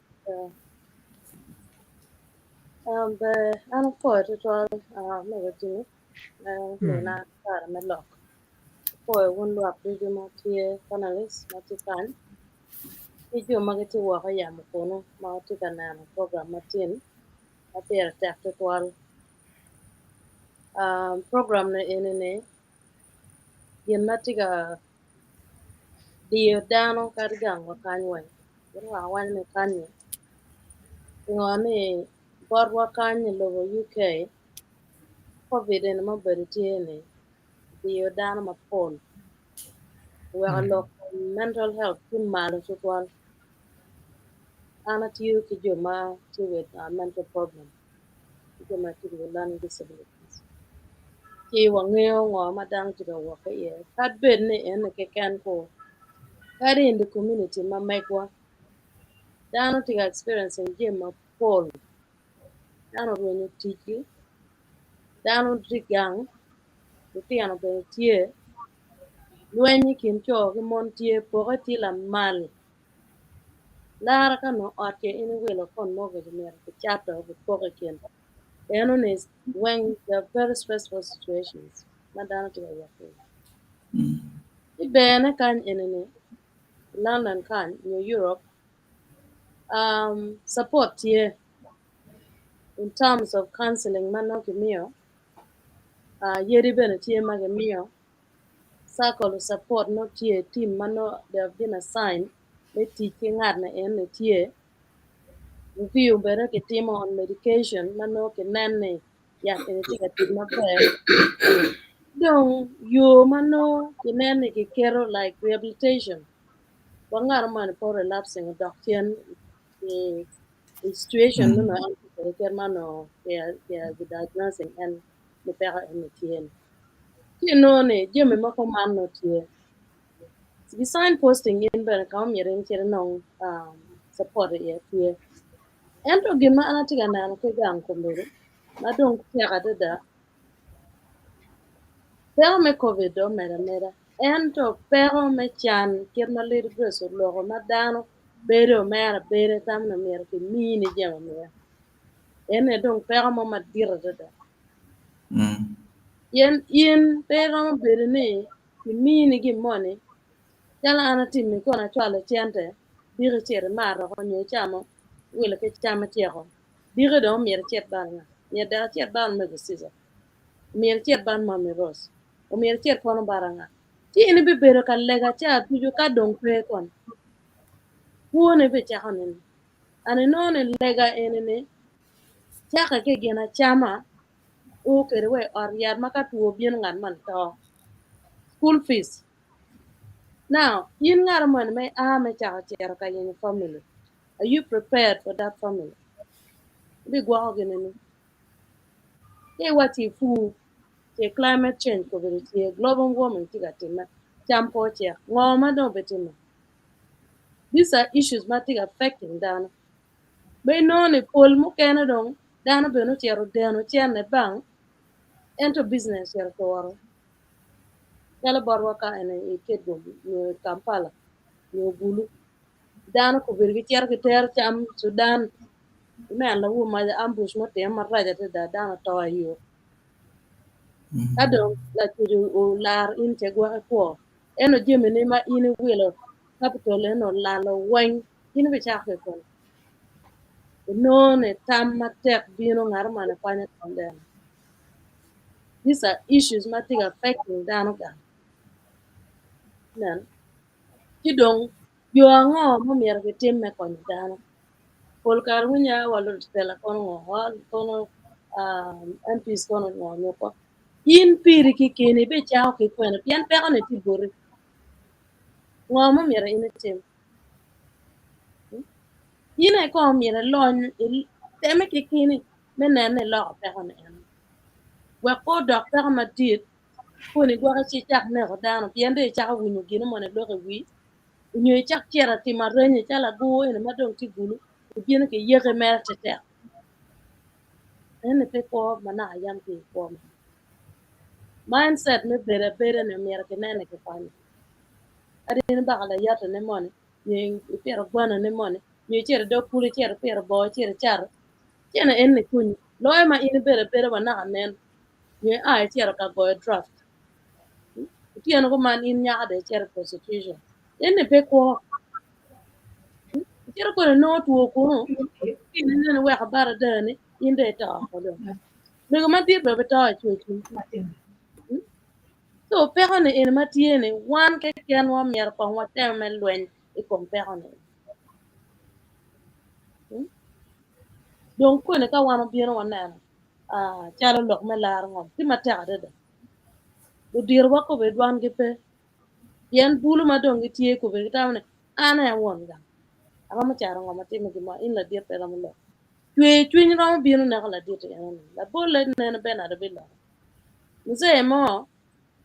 Speaker 11: The unfortunate negative Lena Medlock. For one lock, the Mattia panelist, Matikan. If you magati waka yamukono, Matikan program Martin, at the attack to all program in Yamatiga the dano cargang or canway. You know, one mechanic. You know, Borwa logo UK, COVID in a mobility, the dano mapol. We are mental health in malo tutwal ana tiyo ki joma ti with mental problem joma ti with learning disabilities ki wangeo ngo madang ti go ka ye kad bed ne en ke kan ko kari in the community ma mekwa dano ti experiencing jema pol dano ro tiki dano digang ti ano be tie lwenyi kin cho ki mon tie po ti la mal lara ka no ate ini welo kon mo ga mer ke chata ko ko ken eno is when there are very stressful situations madana to ya ko ibene kan enene London kan New Europe support here in terms of counseling mano kimio yeri bene tie magamio circle support no tie team mano they have been assigned they teaching na en tie review bene ke team on medication mano ke nene ya ke tiga team maber dong yo mano ke nene ke kero like rehabilitation wangar man for relapsing doctor the situation no na ke mano ke diagnosing and the pera MTN you know ne jeme mako man no tie the signposting in ben kam yeren kere no support ye tie ento gima anatiga nan ke gang ko mbere ma dong teka da pero me covid do mera ento pero me chan kir ma lir beso logo ma dano bero mera bere tam na mera ke mini jema mera ene dong pero mo ma dira da yen pero mo bere ne ke mini gi moni yala ana timmi ko na chwala chente biri chere maro ko nyo chamo wile ke chama tieko biri do mier chet ban nga mier da chet ban me gusiza mier chet ban ma mi ros o mier chet kono baranga ti ini be bero ka lega cha tuju ka dong pe kon wuone be cha hanen ane no ne lega enene cha ka ke gena chama o kere we or yar maka tuo bien ngan man to school fees now yin ngar man me me cha chero ka yin family. Are you prepared for that family? Be go again ni. Hey, what if you climate change ko be global warming tiga tima. Champo che ngoma do betima. These are issues matic affecting dana. Be no ni pol mo kena dong dana be no chero dano chene bang ento business chero to waro. Yala barwa ka ene kedo no Kampala no bulu. Dana ko be chero ke ter cham Sudan. Me la wu ma ambush mo te raja te da dana to ayo. Adong la tuju o lar in che gwa ko eno jemi ni ma in wilo capital eno lalo wen in be cha ko no ne tam ma tek bino ngar mane kwanya tonden. These are issues ma tiga affecting dano ga nan kidong yo ngo mo mier ke tim me kon dano pol kar munya walu tela kon ngo wal kono MPs kono ngo ko in piri ki kene be cha ke kwena pian pe ne ti bori ngo mo mier in tim yine ko mira lon teme ke kini menene lo pe on en wa ko doctor ma dit ko ni gwa chi chak ne ko dano piende chak wu ñu gino mo ne lo wi ñu chak chera ti ma renye chala go ene ma don ti gulu ku gino ke yege mer te te ene pe ko mana ayam ti ko mindset me bere ne mer ke nene ke pani ade ne ba la yata ne mo ne ni pero bwana ne mo ne ni chere do kuli chere pero bo chere char chena enne kunyi loy ma ini bere ba na nen ye ai tiara ka go draft tiana ko man in nya de tiara constitution enne pe ko tiara ko no to ko no ini ne we ka bara de ne inde ta ko do me ko ma dir be ta chu chu so pe ko ne en ma tiene wan ke ken wa mer ko wa tem men lwen e ko pe ko ne donc ko ne ka wan bi no na chalo lok me lar ngom ti ma ta de do dir wa ko be dwan ge pe yen bulu ma dong tie ko be tamne ana ya won ga aga ma charo ngoma te mi ma in la dir pe ram lo twe twin ram bi no na la dir ya no la bo le ne na be na de be la mze mo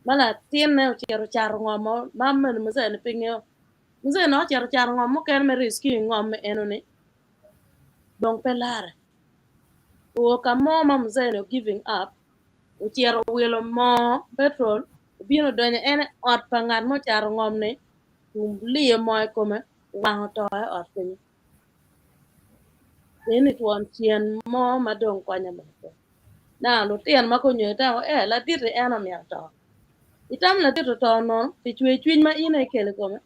Speaker 11: mala tien ne chero charo ngoma ma men mze ne pinyo mze no chero ngoma ken me riski ngoma eno ne dong pe lare o ka mo ma mze no giving up o chero wilo mo petrol bino donyo ene ot pangat mo charo ngom ne liye moy kome wang to ot piny ni tuon chien mo madong kwanya ba na lu tien ma ko nyo ta la dir ena mi to itam la dir to no ti chwe chwin ma ine kele kome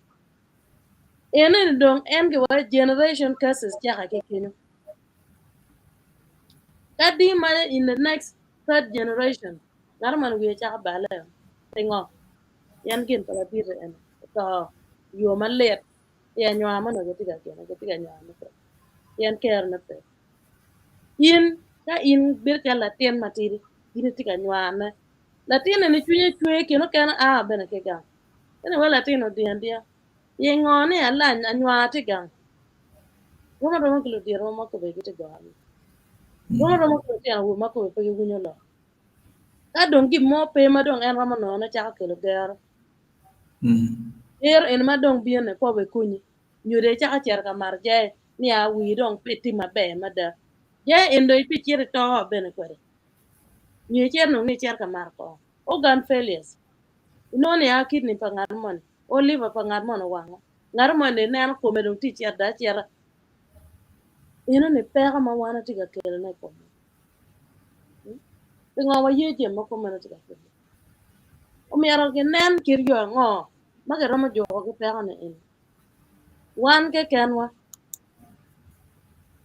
Speaker 11: ene dong en ge wa generation curses ja ka ke kinu kadi ma in the next third generation nar man wi cha ba le tingo yan gin to la dir en to yo malet ya nywa ma no ge tiga nywa ma yan ker na pe yin ka in bir ka latin matiri yin tika nywana latin ni chunye chwe kino kana bene ke ga ene wa latin odian dia ye ngone ala anywa tiga wona do maklo dia ro makko be gite ga wona do maklo dia wo makko be pe gunyo lo ka don gi mo pe ma don en rama no na cha ke lo gar en ma don bien ne ko be kunyi nyure cha cher ka mar je ni a wi don peti ma be ma da je en do pi chire to bene kwere Ni cher no ni cher ka mar ko. Organ failures. Inone ya kidney pa ngar mon. O liver pa ngar mon wango. Ngar mon ne nan ko me dong ti cher da cher. Ino ne pera ma wana tiga kele na ko. Ngo wa ye je mo ko mana tiga kele. O mi aro ke nan kir yo ngo. Ma ke romo jo ko pera ne en. Wan ke kenwa.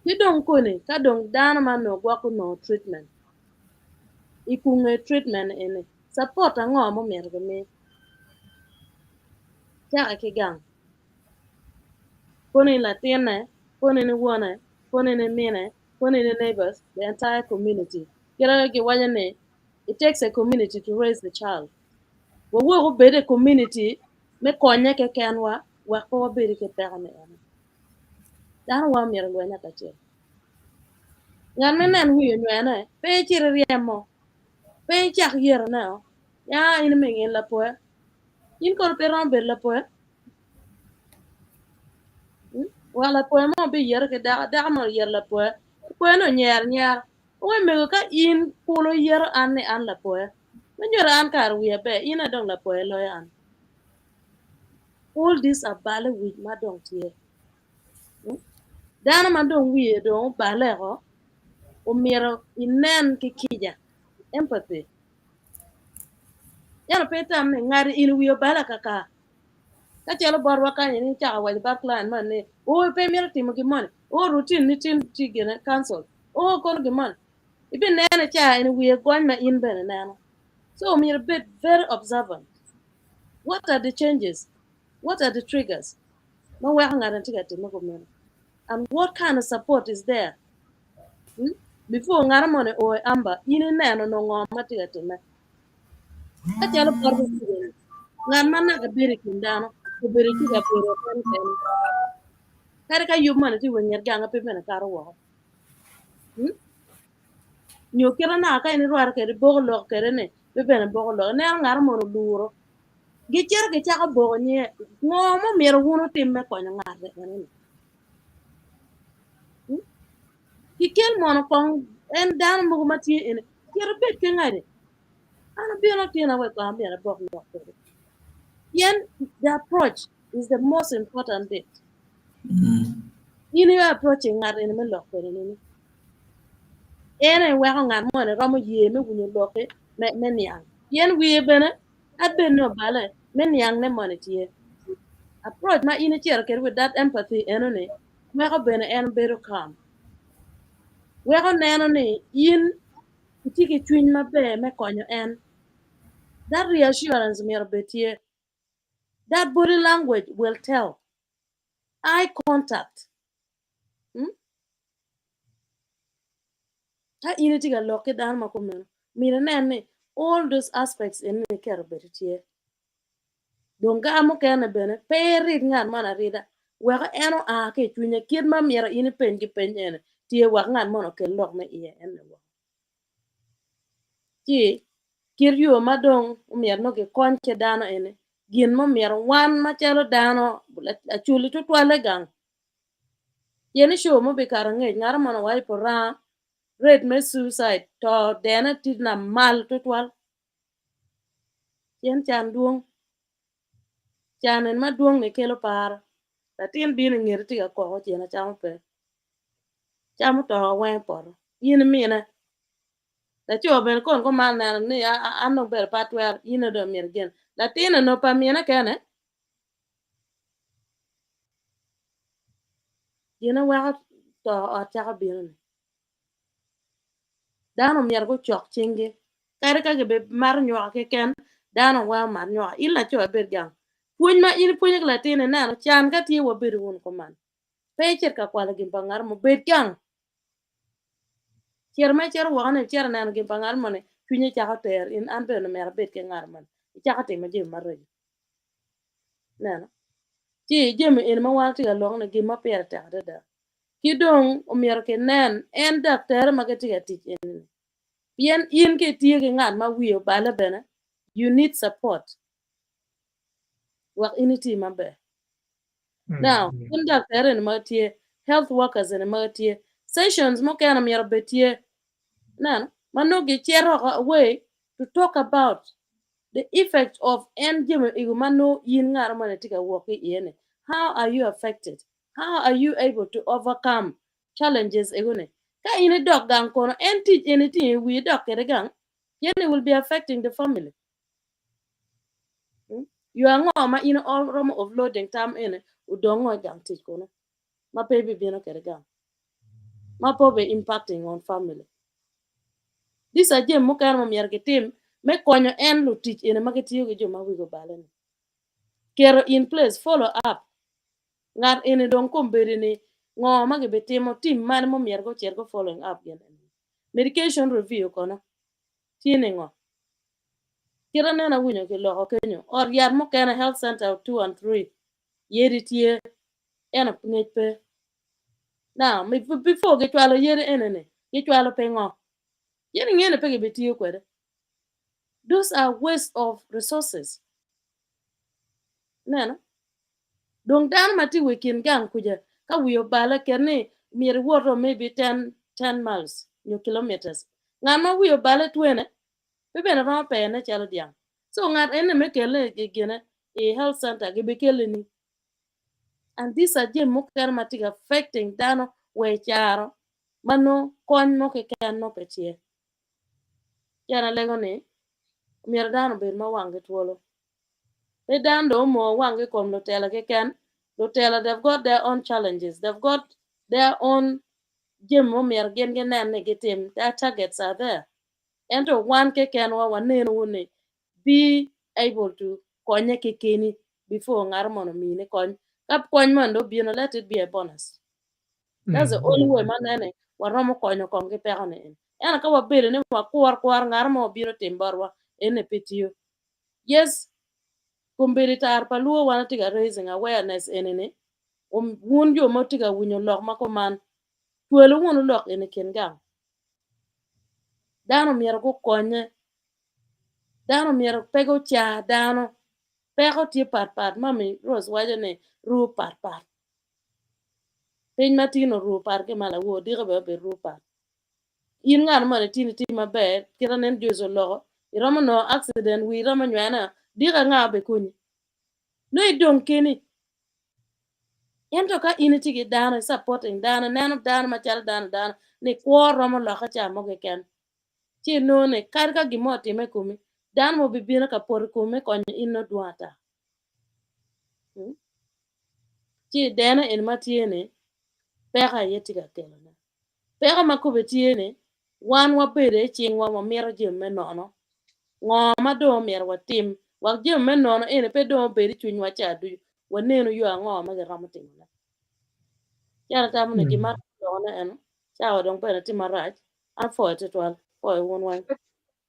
Speaker 11: Ki dong ko ne ka dong dana man no gwa ko no treatment. Ikunge treatment ene. Support ngo mo mi aro ke me. Cha ke gang. Kony Latina, Kony Wana, Kony Mina, Kony neighbors, the entire community. It takes a community to raise the child. When we obey the community, me konya ke kenwa, wa ko obey ke perane ene. Dan wa mi ro nya ka che. Ngan men nan wi no ene, pe chi riemo. Pe chak yer na. Ya in me ngin la po. In ko peron be la po. Wala po mo be yer ke da mo yer la po. Po no nyer. O me ka in polo yer an ne an la po. Men yer an kar wi be ina dong la po lo yan. All these are bale with madong tie. Dana madong wi do bale ho. O mero inen ke kija. Empathy. Yana petam ne ngari in wi bala kaka. Ka chelo bor waka ni cha wa ba plan man ne. O pe mero timo ki mon. O routine ni tin ti gene cancel. O kon ki mon. Ibi nene cha in wi gwan ma in bene nana. So we're a bit very observant. What are the changes? What are the triggers? And what kind of support is there? Before ngaramone o amba, yini neno no ngom matiga time. Achalo porgo kire. Ngamana ka biri kindano, ko biri kiga pero ten. Kare ka yumane ti wenger ganga pe mena karo wo. Nyokira na ka ni ruar kere bogolo kere ne, be bene bogolo. Ne ngaramone duro. Gicher ke chaka bogo nye ngomo mero wuno timme konyo ngare ene. Kikel mono kong en dan mugo mati ene. Kero bet ke ngare. Ana bieno tina we ko ambia bog lo. Yen the approach is the most important bit. You approaching ngare ene me lo ko ene. Ene we ko ngan mo ne romo ye me wunyo lo ke me niang. Yen we bene abeno bale me niang ne mo ne tie. Approach ma ine cher with that empathy enone we ko bene en better calm. We ko neno ni in tiki twin mabe me konyo en. That reassurance me betie. That body language will tell. Eye contact. Ta ine tiga loke dan makomeno. Mire nene all those aspects in the care betie. Donga mo kene bene perit ngan mana rida. We ko eno a ke twin kid ma mira ine penji penjene. Tie wa ngan mono ke lok me iye ene wa. Ti kir yo madong mier no ke kon ke dano ene gin mo mier wan ma chelo dano achuli to twale gang yeni show mo be karange ngar mono wai pora red me suicide to dena tidna mal to twal yen chan duong chanen ma duong ne kelo par latin bin ngir ti ko ho chena cham pe cham to wen por yin mina la cho ben kon ko man na ni ano ber patwer yin do mir gen latin no pa mina kene yin wa to a ta bin dano mier go chok chingi kare ka be mar nyo ke ken dano wa mar nyo illa cho ber gang puny ma in puny la tine na no chan ka ti wo ber won ko man pecher ka kwala gi bangar mo ber gang cher ma cher wa ne cher na gi bangar mo ne puny cha ka ter in an be no mer bet ke ngar man cha ka te ma je mar re na no ti je me en ma wa ti ga long ne gi ma per ta da ki dong o mier ke nen en dakter ma ke ti ga ti en yen in ke tie ke ngat ma wiyo bale bene you need support wak initi mabe now in doctor en ma tie health workers en ma tie sessions mo kana mi betie nan Mano ge chero away to talk about the effect of NGM igumano yin ngar manatika work yene. How are you affected? How are you able to overcome challenges egune? Ka in a dog gang kono and teach anything we dog gang, yene will be affecting the family. You are ngoma in all room of loading time in udongo gang teach kono. Ma baby bino gang. Ma pobe impacting on family. This a jem mukan mo mier team me konyo en lu teach in a marketiyo ge joma wigo balen. Kero in place follow up. Ngar ene don kombere ni ngoma ge betemo team man mo mier go cher go following up gen. Medication review kono. Tiene ngo. Kira nena winyo ke loko kenyo. Or yar mo kana health center 2 and 3. Yeri tie ena pngepe. Now, before get walo yeri enene. Get walo pengo. Yeri ngene pege betiyo kwede. Those are waste of resources. Nena. Dong dan mati wekin gang kuja. Ka wiyo bala kerne mir water maybe 10 miles, new kilometers. Ngama wiyo bala twene. Bebe na rama pe na chalo diang. So ngat ene mekele gene a health center gebekele ni. And these are jem mukar mati affecting dano we charo. Mano kon mo ke kan no pechie. Yana lego ni mir dano be ma wange twolo. They down do more wange kom no tela ke kan. Lutella, they've got their own challenges. They've got their own gym negative. Their targets are there. And to one can one be able to konye kekeni before ngarmono mine kon. Kap konman do be let it be a bonus. That's the only way man waromo konyo konge perane. And a kawa bill ne wa kwar ngarmo biro timbarwa in a pitio. Yes, kumbiritar paluo wanatiga raising awareness in wun jo motiga winyo lok makoman twelo wunu lok ene ken gang dano miero ko konye dano miero pego cha dano pego tie pat mami Rose wajo ne ru pat piny matino ru par ke mala wo diga be ru pat in ngan mo tini ti maber kira nen jozo logo iromo no accident wi romo nyana diga nga be kunyi no idong keni ento ka initi gi dano supporting dano nano dano machal dano ni kwor romo loka cha moge ken chi no ne karka gimo time kumi dano mo bibina ka por kumi konyo inno duata chi dena en matiene peka yetiga kelo na peka makube tiene wan wabede ching wa mero jem menono ngoma do mer watim wa jem menono ene pe do bedi chuny wa cha du waneno yo ngoma ge ramo timo yana tamu ne gima dona eno chawa dong pena timarach an fo te twal fo won wan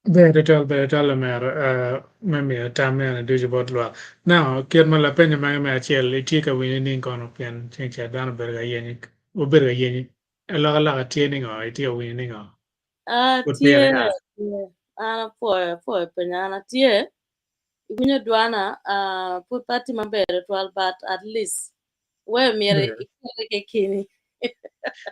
Speaker 2: Very tall, memi tammy and do about law. Now, get my lapena, my chill, a chica winning on a pen, change a down berga yen, uberga yen, a la attaining or idea winning or would be
Speaker 11: tie
Speaker 2: an ass.
Speaker 11: ana fo pena tie igunya duana put party mabere twal but at least we mere ikere kini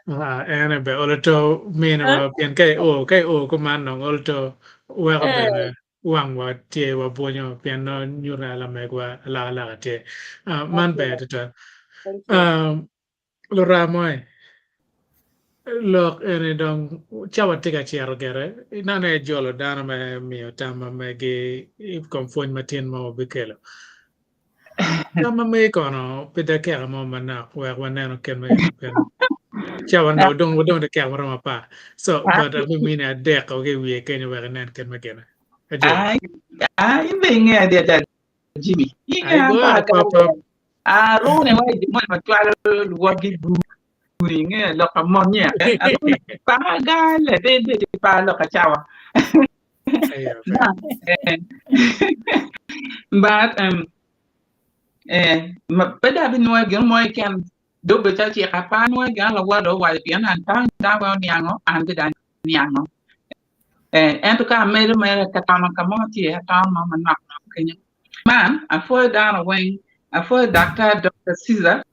Speaker 2: And a olto mean about pen ko command on olto well been one what tea or bonyo piano nura megua la tea. Man bad.
Speaker 11: Thank you.
Speaker 2: Lora moy. Look, ene dong chawa tika chiaro gere. Nane jolo dana me mio tama me gi konfon matin mo bikelo. Tama me kono pida kera mo mana wa waneno ken me ken. Chawa no dong de kera mo pa. So but I mean a deck okay we ken we nen ken me ken. Ajo.
Speaker 6: Ai venga de Jimmy.
Speaker 2: Ai
Speaker 6: Inga
Speaker 2: go
Speaker 6: pa
Speaker 2: papa.
Speaker 6: ro ne wa di mo twa lo gi buri nge lo ka mo nya ro ne pa ga le de pa lo ka chawa.
Speaker 2: Ayo.
Speaker 6: But ma pada bi no ge mo ken do be ta chi ka pa no ga la wa do wa pi an ta wa ni ango an de dan ni ango en to ka me ka ta ma ka mo ti ta ma na man a fo down away a fo Dr. Caesar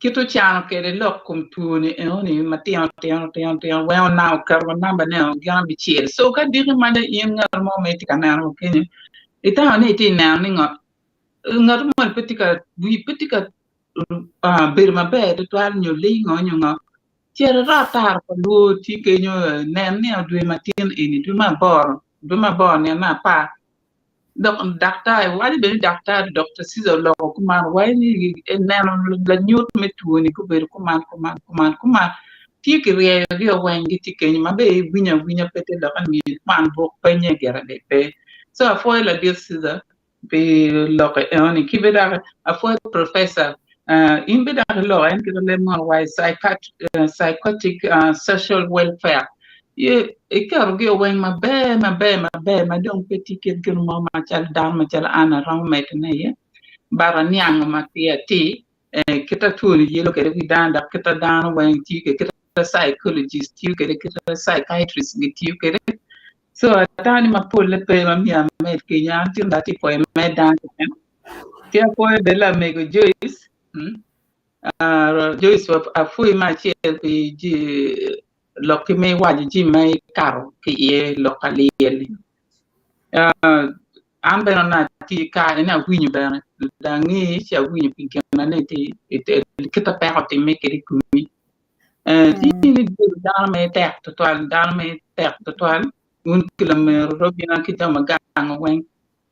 Speaker 6: kito chano ke de lok kum tu ni ni matiang tiang well now karwa namba ne gonna be chill so ka diri made yin ngar mo me tikana no ke ita ni ti na ni ngar mo petika wi petika ber ma be to twal nyo le ngo chier ra tar ko lu ti ke nyo nen ne dwe matin ini dwe ma bor ne na pa doctor wali be doctor Caesar lo kuma wali nen la nyut me tu ni ku be kuma ti ke re wangi ti ke ma be winya pete da kan mi man bo pe nye gera de pe so foi la dir Caesar be lo ke oni ki be da a foi professor in be da lo en ke le mo wai psychotic social welfare ye e kar ge wen ma dong peti ke gen mo ma chal dar ma chal ana rang met ne ye bara nyang ma ti kita tu ni yelo ke wi dan da kita dan wen ti ke kita psychologist ti ke kita psychiatrist ti ke so tani ma pole pe ma mi met ke nya ti da ti po me dan ti po de la me go Joyce Joyce a fui ma chel pe ji lo que me waji ji mai karo ki ye lokali yeli an be na ti ka na winyu be da ngi cha winyu pinke na ne ti kita pe ha ti me ke ku mi ti ni da me tek to toal un kilometro robina ki ta magang wen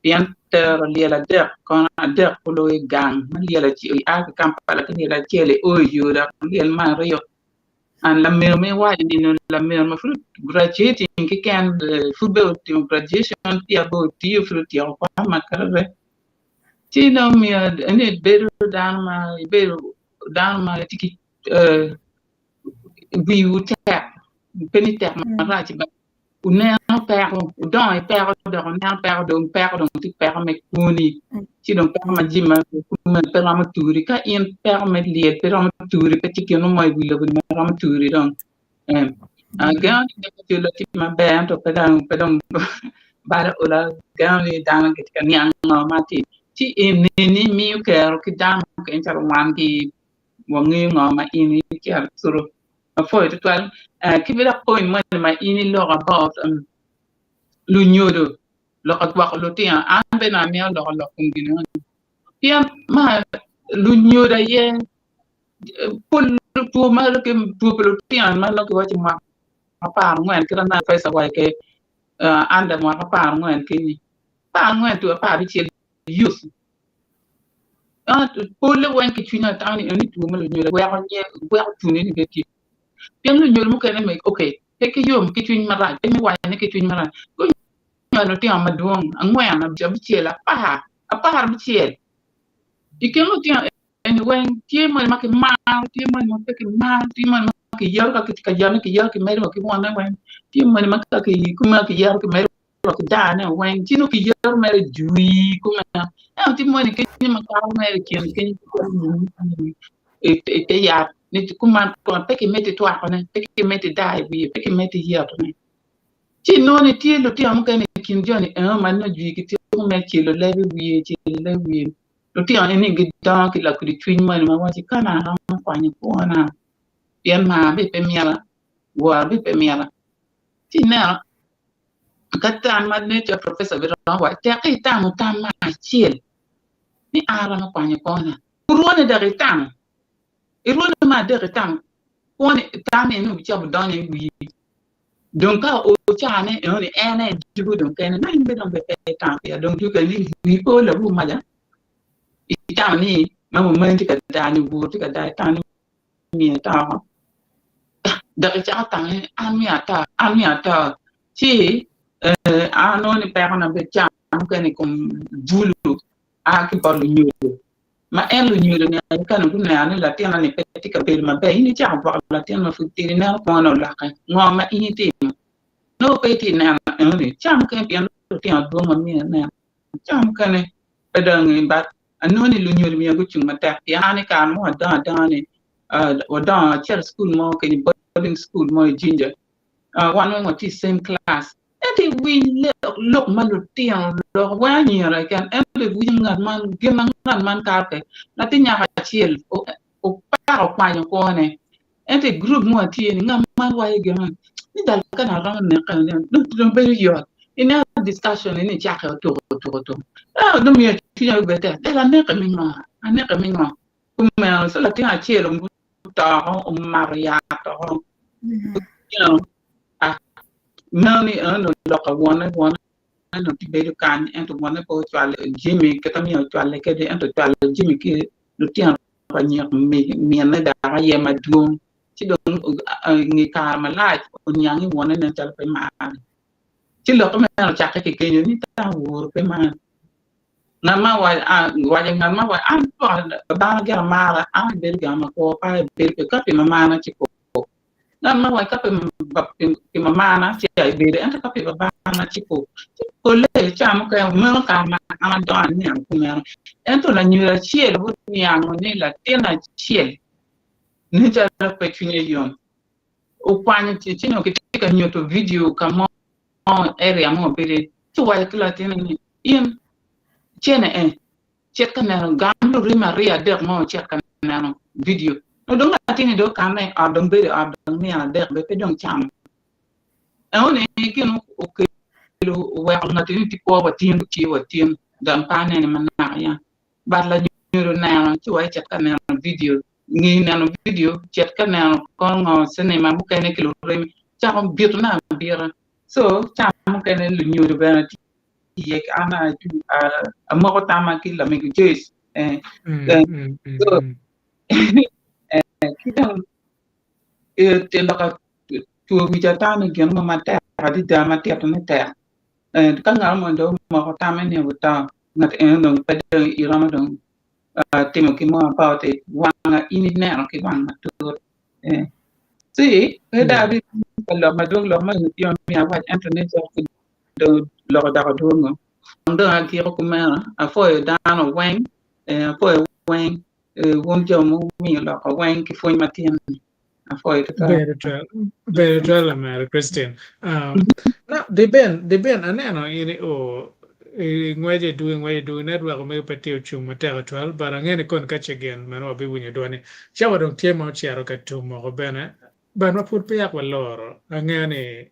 Speaker 6: pian ter le la der kon der ko lo gang le la ci a kampala ki la chele o yo da le ma rio and la me wa ni no la me fruit graduating ki can football team graduation ti abo ti fruit ti ko ma karbe ti no mi ene beru dan ma ti ki bi uta penita ma ra ti ba una perro don e perro de una perro ti perro me kuni ti don perro ma jima ma perro ma turi ka in perro me lie perro ma turi pe ti ke no mai bi lo ma turi don gan ti lo ti ma ben to pedang bara ola gan ni dan ke kan yang ma ti ni mi ke ki dan ke inter wan ki wangi ma ini ki ar suru foi to twal ki bira point ma ini lo about lu nyodo lo ka twak lo ti an be na mi lo kum gina pia ma lu nyoda ye pul tu ma lo ke tu lo ti an ma lo ke wa ti ma pa ngwen ki na fa sa wa ke anda mo pa ngwen ki ni pa ngwen tu pa bi che yus pul le wen ki china ta ni tu ma lo nyoda wa tu ni ke ti pia lu nyodo mo ke ne me okay ke yom ki china ma ra ke mi wa ne ke china ma ra no ti ama dwong angwen na jam chiela pa bi chiel ikelo ti en wen ti mo ma ke ma ti mo ke ma ti mo ke yer ka jam ke yer ke mero ke mo na wen ti mo ma ka ke kuma ke yer ke mero ke da na wen ti no ke yer mero jui kuma ti mo ke ni ma ka mero ke te ya ni kuma ko pe ke mete to akone pe ke mete dai bi pe ke mete yer ti no ni ti lo ti am ke ni kin joni man no ji ki ti me ki lo le wi lo ti an ni gi da ki la ku di twin man ma wa ti kana ram kwa ni ko na bien ma be pe miela wa be pe miela ti na ka tan ma ne cha professor be ran wa te ka ta mo ta ma chiel ni ara ma kwa ni ko na ru ne da retan ru ne ma da retan ko ni ta ne no bi cha bu dan ni wi donc o chane ni ene jugu donc ene na imbe don be ta ya donc tu kan ni ko la bu ma ja ita ni ma mo men ti ka da ni bu ti ka da ta ni mi ta da ka cha ta an mi ata ti ano ni pe na be cha ko ni kom bulu a ki ba lu nyu ma en lu nyu ni kan ku na ni la ti na ni pe ti ka be ma be ni cha ba la ti na fu ti na ko no la ka ngoma ini ti no pe ti na ni cham ke pian ti a do ma mi na cham ka ne pe da ngi ba ano ni lu nyu mi go chung ma ta ya ni ka mo da ni o da cher school mo ke ni boarding school mo ginger one mo ti same class eti wi look man lu ti lo wa ni ra kan e le wi ngat man ge man ka ke na ti nya ha chiel o pa ka kwa yo ko ne ente group mo ti ni ngam man wa ye gama ni dal kana ran ne kan ne do be yo ina discussion ni cha ka to no mi ti ya be ta la ne ka mi ma ane ka mi ma kuma so la ti a che lo ta o maria to you know mani no lo ka wona no ti be kan ento wona ko chwal jimi ke tam yo chwal ke de ento chwal jimi ke lu ti an pa nyak mi na da ye ma duong ti do ngi ka ma la o nyang ni wona na chal pe ma ti lo ko ma cha ke ke ni ta wur pe ma na ma wa wa ya na ma wa an to ba ga ma a be ga ma ko pa be ka pe ma na ti ko na ma wa ka pe ma na ti ai be ento ka pe ba na ti ko le cha mo ka mo ka ma do ni an ku me ento la nyura chiel bu ni an ni la tena chiel ni cha la pe chine yon o kwani ti no ke ka nyoto video ka mo area mo be ti wa ka la tena ni in chene chet ka na gam lu ri maria de mo chet ka na video no do ngati ni do ka me a do be a do ni a de be pe dong cham e o ne ki no o ke lu wa ngati ni ti ko wa tin dan pa ne man na ya ba la nyoro na ti wa chet ka na video ni na video chet ka na ko ngo cinema bu ka ne ki lu ri cha ko bi na bira so cha mo ka ne lu nyoro ba ti ye ana tu a mo ta ma ki la me ki jes so ki dan te la ka tu mi ja ta me gen ma ta di da ma te to ne ta ka ngal mo do mo ta me ne ta ngat no pa de I ram do te mo ki mo pa te wanga ini ne no ki wanga to si pe da bi lo ma do lo ma yo mi a wa internet do lo da do ngo ndo a ki ko ma a fo dano wen fo wen won jo mo mi lo ko wen ki fo ma tien a fo ta
Speaker 2: Very well, Mary Christine. Now, the ben, aneno ini o ngwaje doing network me patio chung matera 12 but angene kon catch again man obi winyo doni chawa dong tema chiaro ka tumo ko bene ban ma put pe yak waloro angene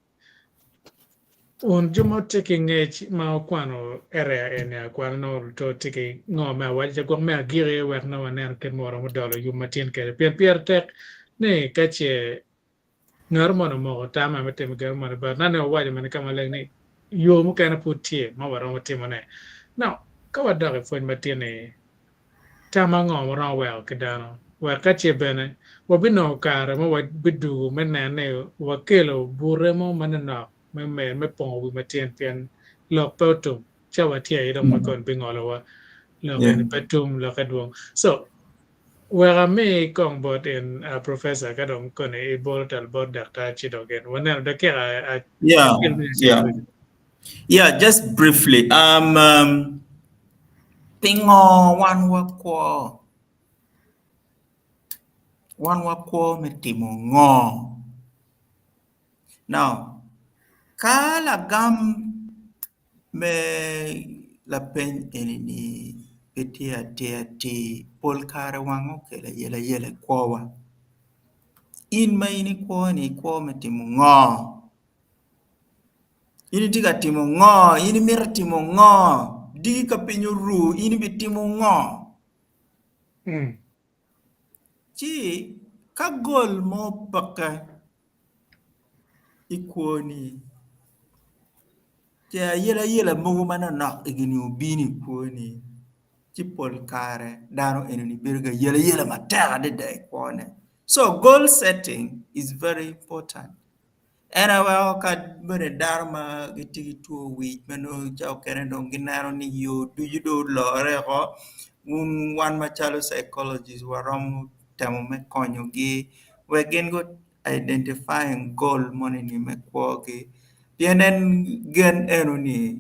Speaker 2: un jumo taking age ma kwano area ene kwano no to tiki ngo ma waje ko me gire wer no ner ken moro mo dolo yu matin ke pier tek ne kache ngar mono mo tama metem gar mono ba nane waje man kama leg ni yo mo kana putie ma waro mo timone now ka wadare fo matine tama ngo mo ran wel kedano wer kache bene wabino kare mo bidu menane wakelo buremo manana me pong wi matien pian lok potom chawa tia idong makon bingolo wa lok en petum lok adwong so where I may come but in professor kadong kone ibol tal bod dakta chidogen wanel de kera
Speaker 5: yeah just briefly pingo wan wa ko me timo ngo now kala gam me la pen enini petia ti pol kare wango ke la yele kwa in mai ni kwa me timo ngo ini tiga timo ngo ini mira timo ngo di ka pinyuru ini bitimo ngo chi ka gol mo paka ikoni ja yela mo mana nak igini ubini kwoni chi pol kare dano enini berga yela matera de kwone so goal setting is very important and I kad bere dharma giti to we meno chao kene dong ginaro ni you do lore ko one machalo psychologist waram tamo me konyo gi we gengo identifying goal money ni me kwogi tienen gen enuni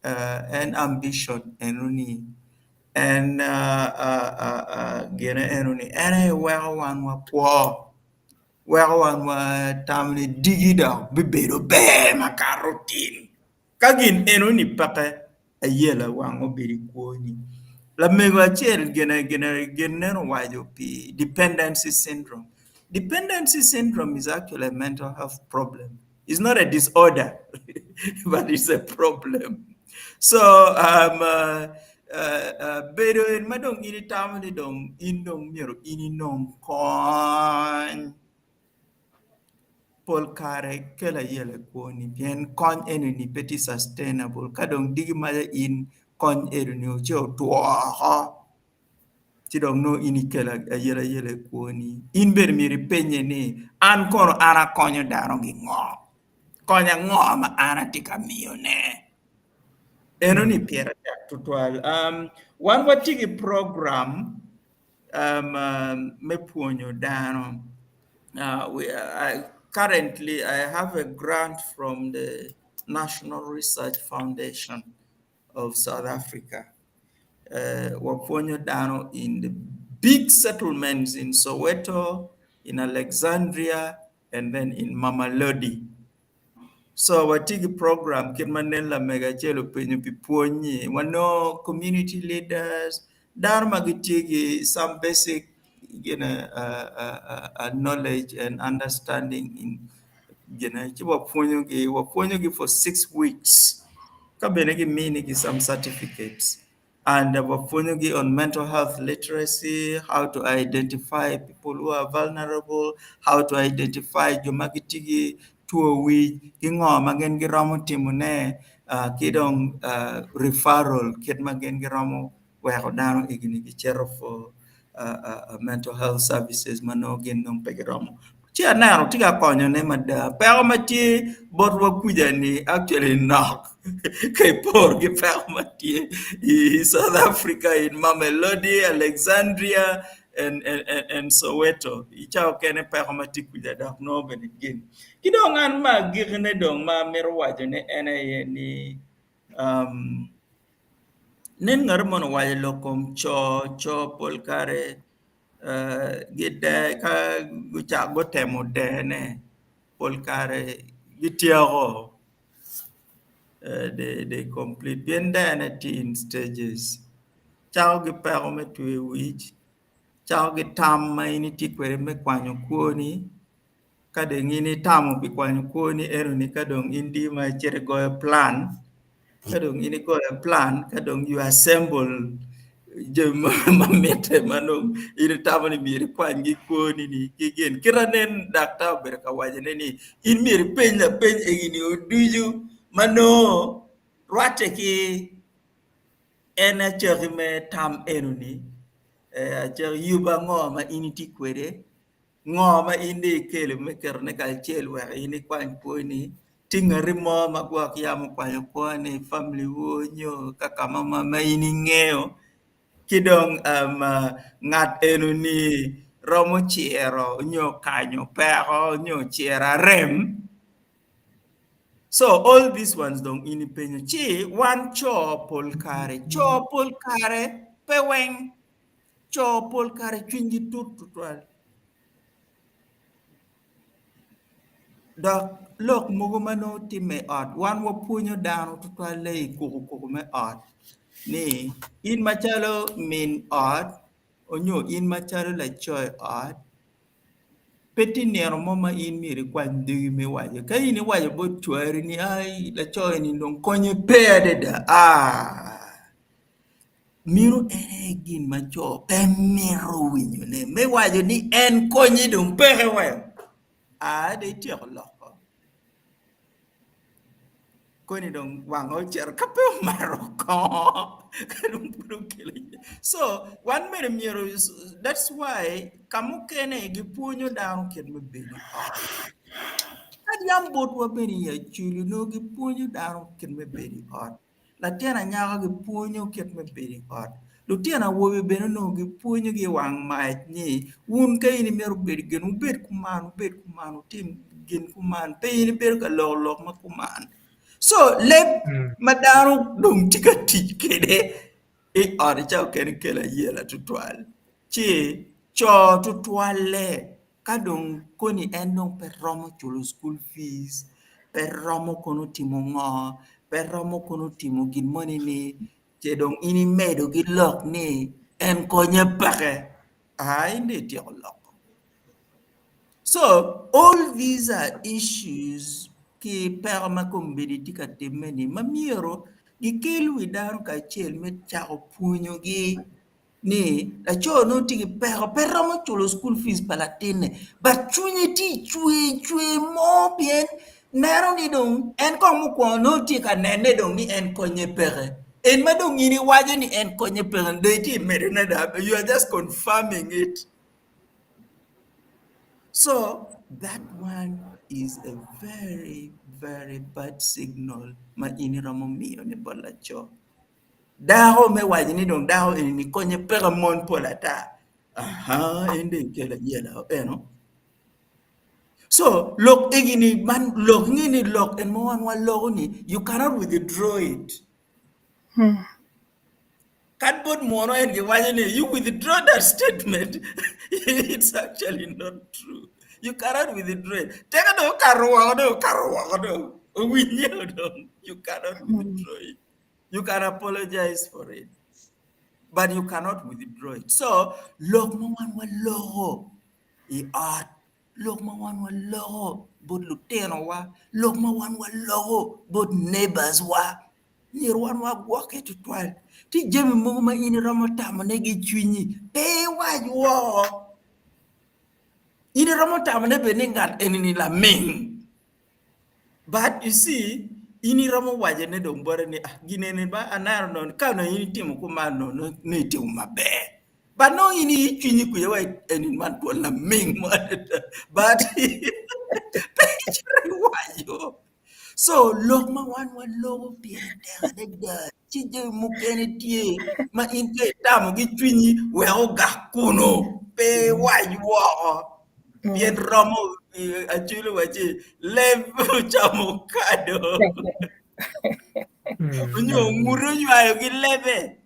Speaker 5: an ambition enuni and gene enuni ene wan wa kwo wan wa tamni digida bibero be makarotin kagin enuni pake ayela wan obiri kwoni La mego achiel gene wajo pi dependency syndrome. Dependency syndrome is actually a mental health problem. It's not a disorder, but it's a problem. So bedo en madong ini tamani dong indong miro ini nong kon pol kare kela yele kuoni bien kon enini peti sustainable kadong digi maya in kon enini ocho tuwa ti dong no ini kela yele kuoni in ber miri penye ni an kono ana konyo daro gi ngo konya ngo ma ana tika miyo ne eno ni piera tutwal one watigi program me puonyo dano currently I have a grant from the National Research Foundation of South Africa. Waponyo Dano in the big settlements in Soweto, in Alexandria, and then in Mamelodi. So our TIG program, Kirmanella Megachelo Penyu Piponyi, wano community leaders, Dharma Gitigi, some basic knowledge and understanding in waponyogi for 6 weeks. Kabenegi meaning some certificates. And waponyogi on mental health literacy, how to identify people who are vulnerable, how to identify Jomagitigi tuowi kingo magen giramo timune kidong referral kid magen giramo where down igni gichero for mental health services manogin nong pegiramo chia naro tiga konyo ne mada pero mati borwa kujani actually knock kay por gi pero mati South Africa in Mamelodi, Alexandria and Soweto ichao kene pero mati kujada no benigin kidongan ma girne dong ma merwaje ne ene ni nen ngar mon waye lokom cho polkare gide ka gucha gotemo dene polkare gitiago they complete bien dene teen stages chao gi pero me tuwe wich chao gi tam ma ini tikwere me kwanyo kuoni kade ngini tamo bi kwanyo kuoni ero ni kadong indi ma chere goyo plan kadong ini goyo plan kadong you assemble je mamete manong ini tamo ni miri kwanyi kuoni ni kigen kiranen dakta berka wajane ni in miri penya egini oduju mano rwate ki ena chorime tam enuni chor yuba ngoma ini tikwere ngoma indi kele mekerne kal chel wa ini kwan poni tingari mo magwa yam kwa ni family wonyo kaka mama ini ngeo kidong ngat enuni romo chiero nyo kanyo pero nyo chiera rem. So all these ones don't ini penyo chi one cho polkare peweng cho polkare chwingi tutwal Dok lok mugo mano time ot wan wo punyo dano tutwal le kuku me ot ni in machalo min ot onyo in machalo la choy ot peti nero moma in miri kwan digi me waje ka ini waje bo chwari ni ai la choy ni don konye pede da miro ene gin macho pe miro winyo ne me waje ni en konye don pehe wa de tiyo loko Kony dong wango cher kape maroko so one minute miro that's why kamu kene gipunyo down ken me beni yam bot wa beni ya chulu no gipunyo down ken me beni hot la tena nyaga gipunyo ken me beni hot lu tena wo beni no gipunyo gi wang mai ni un kay ni mero bedi gen ubet kumanu tim gen kuman pe ni ber ka lok ma kuman so lep madaro dong tika tikede e ori chao kene kela yela tutwal chi cho tutwale kadong koni enong per romo chulo school fees per romo kono timo ngo per romo kono timo gin money ni che dong ini medo gi lok ni en konyo pake ai ndi tiyo lok. So all these are issues ki perma kumbidi ka temeni mamiero gi kelu idaro ka chel me chako punyo gi ni la cho no tigi pero mo chulo school fees palatine but chunye ti chue mo bien nero ni dong en ko mo ko no ti ka nene dong ni en konye pere en ma dong ni waje ni en konye pere de ti mere na da you are just confirming it. So that one is a very, very bad signal. Ma iniramo mio ni bolacho. Daho me wajini dong daho ini ni konye pega mon polata. Aha, ende kela yela eno. So look egini man look ngini look and mo one logo ni you cannot withdraw it. Cardboard mono and you withdraw that statement. It's actually not true. You cannot withdraw it. Take a no karuado. You cannot withdraw it. You can apologize for it, but you cannot withdraw it. So, look, mo one logo. Look, mo one logo. But luteno wa. Look, mo one logo. But neighbors wa. Nirwan wa gwake to 12. Ti jemi muma ini ramota manegi chwinyi. Pe wajwo. Ini ramota manebe ningat enini la ming. But you see, ini ramo waje ne dong bore ni ginene ba anaro non kana ini timu kumano no ni timu mabe. But no ini chwinyi kuye wa enin man to la ming mo. But wajwo. So look ma one logo bien de chije mukene tie ma inte tamu gi chwinyi we oga kuno pe wajwo bien romo Acholi wachi levo chamukado unyo muro nywayo gi leve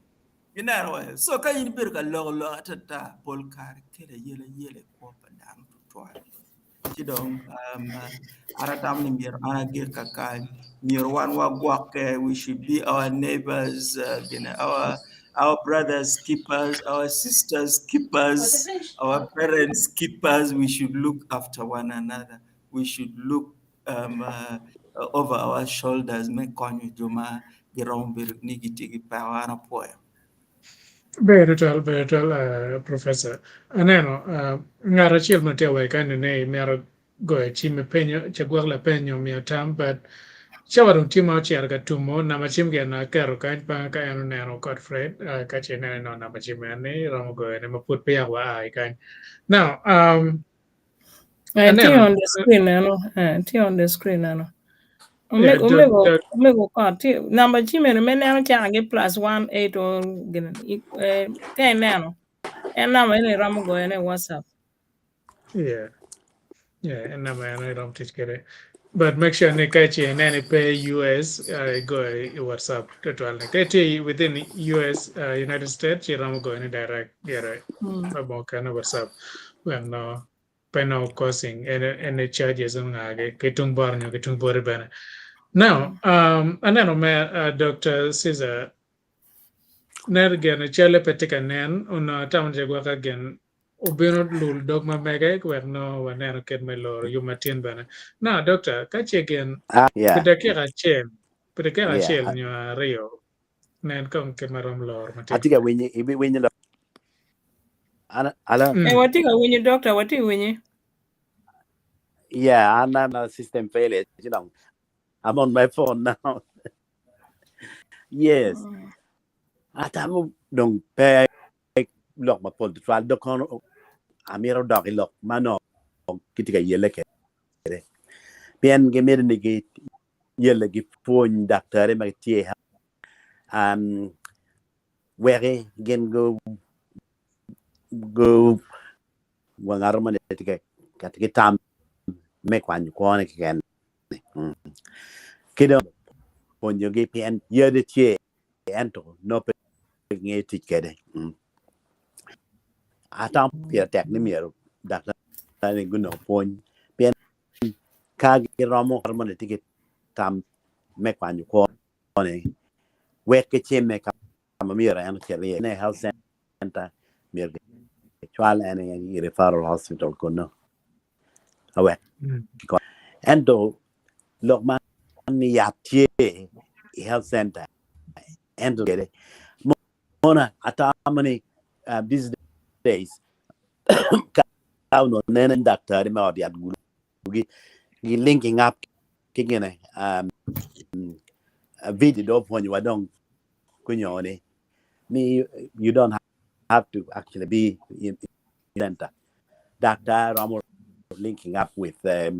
Speaker 5: ginaro so ka yin bir ka logo atata polkar kele yele ko padang to Chidong, Aratam Nimir, Anagir Kakan, Mirwan Wagwak, we should be our neighbors, our brothers keepers, our sisters keepers, our parents keepers. We should look after one another. We should look over our shoulders, make konyo juma, girombir nigitigi pawana poem.
Speaker 2: Very well, Professor. Aneno, ngara chiel matewa kane ne mero goe chime penyo, chagwag la penyo mio tam, but chawarung timo chiar ka tumo, nama chim ge na kero kany pa ka eno neno kod Fred, ka che nene no nama chim ane, romo goe ne maput piyak wa ai kany. Now,
Speaker 4: T on the screen, T on the screen, Omego card number Gmail men can get +18 or get 10 now. And now any Ramago and WhatsApp.
Speaker 2: Yeah, and nama ane rom teach kere. But make sure ne kachi and any pay US go WhatsApp to 12. Kachi within US United States, you go any direct about kind of WhatsApp when penal causing any charges on ketung barnyo ketung bore bana. Now, anano me Dr. Caesar nergen chele petika nen una town jagwaka again ubino lul dogma mega no wanero ket melor yumatin bana. Now, Doctor, kachi again pedakera chen nyo rio nen kong kemarom lor matin.
Speaker 9: Atiga winyi lo. Ala.
Speaker 4: Hey, what you win, Doctor? What you win?
Speaker 9: Yeah, I'm not system failure. You know, I'm on my phone now. Yes. Atamu dong pe lok ma pol twal do kon amiro dog lok mano kitika yele ke. Bien ge mer ni ge yele ge pon doctor ma tie where gengo go wangar man etika katika tam me kwan ko ne ken kido pon yo ge pien yede tie ento no pe nge tikede atam pia tek ni miero dakta ni guno pon pien ka ge romo harmone tiket tam me kwan ko ne we ke che me ka mà mira anh cái này health center mira Acholi and referral hospital kono awe endo lok man ya tie health center endo gede mona atamani these days no nenen doctor ma odi adgu gi linking up kingene video do when you don't kunyo ni you don't have to actually be in center doctor romo linking up with a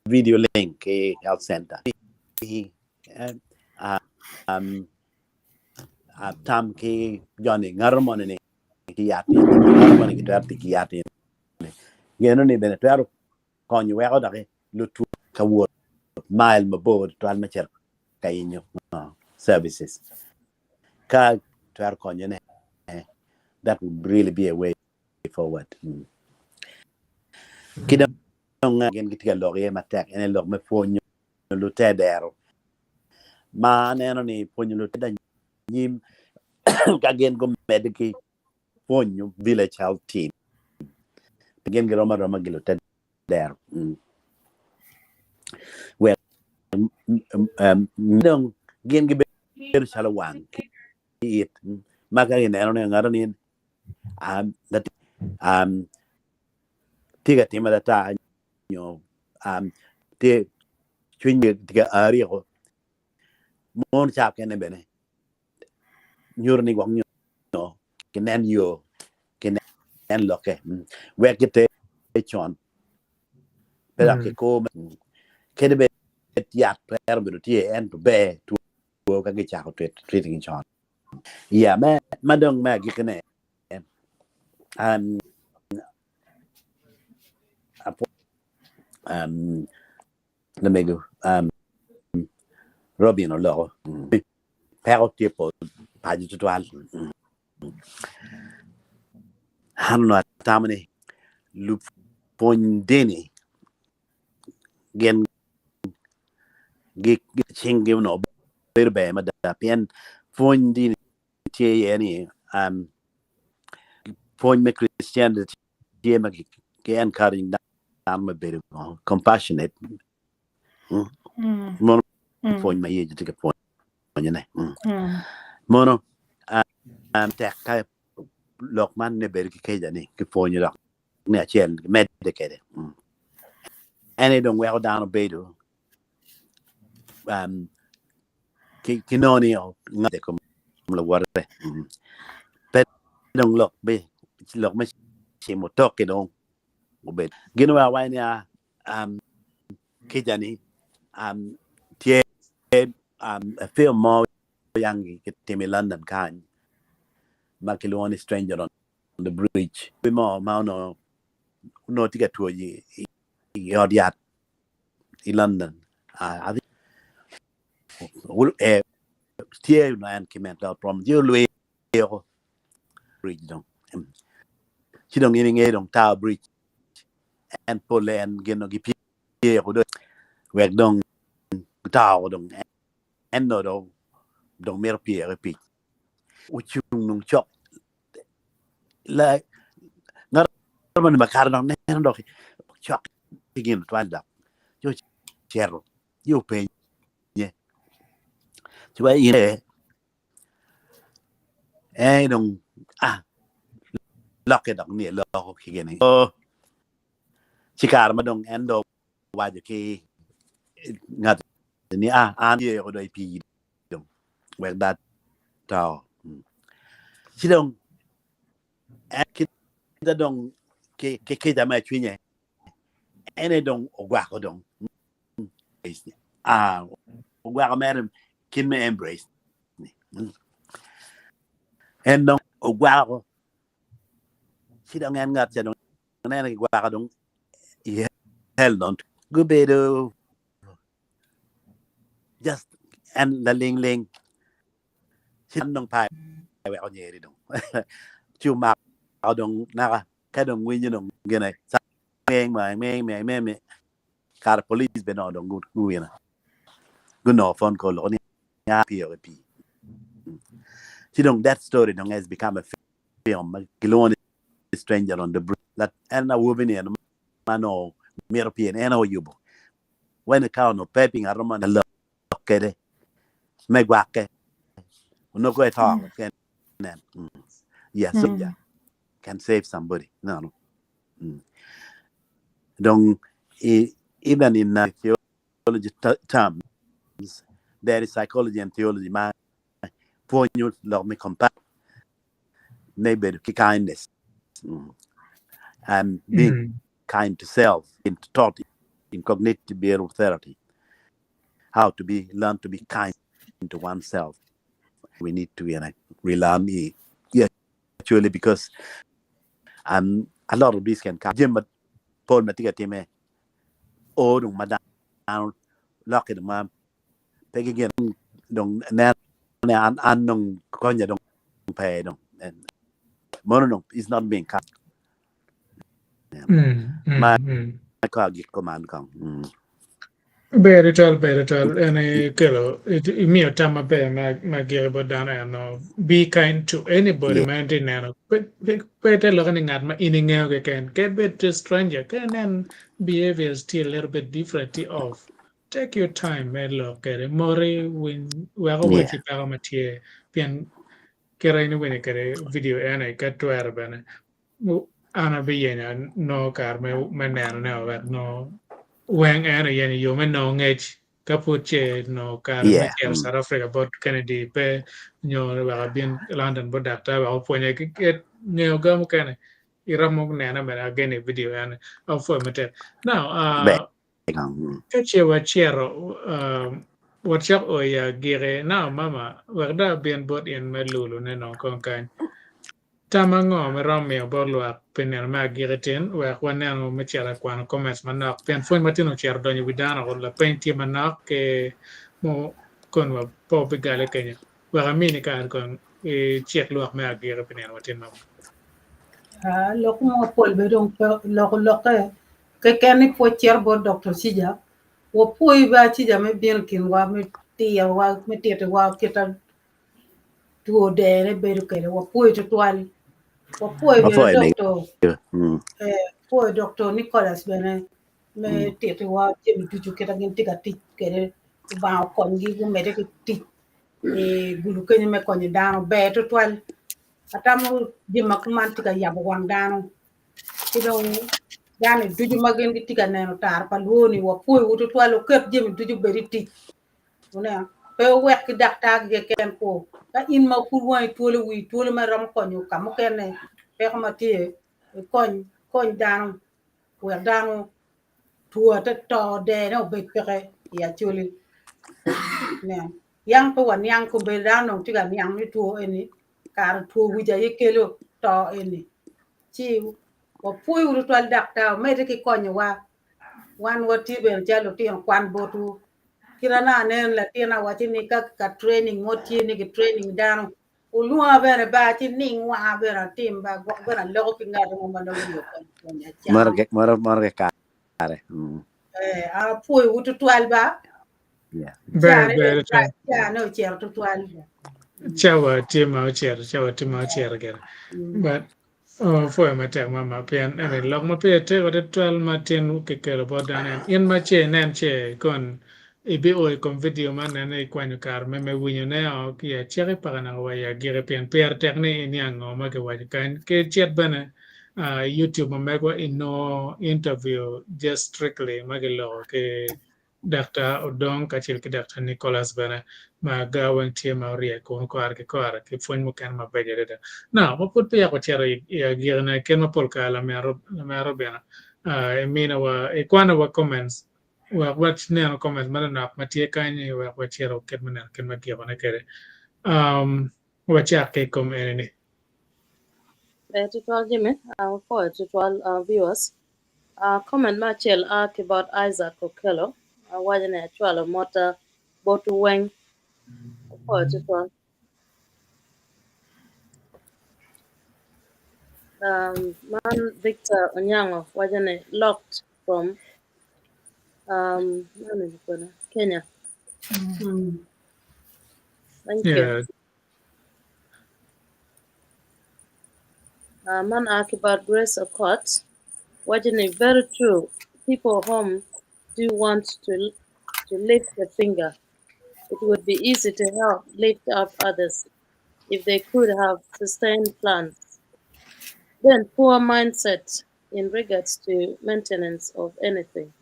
Speaker 9: video link health center tam ki Johnny ngarmon ni ki yati ngarmon ki tati ki yati geno ni bene taro konyo wego dake lutu ka wo mile mabod to alma cher kayinyo services ka taro konyo ne that would really be a way forward kida gen gitiga logye matek ene log me fonyo lu tedero ma neno ni fonyo lu tedero nyim kagen go mediki fonyo village health team again get roma gilo tedero well dong gen gi ber chalawang it magari neno ne ngarani that tiga tema data nyo te chunye tiga ari ko mon cha kene bene nyur ni gwang no kenen yo kenen loke we kete chon pela ke ko kede be ya per be tie en to be to ka ke cha ko treating chon ya ma dong ma gi kene le mego Robin lo pero tipo pa ji toal hanno tamani lu pon dene gen gi chingi no berbe ma da pien pon dini tie yani pon me christian tie ma ke encouraging down ma better compassionate mono pon ma yeji tika pon ne mono tek ka lokman ne ber ki kejani ki pon yo ne chen medicated ene don well down bedo ki noni o ngade ko la warre pe don lok be lok me chi mo toke don obe gino wa wani kejani tie a film mo yangi ki timi London kan makelo on stranger on the bridge we mo no tiga to yi yodiat in London I think tie no an mental problem you lo bridge don ci dong ini nge dong Tower Bridge and Poland geno gi pie ko do wek dong tao dong en no dong mer pie repi u chung nung chok la ngar man makar dong ne dong chok tigin twal da yo chero yo pe ye ci wa ine dong lock it dong ne lo ko kigene ci kar ma dong en do wa je ki ngat ni an ye ko do pi dong wek dat tao ci dong ki da dong ke da ma chunye ene dong ogwa ko dong ogwa ko mer kin me embrace en dong ogwa ko ci dong en ngat ci dong ne gwa ko dong ye hell don't go bedo just and the ling ci dong pai we ko nyeri dong chu ma au dong na ka dong wi như dong gene me kar police be no dong gu na gu no phone call ni ya pi that story has become a film. Kilon stranger on the bridge. That and a woman in mano European and yubo. When the cow no pepping a roman look at it. Megwake. No go at all. Yes, so yeah. Can save somebody. No. Don't even in theology terms, there is psychology and theology. My point you love me compare maybe kindness and being kind to self, in thought, in cognitive behavioral therapy. How to learn to be kind to oneself. We need to relearn actually because a lot of these can come. Jim, but Paul Matika Time, oh, don't madam, lock it, ma'am. Peg again, don't unknown konyo don't pay, don't. And mono is not being cut. My car get command come.
Speaker 2: Very tall, and a kilo. It me a time pay my gear dana no be kind to anybody, man. Dinero. But looking at my inning can get bit to stranger can then behavior still a little bit different of. Take your time, man. Look at it. Mori when we're over to Paramatia, Pian Kerani when I video and I got to Araban. Ana be no car, my man, no. Wang ana yani yo men no ngech kapuche no kar me kel South Africa bot Kennedy pe nyo wa bien London bot data wa ponya ke nyo gam kane iramo nena me again video and of for mate now kache wa chero what up o ya gire now mama warda bien bot in melulu ne no kon kan Tamango me romeo borluak penel ma giretin wa kwanel me chera kwan commerce manok pen fon matino cher donyo widana ko la penti manok ke mo kon wa po bigale kenya wa amini kan kon e chek luak me agire penel watin mama
Speaker 3: Loko mo pol be dong loko ke keni po cher bo Dr. Sija wo poi ba Sija me bien kin wa me tia wa me tia wa kita tuo de be ke wo poi to twal wo poi be doctor poi Dr. Nicholas bene me tia wa je mi tuju kita ngin tiga ti ke ba kon gi go me de ti e gulu ke me kon dano be to twal atamu jima kuman tiga yabu wang dano kidong yani duju magen gi tiga neno tar palwoni wa poi wutu twalo kep jemi duju beri ti una pe wek ki dakta ge ken ko ka in ma kur wai tole ma ram konyo kam ken pe ma tie kon dano we dano tuwa te to de no be pere ya chuli ne yang pe wan yang ko be dano tiga yang ni tuo eni kar tuo wija yekelo to eni chi wa pui uru twal dakta mete ki konyo wa wan wati ben jalo ti kwan botu kirana nen la tina wati ni ka training moti ni ki training dano ulua bere ba ti ning wa bere tim ba go bere lo ki ngado mo mando yo kon ya cha
Speaker 9: Marge kare
Speaker 3: a pui uru twal ba
Speaker 2: be be
Speaker 3: ja no cher tu twal
Speaker 2: chawa tima cher ger but for my tag mama pian and log ma pe te ko 12 matin ke ke bo dan en ma che nen che kon ibi o kon video man ne kwanu kar me winyo ne o ki chere para na wa ya gire pian per tekne ni ango ma ke wa kan ke chet bana YouTube ma ko no interview just strictly ma ke lo ke Dr. Odong kachil ki Dr. Nicholas bana ma gawan tie ma ria ko ar ke fon mo kan ma beje da na mo put pe ko chero ya girna ken ma pol ka la mero bena e mina wa e kwana wa comments wa wat ne no comments ma na ma tie kan wa chero ken ma giro na kere wa cha ke kom ene
Speaker 11: tutorial Jimmy, for tutorial viewers. Comment Machel ask about Isaac Okelo. Wajan actual motor botu weng for tutorial. Man Victor Onyango wajan locked from Kenya. Thank you. Man akibat grace a court. Watching it very true. People home do want to lift a finger. It would be easy to help lift up others if they could have sustained plans. Then poor mindset in regards to maintenance of anything.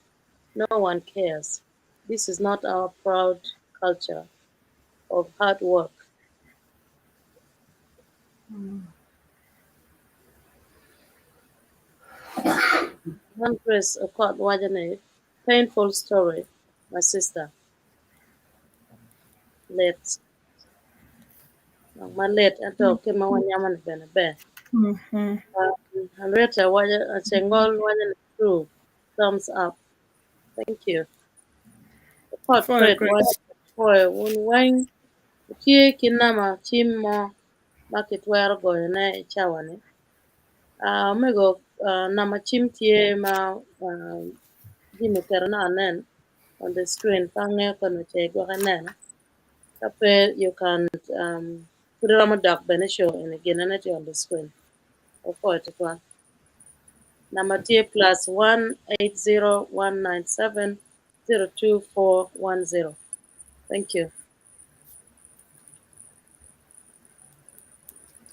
Speaker 11: No one cares. This is not our proud culture of hard work. Hundreds of caught Wajane, painful story. My sister, late. My late and talk came on Yaman Bear. Henrietta Waja Chengol Wajan true. Thumbs up. Thank you. The pot
Speaker 4: For a
Speaker 11: trade
Speaker 4: great.
Speaker 11: Wajan for one wine. Kie kinama chimo market where go na chawane. Mego nama chim tie ma Jimmy Ternanen on the screen. Pange kono che go Kape, you can put it on a doc benisho in again on the screen. Of course, it one. Namatie plus 18019702410. Thank you.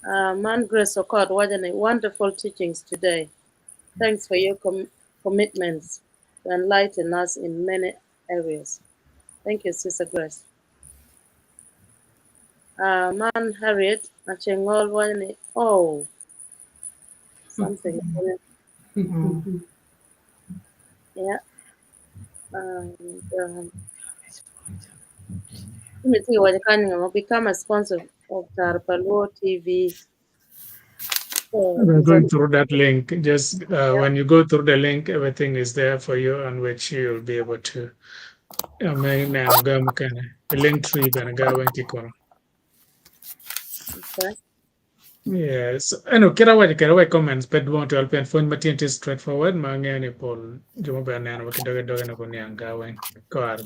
Speaker 11: Man Grace Okot, what a wonderful teachings today. Thanks for your commitments to enlighten us in many areas. Thank you, Sister Grace. Man Harriet, Achengol, oh, something. Yeah. Become a sponsor of Tarpalo TV.
Speaker 2: We're going through that link. Just when you go through the link, everything is there for you, on which you'll be able to. The link tree
Speaker 11: Okay.
Speaker 2: Yes. Ano kira wa comments but want to help and phone material straightforward mangani pol jumo ba nana wa kidogo dogo na kunia gawen ko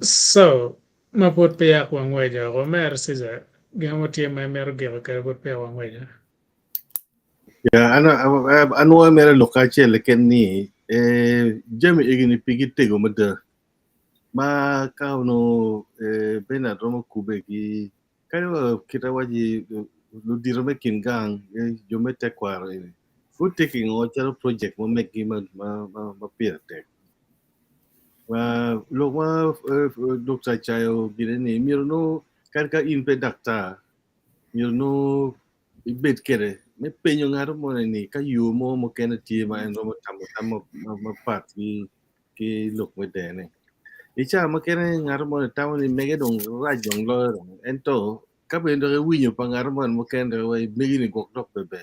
Speaker 2: So mapot pe ya kwa ngweja ko mer siza gamo tie ma mer gero ka pot pe wa ngweja.
Speaker 10: Ya ana mera lokache leken ni jami igini pigi tego mada ma kauno bena romo kubegi kayo kita waji ludiro mekin gang jomete kwaro ini food taking o charo project mo meki ma pia tek wa lo ma dokta chayo gine ni mirno karka in pe dakta mirno ibet kere me penyo ngaro mo ni ka yu mo kena ti ma en romo tamo ma pat ki lok me dene icha ma kene ngaro mo tamo ni mege dong rajong lo ento ka bendo ke winyo pa ngaro mo kende we megi ni gok dok bebe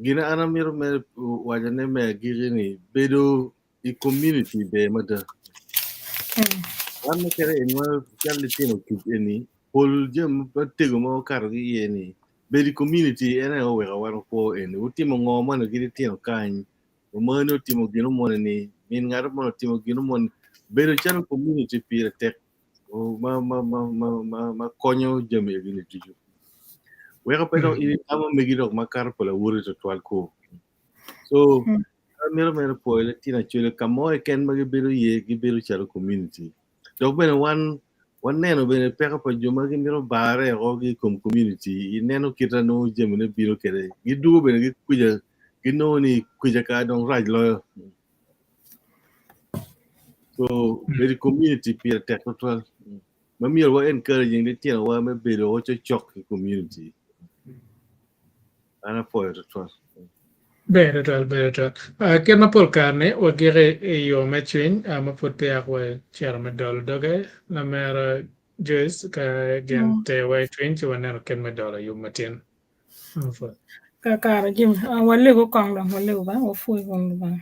Speaker 10: gina ana miro me wajane me giri ni bedo i community be mada wan kere en wa challe tino kip eni pol jem tego mo karo gi eni bedi community ene o wega wan ko eni utimo ngoma no giri tino kany o mano timo gino mo ni min ngaro mo timo gino mo bedo chano community pire tek o ma konyo jem e gini tiju wega pedo ini ama megidok makar pola wuri to twal ko so mero po ele tina chule kamo e ken magi bedo ye gi bedo charo community dok bene wan neno bene peka pa joma gi miro bare o gi community i neno kita no jemene biro kere gi dugo bene gi kuja gi no ni kuja ka dong raj lo so very community pia tek total ma miro wa encouraging the tina wa me bedo o chok community ana po total
Speaker 2: Better. Ken mapol karne wa gere yo machwin mapot pe ya kwa chero medol doge na mera Joyce ka gen te wa twin chi wana ken medol yo matin.
Speaker 4: Kakara Jim, wale go kong dong, wale go ba, o fui kong ba.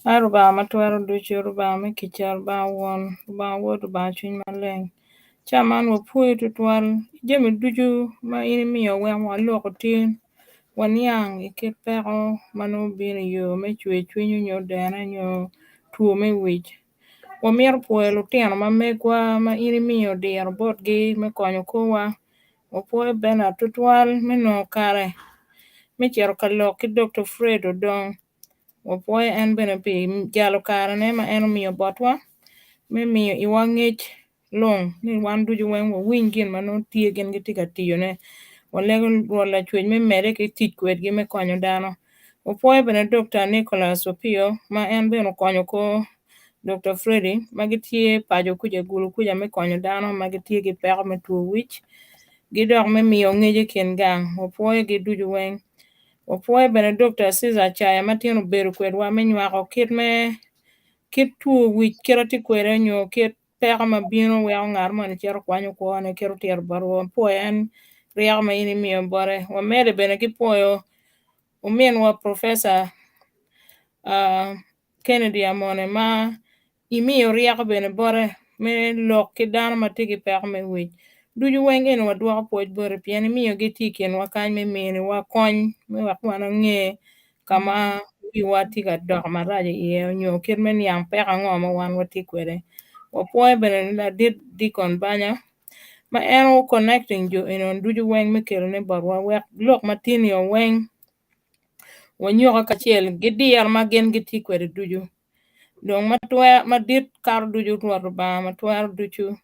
Speaker 4: Aruba matwero duchi ruba me kichar ba won ba wod ba chin maleng. Chaman wo pui tutwal, jemi duju ma ini mi yo wen wa loko tin. Wan yang ike pero manu bini yo me chwe chwe nyo dana nyo tuo me wich. wa mier puoyo lutino ma megwa ma in imiyo dir botgi me konyo kowa wa puoyo bena tutwal me no kare me chero kalok ki Dr. Fred Odong wa puoyo en bene pi jalo kare ne ma en omiyo botwa me miyo iwa ng'ich long ni wan duju wen wa winy gin ma no tie gin gi tika tiyo ne wa lego rola chwech me mere ki tich kwedgi me konyo dano wa puoyo bene Dr. Nicholas Opio ma en bene konyo ko Dr. Freddy magitie pajo kuja gulu kuja me konyo dano magitie gi peko me tuo wich gidok me miyo ng'eje kin gang wapuoyo gi duju weng wapuoyo bene Dr. Caesar Chaya matino beru kwedwa me nywako kit tuo wich kiro ti kwede nyo kit peko ma bino weko ng'ar mane chero kwanyo kwane kiro tiero barwa wapuoyo en rieko ma in imiyo bore wamede bene gipuoyo uminwa Professor Kennedy Amone ma imiyo rieko bene bore me lok ki dano ma tigi peko me wich duju weng en wadwoko puoch bore pien imiyo gi tiken wakany me mene wakony me wak wana ng'e kama wiwa tiga dok maraj iye nyo kit me niang peko ang'o ma wan wati kwede wapuoyo bene Ladit Dikon Banya ma en o connecting jo enon duju weng me kelo ne barwa wek lok matin yo weng wanyuka kachiel gidier ma gen giti kwede duju dong matwe madit kar duju ruodo ba matwer duju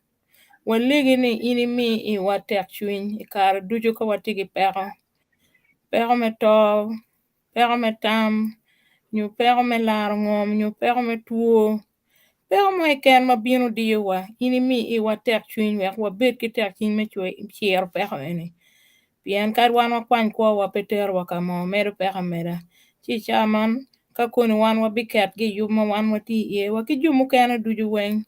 Speaker 4: waligi ni inimi I watek chwiny kar duju ka watigi peko me to peko me tam nyu peko me laro ng'om nyu peko me tuo peko mo ken ma bino diyowa inimi watek chwiny wek wabed ki tek chwiny me chiero peko eni pien kar wan wakwany kwa wapeter wakamo medo peko meda chicha man ka koni wan wabiket gi yub ma wan wati iye wakiju mukene duju weng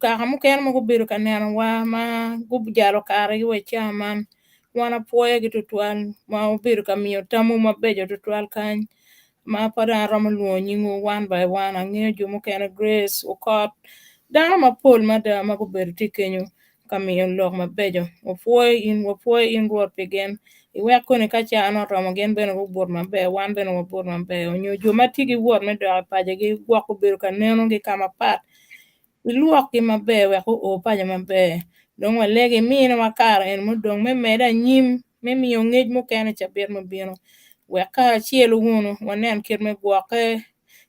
Speaker 4: kaka mukene moko biro ka neno wa ma gubjalo kare gi wecha man wan apuoyo gi tutwal ma obiro ka miyo tamu mabejo tutwal kany ma pada romo luo nyingu one by one ang'eyo jo mukene Grace Okot dano mapol mada ma gubedo tikenyo kamiyo lok mabejo wapuoyo in ruoth pigen iwek koni kacha ano romo gen bene gubur maber wan bene wabur maber onyo jo matigi wuot medok paje gi gwako biro ka neno gi kama pat iluok gi maber wek o paje maber dong walegi mine wakare en modong me meda nyim me miyo ng'ej mukene cha bir mabiro wek ka achiel wuno wanen kir me gwoke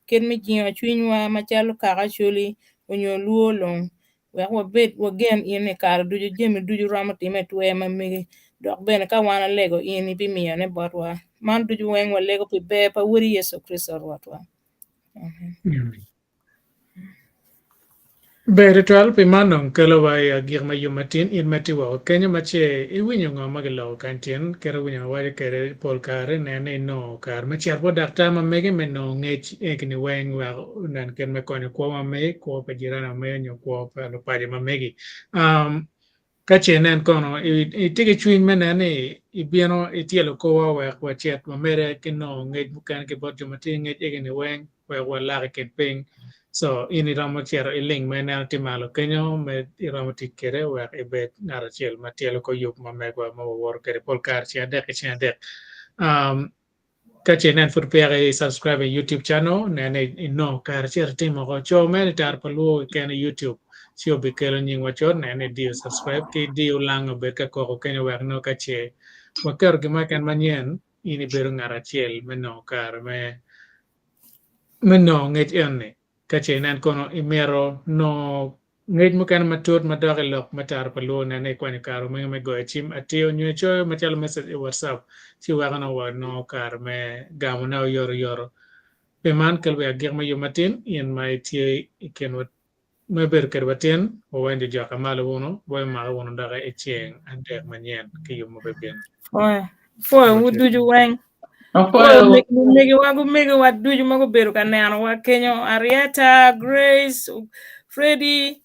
Speaker 4: kir me jiwo chwinywa machalo kaka Acholi onyo luo long wek wabed wagen in kar duju jemi duju romo time tuwe mamigi dok bene ka wan alego in ibimiyo ne botwa man duju weng walego pi be pa wuri Yesu Kristo ruotwa
Speaker 2: Bere twal pi manong kelo wa ya gir ma yumatin in mati wa Kenya mache iwinyo ngo magilo kantien kero winyo wa kere pol kare nene no kar mache arbo dakta ma mege me no ngech ekni weng wa nan ken me konyo kwa ma me ko pa jirana me nyo kwa pa no pa ma megi kache nen kono itigi chwin me nene ibieno itielo ko wa chet ma mere kino ngech bukan ke bot yumatin ngech ekni weng wa la ke ping so ini ramo chero iling me na timalo kenyo me ramo tikere wa ebet narachiel matielo ko yup ma megwa ma wor kere polkar chi adek kache nen fut pere subscribe YouTube channel nene no kar cher timo ko cho me tar palu ken YouTube sio bikelo nying wachon nene dio subscribe ki dio lango bet ka ko kenyo wa no kache wa ker gima kan manyen ini beru narachiel me no kar me no ngech enne kache nan kono imero no ngej mo kan matut madore lok matar palo na ne kwani karo me go chim atio nyu cho machalo message e WhatsApp si wa no wa no kar me gamo na yor pe man kel we agir ma yumatin yen mai tie iken wat me ber ker waten o wende joka malo wono boy ma wono daga e cheng ande manyen ke yumo be ben
Speaker 4: foi wuduju weng megi wa duju mago beru ka neno wa Kenyo Arieta Grace Freddy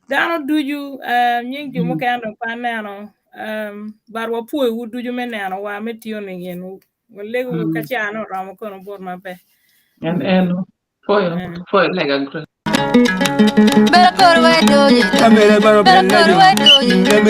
Speaker 4: dano duju nying ju mukene pa neno bar wa puoy wuduju me neno wa me tiyo ni yen walego kacha no ramo kono bor mabe
Speaker 6: en foi lega
Speaker 1: Kamere baro bella jo.